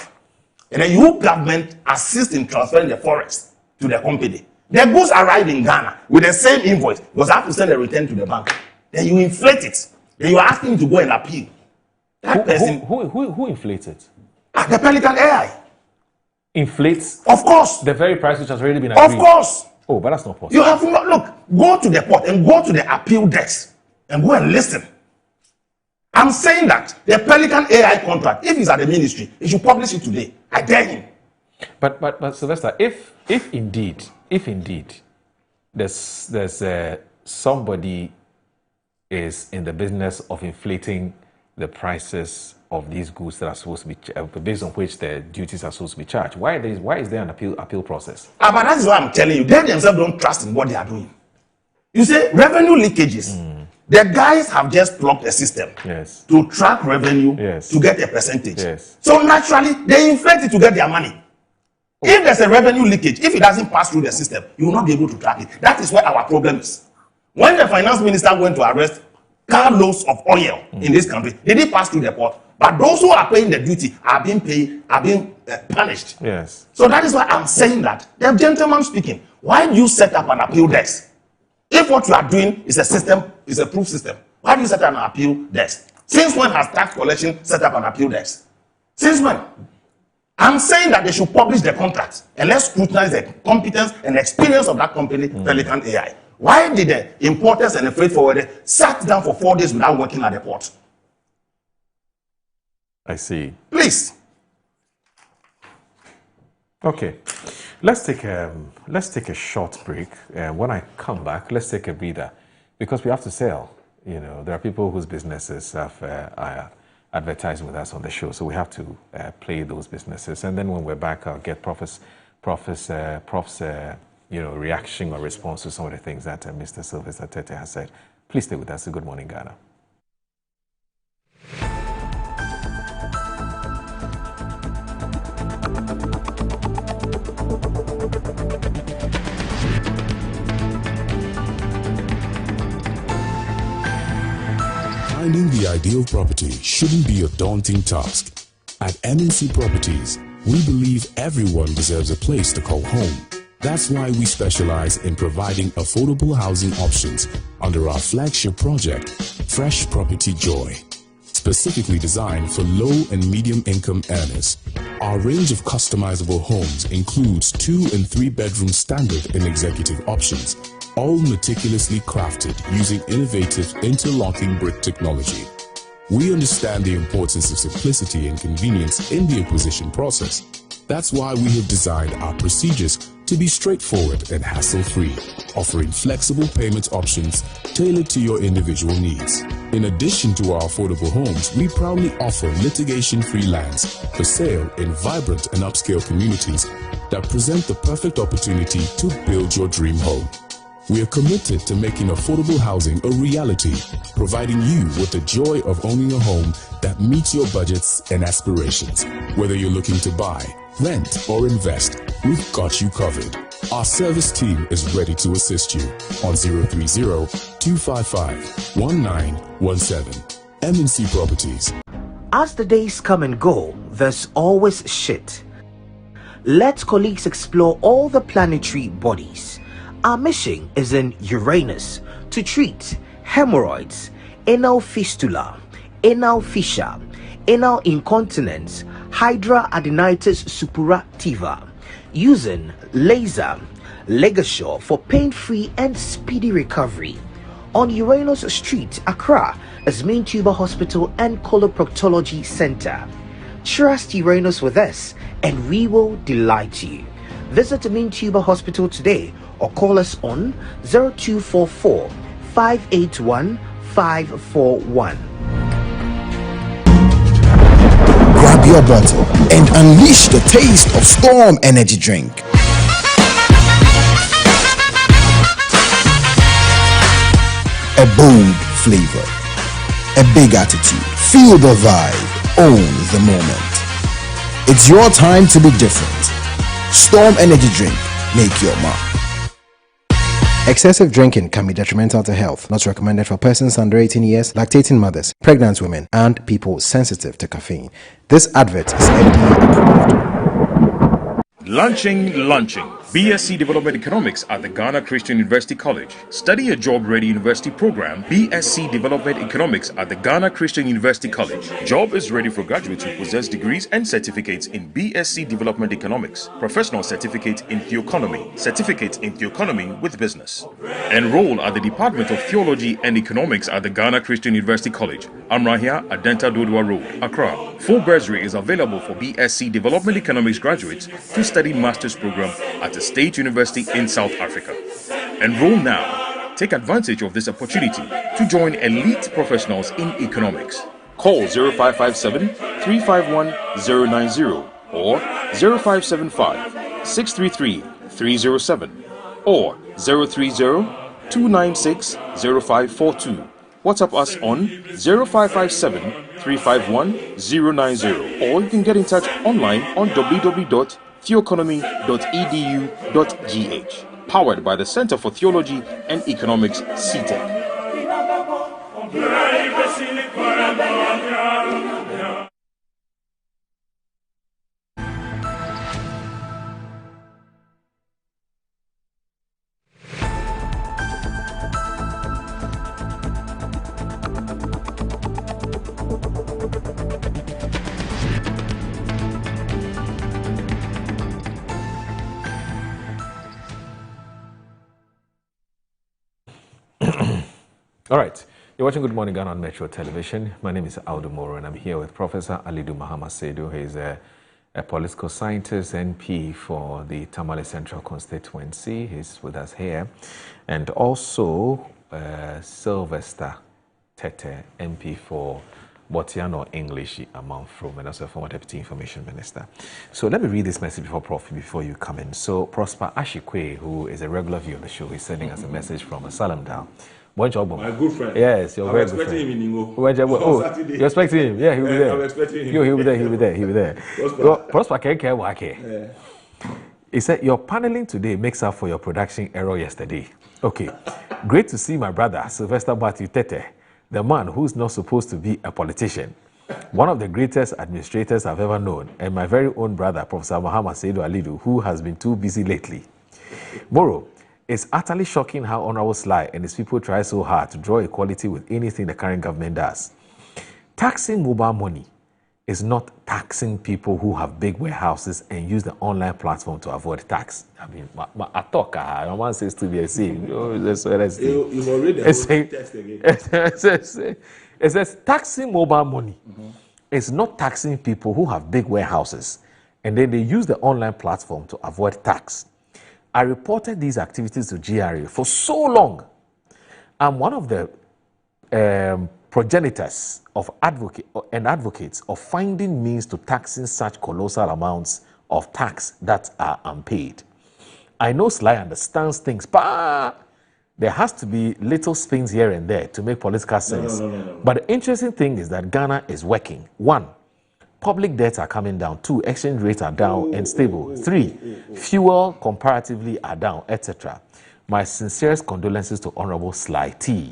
And then you government assist in transferring the forex to the company. The goods arrive in Ghana with the same invoice, because I have to send a return to the bank. Then you inflate it. Then you are asking to go and appeal. That person... Who inflates it? The Pelican AI. Inflates? Of course. The very price which has already been agreed? Of course. Oh, but that's not possible. You have not... Look, go to the port and go to the appeal desk and go and listen. I'm saying that the Pelican AI contract, if it's at the ministry, he should publish it today. I dare him. But Sylvester, if indeed there's somebody is in the business of inflating the prices of these goods that are supposed to be based on which the duties are supposed to be charged, why is there an appeal process? But that is why I'm telling you, they themselves don't trust in what they are doing. You say revenue leakages. The guys have just plugged a system to track revenue to get a percentage. So naturally, they inflate it to get their money. If there's a revenue leakage, if it doesn't pass through the system, you will not be able to track it. That is where our problem is. When the finance minister went to arrest carloads of oil in this country, they didn't pass through the port. But those who are paying the duty are being punished. Yes. So that is why I'm saying that. The gentleman speaking, why do you set up an appeal desk? If what you are doing is a system, is a proof system, why do you set up an appeal desk? Since when has tax collection set up an appeal desk? Since when? I'm saying that they should publish the contract and let's scrutinize the competence and experience of that company, Pelican AI. Why did the importers and the freight forwarders sat down for 4 days without working at the port? I see. Please. Okay. Let's take a short break. When I come back, let's take a breather because we have to sell. You know, there are people whose businesses have advertising with us on the show, so we have to play those businesses. And then when we're back, I'll get Prof's reaction or response to some of the things that Mr. Sylvester Tete has said. Please stay with us. Good morning, Ghana. Finding the ideal property shouldn't be a daunting task. At MNC Properties, we believe everyone deserves a place to call home. That's why we specialize in providing affordable housing options under our flagship project, Fresh Property Joy. Specifically designed for low and medium income earners. Our range of customizable homes includes 2 and 3 bedroom standard and executive options, all meticulously crafted using innovative interlocking brick technology. We understand the importance of simplicity and convenience in the acquisition process. That's why we have designed our procedures to be straightforward and hassle-free, offering flexible payment options tailored to your individual needs. In addition to our affordable homes, we proudly offer litigation-free lands for sale in vibrant and upscale communities that present the perfect opportunity to build your dream home. We are committed to making affordable housing a reality, providing you with the joy of owning a home that meets your budgets and aspirations. Whether you're looking to buy, rent, or invest, we've got you covered. Our service team is ready to assist you on 030-255-1917. MNC Properties. As the days come and go, there's always shit. Let colleagues explore all the planetary bodies. Our mission is in Uranus to treat hemorrhoids, anal fistula, anal fissure, anal incontinence, hydradenitis suppurativa, using laser ligature for pain-free and speedy recovery. On Uranus Street, Accra, is Main Tuber Hospital and Coloproctology Center. Trust Uranus with us, and we will delight you. Visit Main Tuber Hospital today or call us on 0244 581 541. Grab your bottle and unleash the taste of Storm Energy Drink. A bold flavor, a big attitude, feel the vibe, own the moment. It's your time to be different. Storm Energy Drink, make your mark. Excessive drinking can be detrimental to health, not recommended for persons under 18 years, lactating mothers, pregnant women, and people sensitive to caffeine. This advert is FDA approved. Launching BSc Development Economics at the Ghana Christian University College. Study a job-ready university program, BSc Development Economics at the Ghana Christian University College. Job is ready for graduates who possess degrees and certificates in BSc Development Economics, professional certificate in Theoeconomy, certificate in Theoeconomy with business. Enroll at the Department of Theology and Economics at the Ghana Christian University College, Amrahia, Adenta Dodua Road, Accra. Full bursary is available for BSc Development Economics graduates to study master's program at the State University in South Africa. Enroll now. Take advantage of this opportunity to join elite professionals in economics. Call 0557-351-090 or 0575-633-307 or 030-296-0542. WhatsApp us on 0557-351-090 or you can get in touch online on www.theoeconomy.edu.gh. Powered by the Center for Theology and Economics, CTEC. All right, you're watching Good Morning Ghana on Metro Television. My name is Aldo Moro and I'm here with Professor Alidu Mahama Seidu. He is a political scientist, NP for the Tamale Central constituency. He's with us here. And also Sylvester Tete, MP for Botiano English Amanfrom, and also former Deputy Information Minister. So let me read this message before you come in. So Prosper Ashikwe, who is a regular viewer of the show, is sending us a message from Salamdal. My good friend. Yes, you're very good friend. I'm expecting him in Ingo. Oh, you're expecting him? Yeah, he'll be there. I'm expecting him. He'll be there. Prosper Kenke Wake. He said, your paneling today makes up for your production error yesterday. Okay. Great to see my brother, Sylvester Batu Tete, the man who's not supposed to be a politician. One of the greatest administrators I've ever known, and my very own brother, Professor Muhammad Seidu Alidu, who has been too busy lately. Moro, it's utterly shocking how Honorable Sly and his people try so hard to draw equality with anything the current government does. Taxing mobile money is not taxing people who have big warehouses and use the online platform to avoid tax. I mean, I talk, no one says to be a scene. That's what I say. You've already text again. It says taxing mobile money is not taxing people who have big warehouses and then they use the online platform to avoid tax. I reported these activities to GRA for so long. I'm one of the progenitors of advocates of finding means to taxing such colossal amounts of tax that are unpaid. I know Sly understands things, but there has to be little spins here and there to make political sense. No. But the interesting thing is that Ghana is working. 1, public debts are coming down. 2, exchange rates are down and stable. 3, fuel comparatively are down, etc. My sincerest condolences to Honorable Sly T.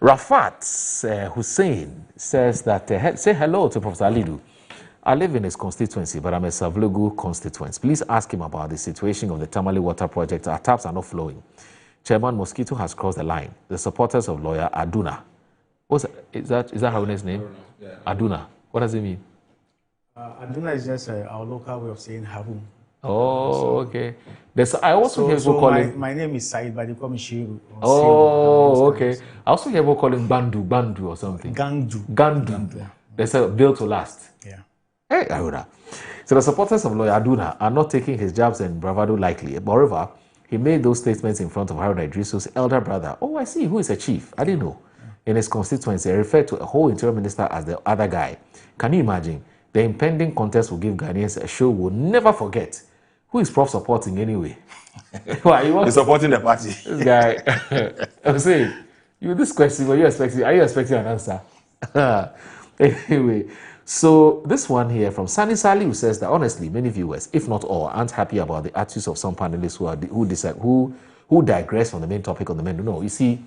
Rafat Hussein says that, say hello to Professor Alidu. I live in his constituency, but I'm a Savlugu constituent. Please ask him about the situation of the Tamale Water Project. Our taps are not flowing. Chairman Mosquito has crossed the line. The supporters of lawyer Aduna. Is that how his name? Yeah. Aduna. What does it mean? Aduna is just our local way of saying Harum. Oh, okay. I also hear people calling. My name is Said, but they call me Shiru. Oh, okay. I also hear people calling Bandu or something. Gandu. They say built to last. Yeah. Hey, Aura. So the supporters of lawyer Aduna are not taking his jabs and bravado lightly. Moreover, he made those statements in front of Haruna Idriso's elder brother. Oh, I see. Who is a chief? I didn't know. In his constituency, he referred to a whole interior minister as the other guy. Can you imagine? The impending contest will give Ghanaians a show we'll never forget. Who is Prof supporting anyway? He's supporting the party. This guy. I'm saying, this question, are you expecting an answer? Anyway, so this one here from Sani Saliu says that honestly, many viewers, if not all, aren't happy about the attitudes of some panelists who digress from the main topic on the menu. No, you see,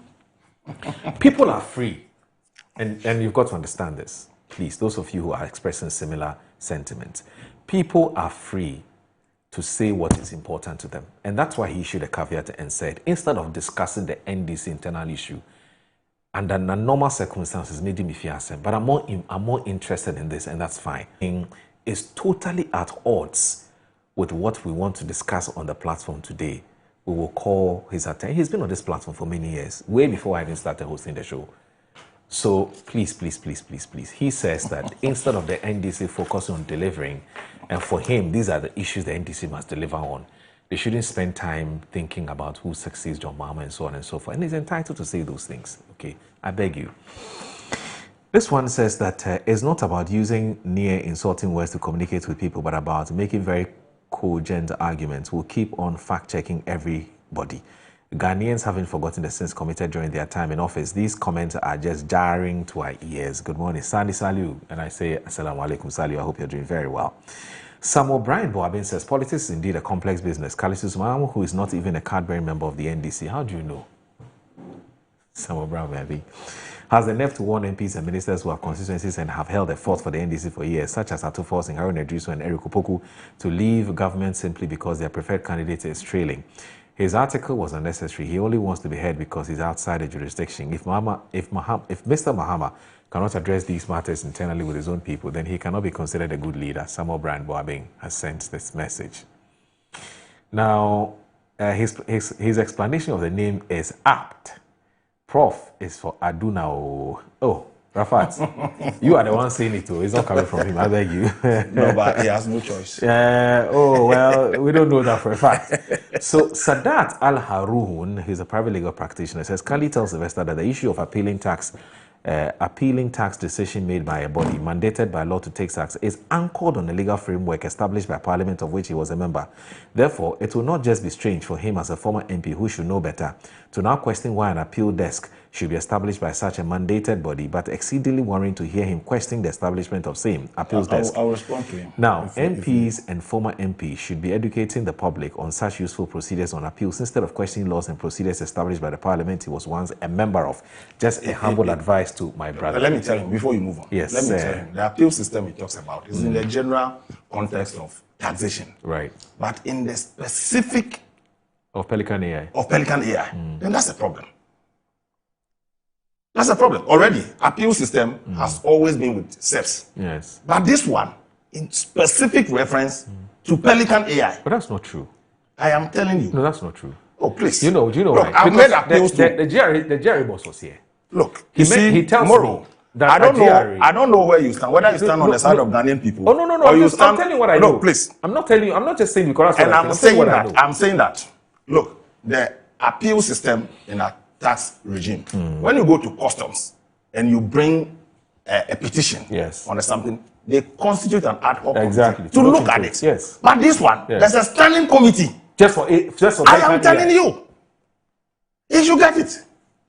people are free, and you've got to understand this. Please, those of you who are expressing similar sentiments, people are free to say what is important to them. And that's why he issued a caveat and said, instead of discussing the NDC internal issue, under normal circumstances, maybe me fiancé, but I'm more interested in this, and that's fine. It's totally at odds with what we want to discuss on the platform today. We will call his attention. He's been on this platform for many years, way before I even started hosting the show. So please. He says that instead of the NDC focusing on delivering, and for him, these are the issues the NDC must deliver on. They shouldn't spend time thinking about who succeeds John Mahama and so on and so forth. And he's entitled to say those things. Okay, I beg you. This one says that it's not about using near insulting words to communicate with people, but about making very cogent arguments. We'll keep on fact-checking everybody. Ghanaians haven't forgotten the sins committed during their time in office. These comments are just jarring to our ears. Good morning, Sandy Saliu. And I say, Assalamu alaikum, Saliu. I hope you're doing very well. Samuel Brian Boabin says, politics is indeed a complex business. Kalisus Mahamu, who is not even a card-bearing member of the NDC. How do you know? Samuel Brown, maybe. Has the nerve to warn MPs and ministers who have constituencies and have held a fort for the NDC for years, such as Atufo Singh, Haruna Idrisu, and Eric Opoku, to leave government simply because their preferred candidate is trailing. His article was unnecessary. He only wants to be heard because he's outside the jurisdiction. If Mr. Mahama cannot address these matters internally with his own people, then he cannot be considered a good leader. Samuel Brian Boabing has sent this message. Now, his explanation of the name is apt. Prof is for Aduna. Oh, Rafat, you are the one saying it too. It's not coming from him, I beg you. No, but he has no choice. Oh, well, we don't know that for a fact. So, Sadat Al-Haroun, he's a private legal practitioner, says, Kali tells Sylvester that the issue of appealing tax decision made by a body mandated by law to take tax is anchored on a legal framework established by Parliament of which he was a member. Therefore, it will not just be strange for him as a former MP who should know better to now question why an appeal desk should be established by such a mandated body, but exceedingly worrying to hear him question the establishment of same appeals desk. I'll respond to him. Now, MPs and former MPs should be educating the public on such useful procedures on appeals instead of questioning laws and procedures established by the parliament he was once a member of. Just a humble advice to my brother. Let me tell him, before you move on, yes, let me tell him, the appeal system he talks about is in the general context of taxation. Right. But in the specific of Pelican AI, then that's a problem. That's a problem. Already, appeal system has always been with SEPs. Yes. But this one, in specific reference to Pelican AI. But that's not true. I am telling you. No, that's not true. Oh, please. Do you know Look, why? I've made appeals to... The Jerry boss was here. Look, he tells me that I don't know where you stand, whether you stand on the side of Ghanaian people. Oh, no. I'm telling you what I know. No, please. I'm not telling you. I'm not just saying because and I'm saying that. Look, the appeal system in a tax regime, when you go to customs and you bring a petition on something, they constitute an ad hoc committee to look at it. Yes. But this one, there's a standing committee. Just for I am telling you, you should get it.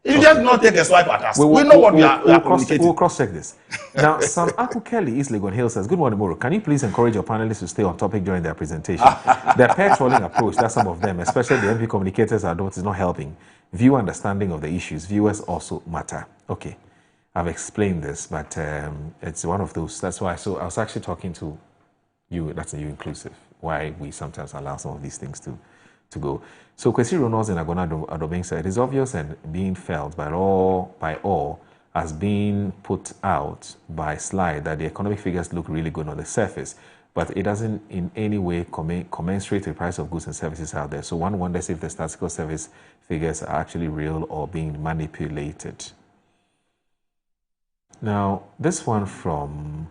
You just not take a swipe at us. We know what we are communicating. We'll cross-check this. Now, Sam Aku Kelly, East Legon Hill says, good morning, Moro. Can you please encourage your panelists to stay on topic during their presentation? Their pair-trolling approach, that some of them, especially the MP communicators adopt, is not helping. View understanding of the issues. Viewers also matter. Okay. I've explained this, but it's one of those. That's why. So I was actually talking to you. That's a you inclusive. Why we sometimes allow some of these things to go. So Kwesi Ronalds in Agona Adobing said, it is obvious and being felt by all as being put out by Slide that the economic figures look really good on the surface, but it doesn't in any way commensurate with the price of goods and services out there. So one wonders if the statistical service figures are actually real or being manipulated. Now, this one from,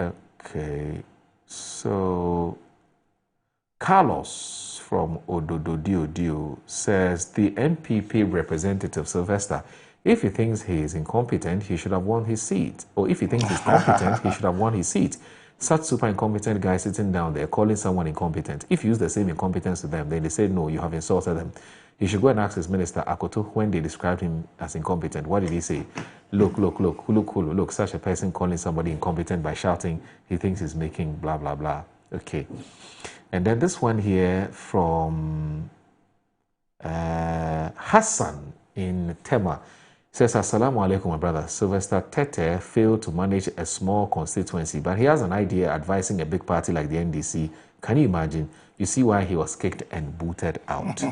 okay, so Carlos from Odododio says, the NPP representative, Sylvester, if he thinks he is incompetent, he should have won his seat. Or if he thinks he's competent, he should have won his seat. Such super incompetent guys sitting down there calling someone incompetent. If you use the same incompetence to them, then they say, no, you have insulted them. He should go and ask his minister, Akoto, when they described him as incompetent, what did he say? Look, such a person calling somebody incompetent by shouting, he thinks he's making blah, blah, blah. Okay. And then this one here from Hassan in Tema says, Assalamu alaikum, my brother. Sylvester Tete failed to manage a small constituency, but he has an idea advising a big party like the NDC. Can you imagine? You see why he was kicked and booted out.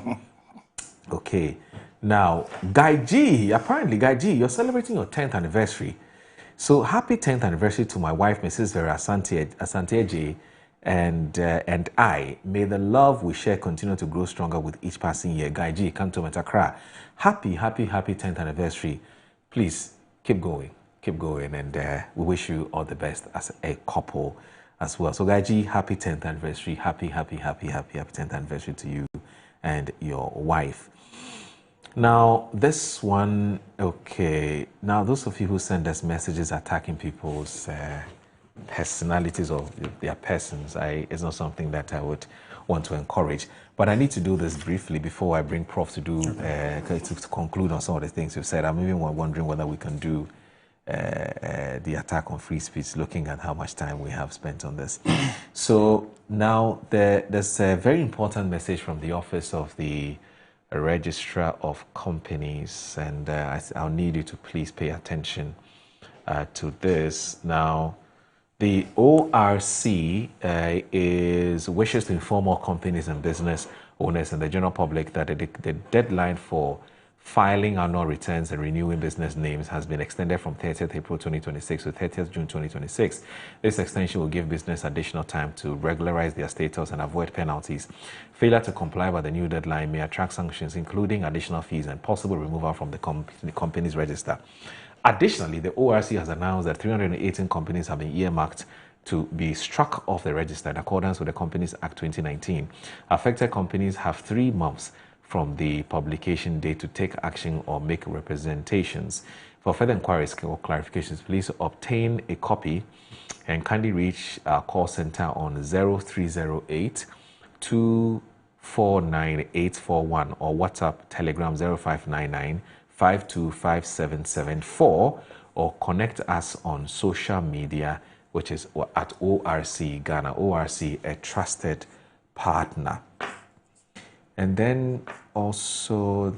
Okay. Now, Guy G, apparently, Guy G, you're celebrating your 10th anniversary. So happy 10th anniversary to my wife, Mrs. Vera Asante and I. May the love we share continue to grow stronger with each passing year. Guy G, come to Matakra. Happy 10th anniversary. Please keep going, and we wish you all the best as a couple as well. So Guy G, happy 10th anniversary. Happy 10th anniversary to you and your wife. Now, this one, okay. Now, those of you who send us messages attacking people's personalities or their persons, it's not something that I would want to encourage. But I need to do this briefly before I bring Prof to do to conclude on some of the things you've said. I'm even wondering whether we can do the attack on free speech, looking at how much time we have spent on this. So now there's a very important message from the Office of the Registrar of Companies, and I'll need you to please pay attention to this. Now, the ORC wishes to inform all companies and business owners and the general public that the deadline for filing annual returns and renewing business names has been extended from 30th April 2026 to 30th June 2026. This extension will give business additional time to regularize their status and avoid penalties. Failure to comply by the new deadline may attract sanctions, including additional fees and possible removal from the company's register. Additionally, the ORC has announced that 318 companies have been earmarked to be struck off the register in accordance with the Companies Act 2019. Affected companies have 3 months from the publication date to take action or make representations. For further inquiries or clarifications, please obtain a copy and kindly reach our call center on 0308 2 49841 or WhatsApp Telegram 0599 525774 or connect us on social media, which is at ORC Ghana. ORC, a trusted partner. And then also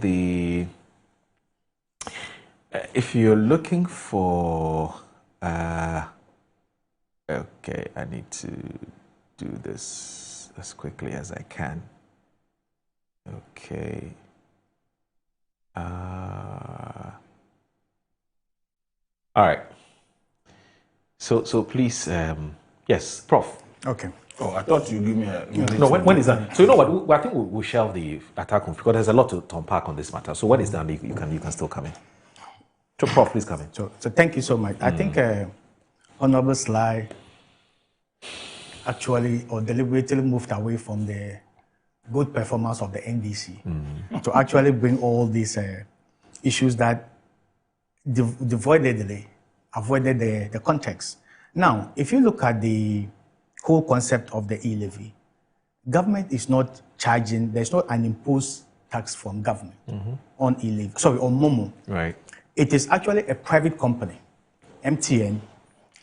if you're looking for okay, I need to do this as quickly as I can. Okay. All right. So please, yes, Prof. Okay. Oh, I thought you give me a... No, when is that? So you know what? I think we'll shelve the attack on, because there's a lot to unpack on this matter. So when it's done, you can still come in. So Prof, please come in. So thank you so much. I think Honorable Sly actually or deliberately moved away from the good performance of the NDC to actually bring all these issues that avoided the context. Now, if you look at the whole concept of the e-levy, government is not charging, there's not an imposed tax from government on e-levy, sorry, on Momo. Right. It is actually a private company, MTN,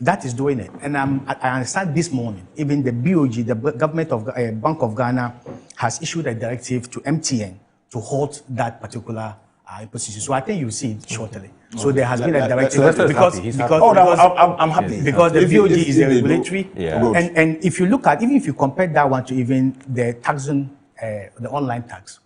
that is doing it. And I understand this morning, even the BOG, the government of Bank of Ghana, has issued a directive to MTN to halt that particular imposition. So I think you'll see it shortly. So there has been a directive because I'm happy because the BOG is a regulatory. And if you look at, even if you compare that one to even the taxing, the online tax,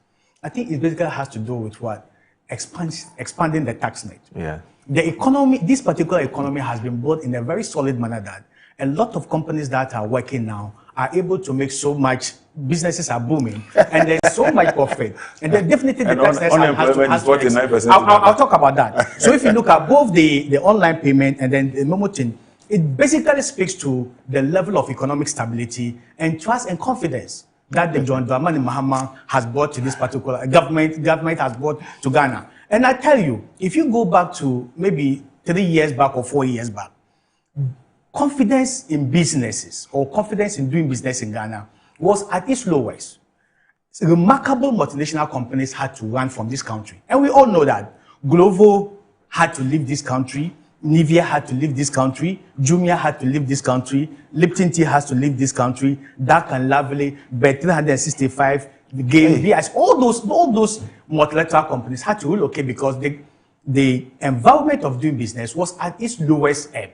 I think it basically has to do with what? Expanding the tax net. Yeah. The economy, this particular economy has been built in a very solid manner that a lot of companies that are working now are able to make so much, businesses are booming, and there's so much profit. And then definitely the tax net has to 49%. I'll talk about that. So if you look at both the online payment and then the Momo thing, it basically speaks to the level of economic stability and trust and confidence that the John Dramani Mahama has brought to this particular government has brought to Ghana. And I tell you, if you go back to maybe 3 years back or 4 years back, confidence in businesses or confidence in doing business in Ghana was at its lowest. Remarkable multinational companies had to run from this country. And we all know that. Glovo had to leave this country. Nivea had to leave this country. Jumia had to leave this country. Lipton Tea has to leave this country. Dark and Lovely, Bet365, BS, all those multilateral companies had to relocate because the environment of doing business was at its lowest ebb.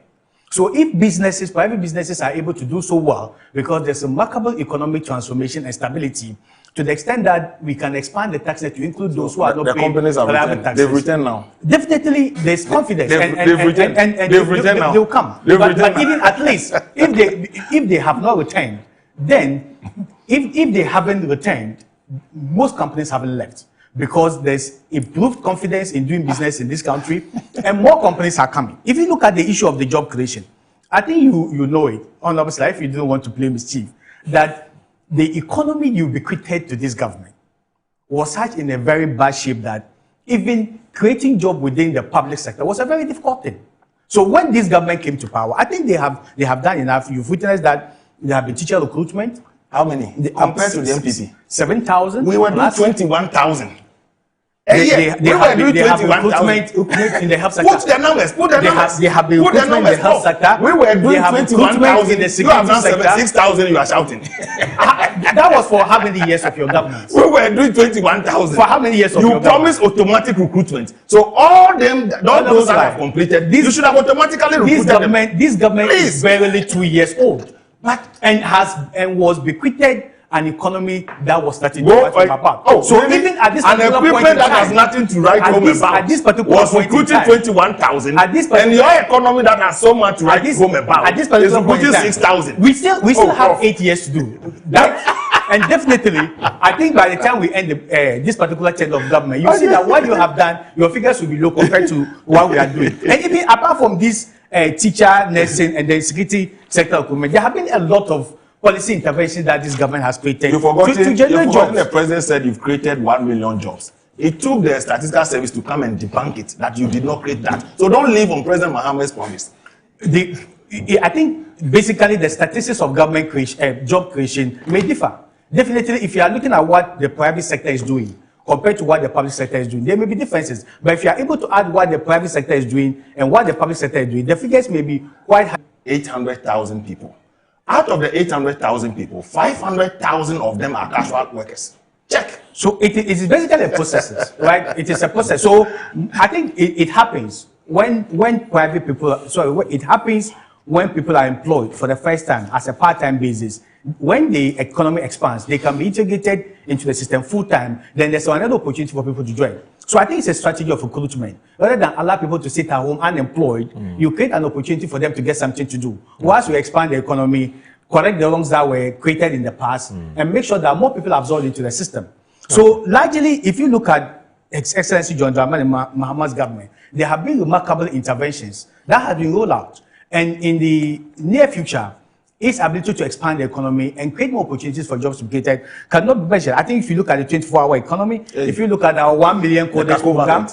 So if private businesses are able to do so well, because there's a remarkable economic transformation and stability, to the extent that we can expand the tax net to include those who are not paying private taxes. They've returned now. Definitely, there's confidence. They've returned now. They'll come. But even at least, if they have not returned, then if they haven't returned, most companies haven't left because there's improved confidence in doing business in this country and more companies are coming. If you look at the issue of the job creation, I think you know it, Honorable Sly, if you don't want to play mischief, that the economy you bequeathed to this government was such in a very bad shape that even creating job within the public sector was a very difficult thing. So when this government came to power, I think they have done enough. You've witnessed that there have been teacher recruitment. How many? Compared to the MPP? 7,000. We were doing 21,000. They have recruitment in the health sector. Put the numbers. They have been recruitment in the health sector. We were doing 21,000 in the security sector. 6,000. You are shouting. That was for how many years of your government? We were doing 21,000. For how many years of your government? You promised automatic recruitment. So all those that have completed, you should have automatically recruited them. This government is barely 2 years old, and was bequeathed an economy that was starting to fall apart. So even at this particular point in time, that has nothing to write home about, at this particular was recruiting 21,000, and your economy that has so much to write home about at this particular is recruiting 6,000. We still have 8 years to do that. And definitely, I think by the time we end this particular term of government, you see that what you have done, your figures will be low compared to what we are doing. And even apart from this teacher, nursing, and the security sector recruitment, there have been a lot of policy intervention that this government has created to generate jobs. The president said you've created 1 million jobs. It took the statistical service to come and debunk it, that you did not create that. So don't live on President Mahama's promise. I think basically the statistics of government job creation may differ. Definitely, if you are looking at what the private sector is doing compared to what the public sector is doing, there may be differences. But if you are able to add what the private sector is doing and what the public sector is doing, the figures may be quite high. 800,000 people. Out of the 800,000 people, 500,000 of them are casual workers. Check. So it is basically a process, right? It is a process. So I think it happens when private people, sorry, it happens when people are employed for the first time as a part-time basis. When the economy expands, they can be integrated into the system full-time, then there's another opportunity for people to join. So I think it's a strategy of recruitment. Rather than allow people to sit at home unemployed, you create an opportunity for them to get something to do. Whilst we expand the economy, correct the wrongs that were created in the past, and make sure that more people are absorbed into the system. So largely, if you look at His Excellency John Dramani Maham's government, there have been remarkable interventions that have been rolled out. And in the near future, its ability to expand the economy and create more opportunities for jobs to be created cannot be measured. I think if you look at the 24-hour economy, if you look at our 1 million coders program,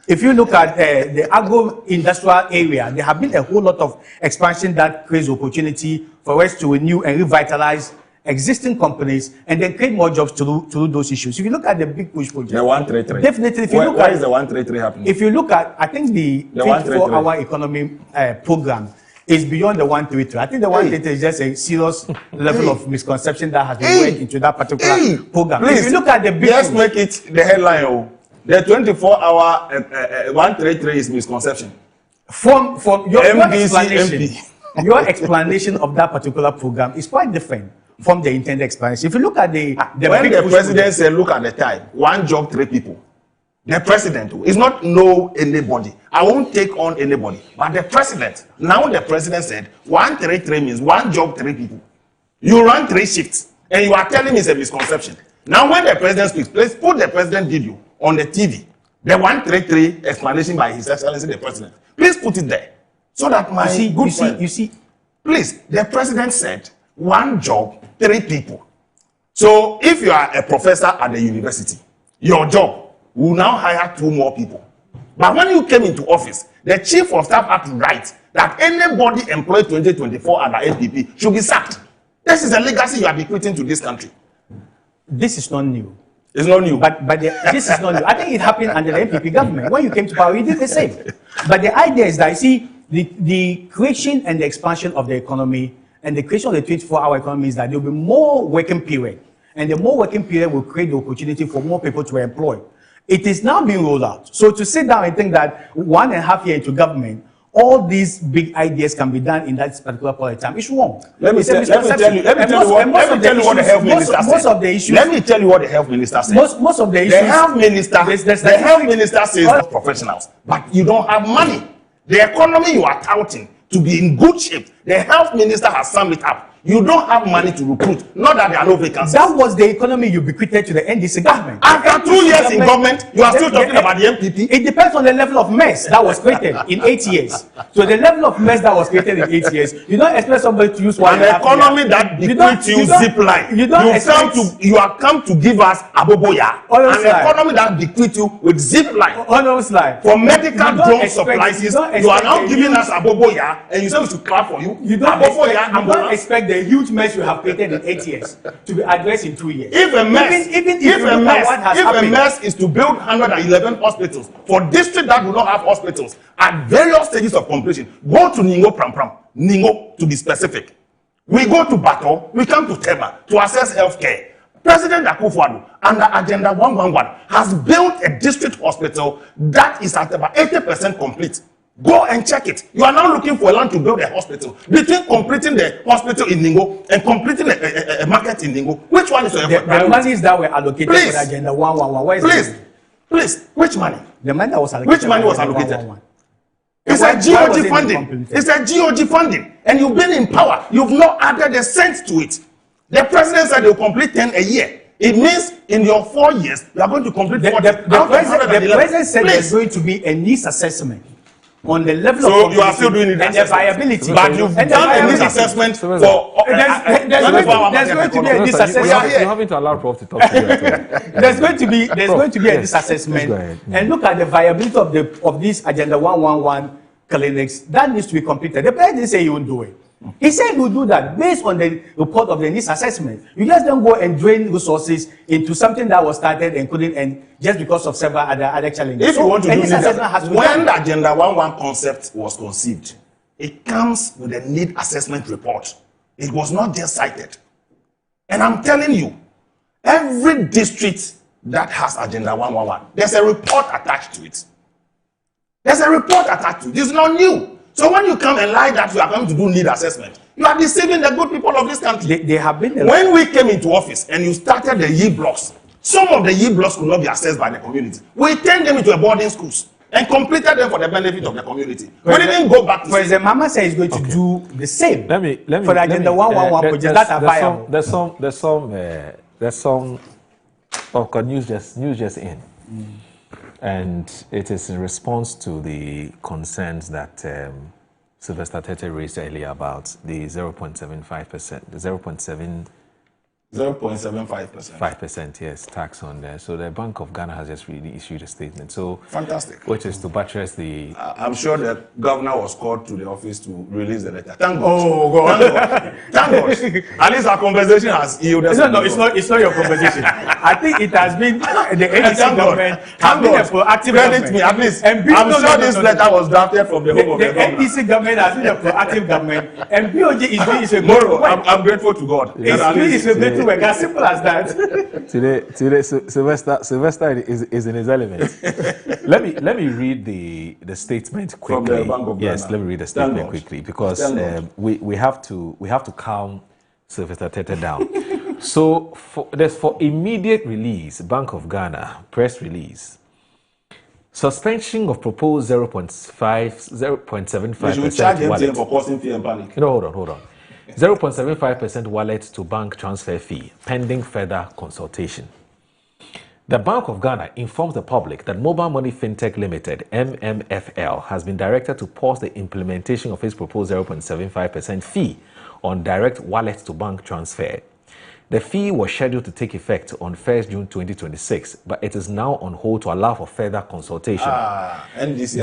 if you look at the agro-industrial area, there have been a whole lot of expansion that creates opportunity for us to renew and revitalize existing companies and then create more jobs to do those issues. If you look at the big push project, the 133. Definitely, if you look why at is the 133 happening? If you look at, I think the 24-hour economy program is beyond the 133. I think the 133 is just a serious level of misconception that has been went into that particular program. Please, if you look at the big just make it the headline. Oh, the 24-hour 133 is misconception. From your explanation of that particular program is quite different from the intended explanation. If you look at the when the president said, look at the time, 1 job, 3 people. The president is not know anybody. I won't take on anybody. But the president, now the president said 133 means 1 job, 3 people. You run 3 shifts and you are telling me it's a misconception. Now when the president speaks, please put the president video on the TV. The 133 explanation by His Excellency the President. Please put it there. So that my you see, please, the president said 1 job, 3 people. So if you are a professor at the university, your job will now hire 2 more people. But when you came into office, the chief of staff had to write that anybody employed 2024 under NPP should be sacked. This is a legacy you are bequeathing to this country. This is not new. It's not new. But this is not new. I think it happened under the NPP government. When you came to power, you did the same. But the idea is that, you see, the creation and the expansion of the economy and the creation of the 24-hour economy is that there will be more working period. And the more working period will create the opportunity for more people to employ. It is now being rolled out. So to sit down and think that 1.5 years into government, all these big ideas can be done in that particular point of time, it's wrong. Let me tell you what the health minister said. Most of the issues. Let me tell you what the health minister said. Most of the issues. The health minister says professionals, but you don't have money. The economy you are touting to be in good shape, the health minister has summed it up. You don't have money to recruit. Not that there are no vacancies. That was the economy you bequeathed to the NDC government. After 2 years in government, you are still talking about the MPP. It depends on the level of mess that was created in 8 years. So the level of mess that was created in 8 years, you don't expect somebody to use one. An economy that bequeathed you zip line. You have come to give us aboboya. An economy that bequeathed you with zip line. For medical drug supplies, you are now giving us aboboya, and you say we should clap for you. You don't expect the huge mess you have created in 8 years to be addressed in 2 years. If a mess is to build 111 hospitals for districts that do not have hospitals at various stages of completion, go to Ningo Pram, Ningo to be specific. We go to Bato, we come to Tema to assess healthcare. President Akufo-Addo under Agenda 111 has built a district hospital that is at about 80% complete. Go and check it. You are now looking for land to build a hospital. Between completing the hospital in Ningo and completing a market in Ningo, which one is your priority? The monies that were allocated for the Agenda 111, where is it? Please, which money? The money that was allocated. Which money was allocated? It's a GOG funding. It's a GOG funding. And you've been in power. You've not added a cent to it. The president said they'll complete 10 a year. It means in your 4 years, you are going to complete 40. The president said there's going to be a needs assessment on the level of you are still doing it and the viability. But you've done a needs assessment for there's going to be a needs assessment. You're having to allow Prof to talk to you. There's going to be a needs assessment and look at the viability of this Agenda 111 clinics that needs to be completed. The president didn't say he won't do it. He said he will do that based on the report of the needs assessment. You just don't go and drain resources into something that was started and couldn't end just because of several other challenges. If you want to do needs assessment has to be when done. the Agenda 1.1 concept was conceived, it comes with a need assessment report. It was not just cited. And I'm telling you, every district that has Agenda 1.1, there's a report attached to it. There's a report attached to it. It's not new. So when you come and lie that you are going to do need assessment, you are deceiving the good people of this country. They have been. When we came into office and you started the YE blocks, some of the YE blocks could not be accessed by the community. We turned them into a boarding schools and completed them for the benefit of the community. We didn't go back to President Mama says he's going to do the same. Let me for the Agenda 1.1 project. That's viable. There's some news just in. And it is in response to the concerns that Sylvester Tete raised earlier about the 0.75%, the 0.75%, yes, tax on there. So the Bank of Ghana has just really issued a statement. So fantastic. Which is to buttress the. I'm sure the governor was called to the office to release the letter. Thank God. Oh God. Thank God. At least our conversation has yielded. No, it's not your conversation. I think it has been the NDC government has been a proactive Credit me, at least. I'm sure this letter was drafted from the home of the government. The NDC government has been a proactive government, and BOG is a Moro, I'm grateful to God. It's a great work, as simple as that. Today, Sylvester is in his element. let me read the statement quickly. From the Bank of Ghana. Yes, let me read the statement quickly because we have to calm Sylvester Tete down. So for immediate release, Bank of Ghana press release. Suspension of proposed 0.75% We should charge MTN for causing fear and panic. No, hold on. 0.75% wallet to bank transfer fee, pending further consultation. The Bank of Ghana informs the public that Mobile Money Fintech Limited, MMFL, has been directed to pause the implementation of its proposed 0.75% fee on direct wallet to bank transfer. The fee was scheduled to take effect on 1st June 2026, but it is now on hold to allow for further consultation. This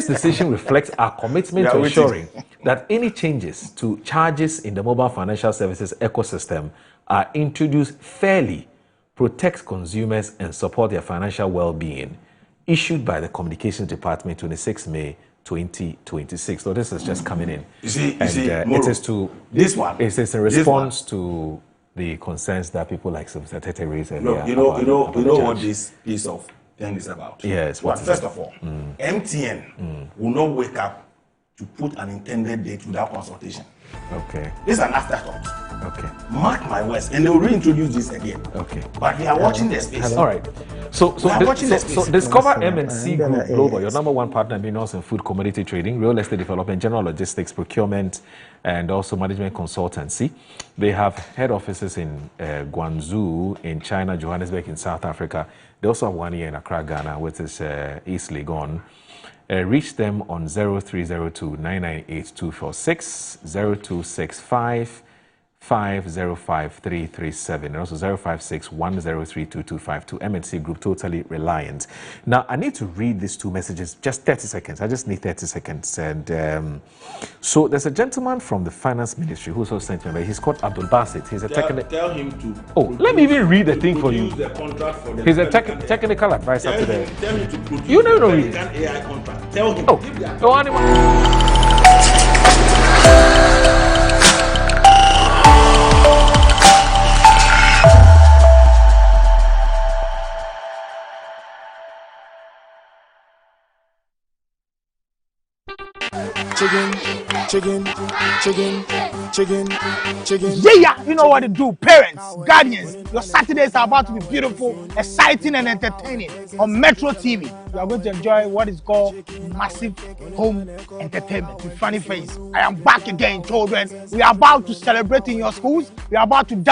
decision reflects our commitment to ensuring that any changes to charges in the mobile financial services ecosystem are introduced fairly, protect consumers, and support their financial well-being. Issued by the Communications Department 26 May 2026. So this is just coming in. It is to this one. It is in response to the concerns that people like Sylvester Tete raised earlier. Look, you know what this piece of thing is about. Yes. But first of all, MTN will not wake up to put an intended date without consultation. Okay. This is an afterthought. Okay. Mark my words, and they will reintroduce this again. Okay. But we are watching the space. All right. So Discover MNC Group Global, your number one partner in minerals and food commodity trading, real estate development, general logistics, procurement, and also management consultancy. They have head offices in Guangzhou in China, Johannesburg in South Africa. They also have one here in Accra, Ghana, which is East Legon. Reach them on 0302 998 246, 0265 505-337 and also 056-103-2252. MNC Group, totally reliant. Now, I need to read these two messages, just 30 seconds. I just need 30 seconds. And so there's a gentleman from the Finance Ministry who's also sent me. He's called Abdul Basit. He's a technical. Tell him to. Oh, let me even read the thing for you. The contract for the He's a technical advisor to the. Tell him to produce You never know read. AI contract. Tell him. Oh, no animal. Chicken. Yeah, you know what to do. Parents, guardians, your Saturdays are about to be beautiful, exciting, and entertaining on Metro TV. You are going to enjoy what is called massive home entertainment with Funny Face. I am back again, children. We are about to celebrate in your schools. We are about to dance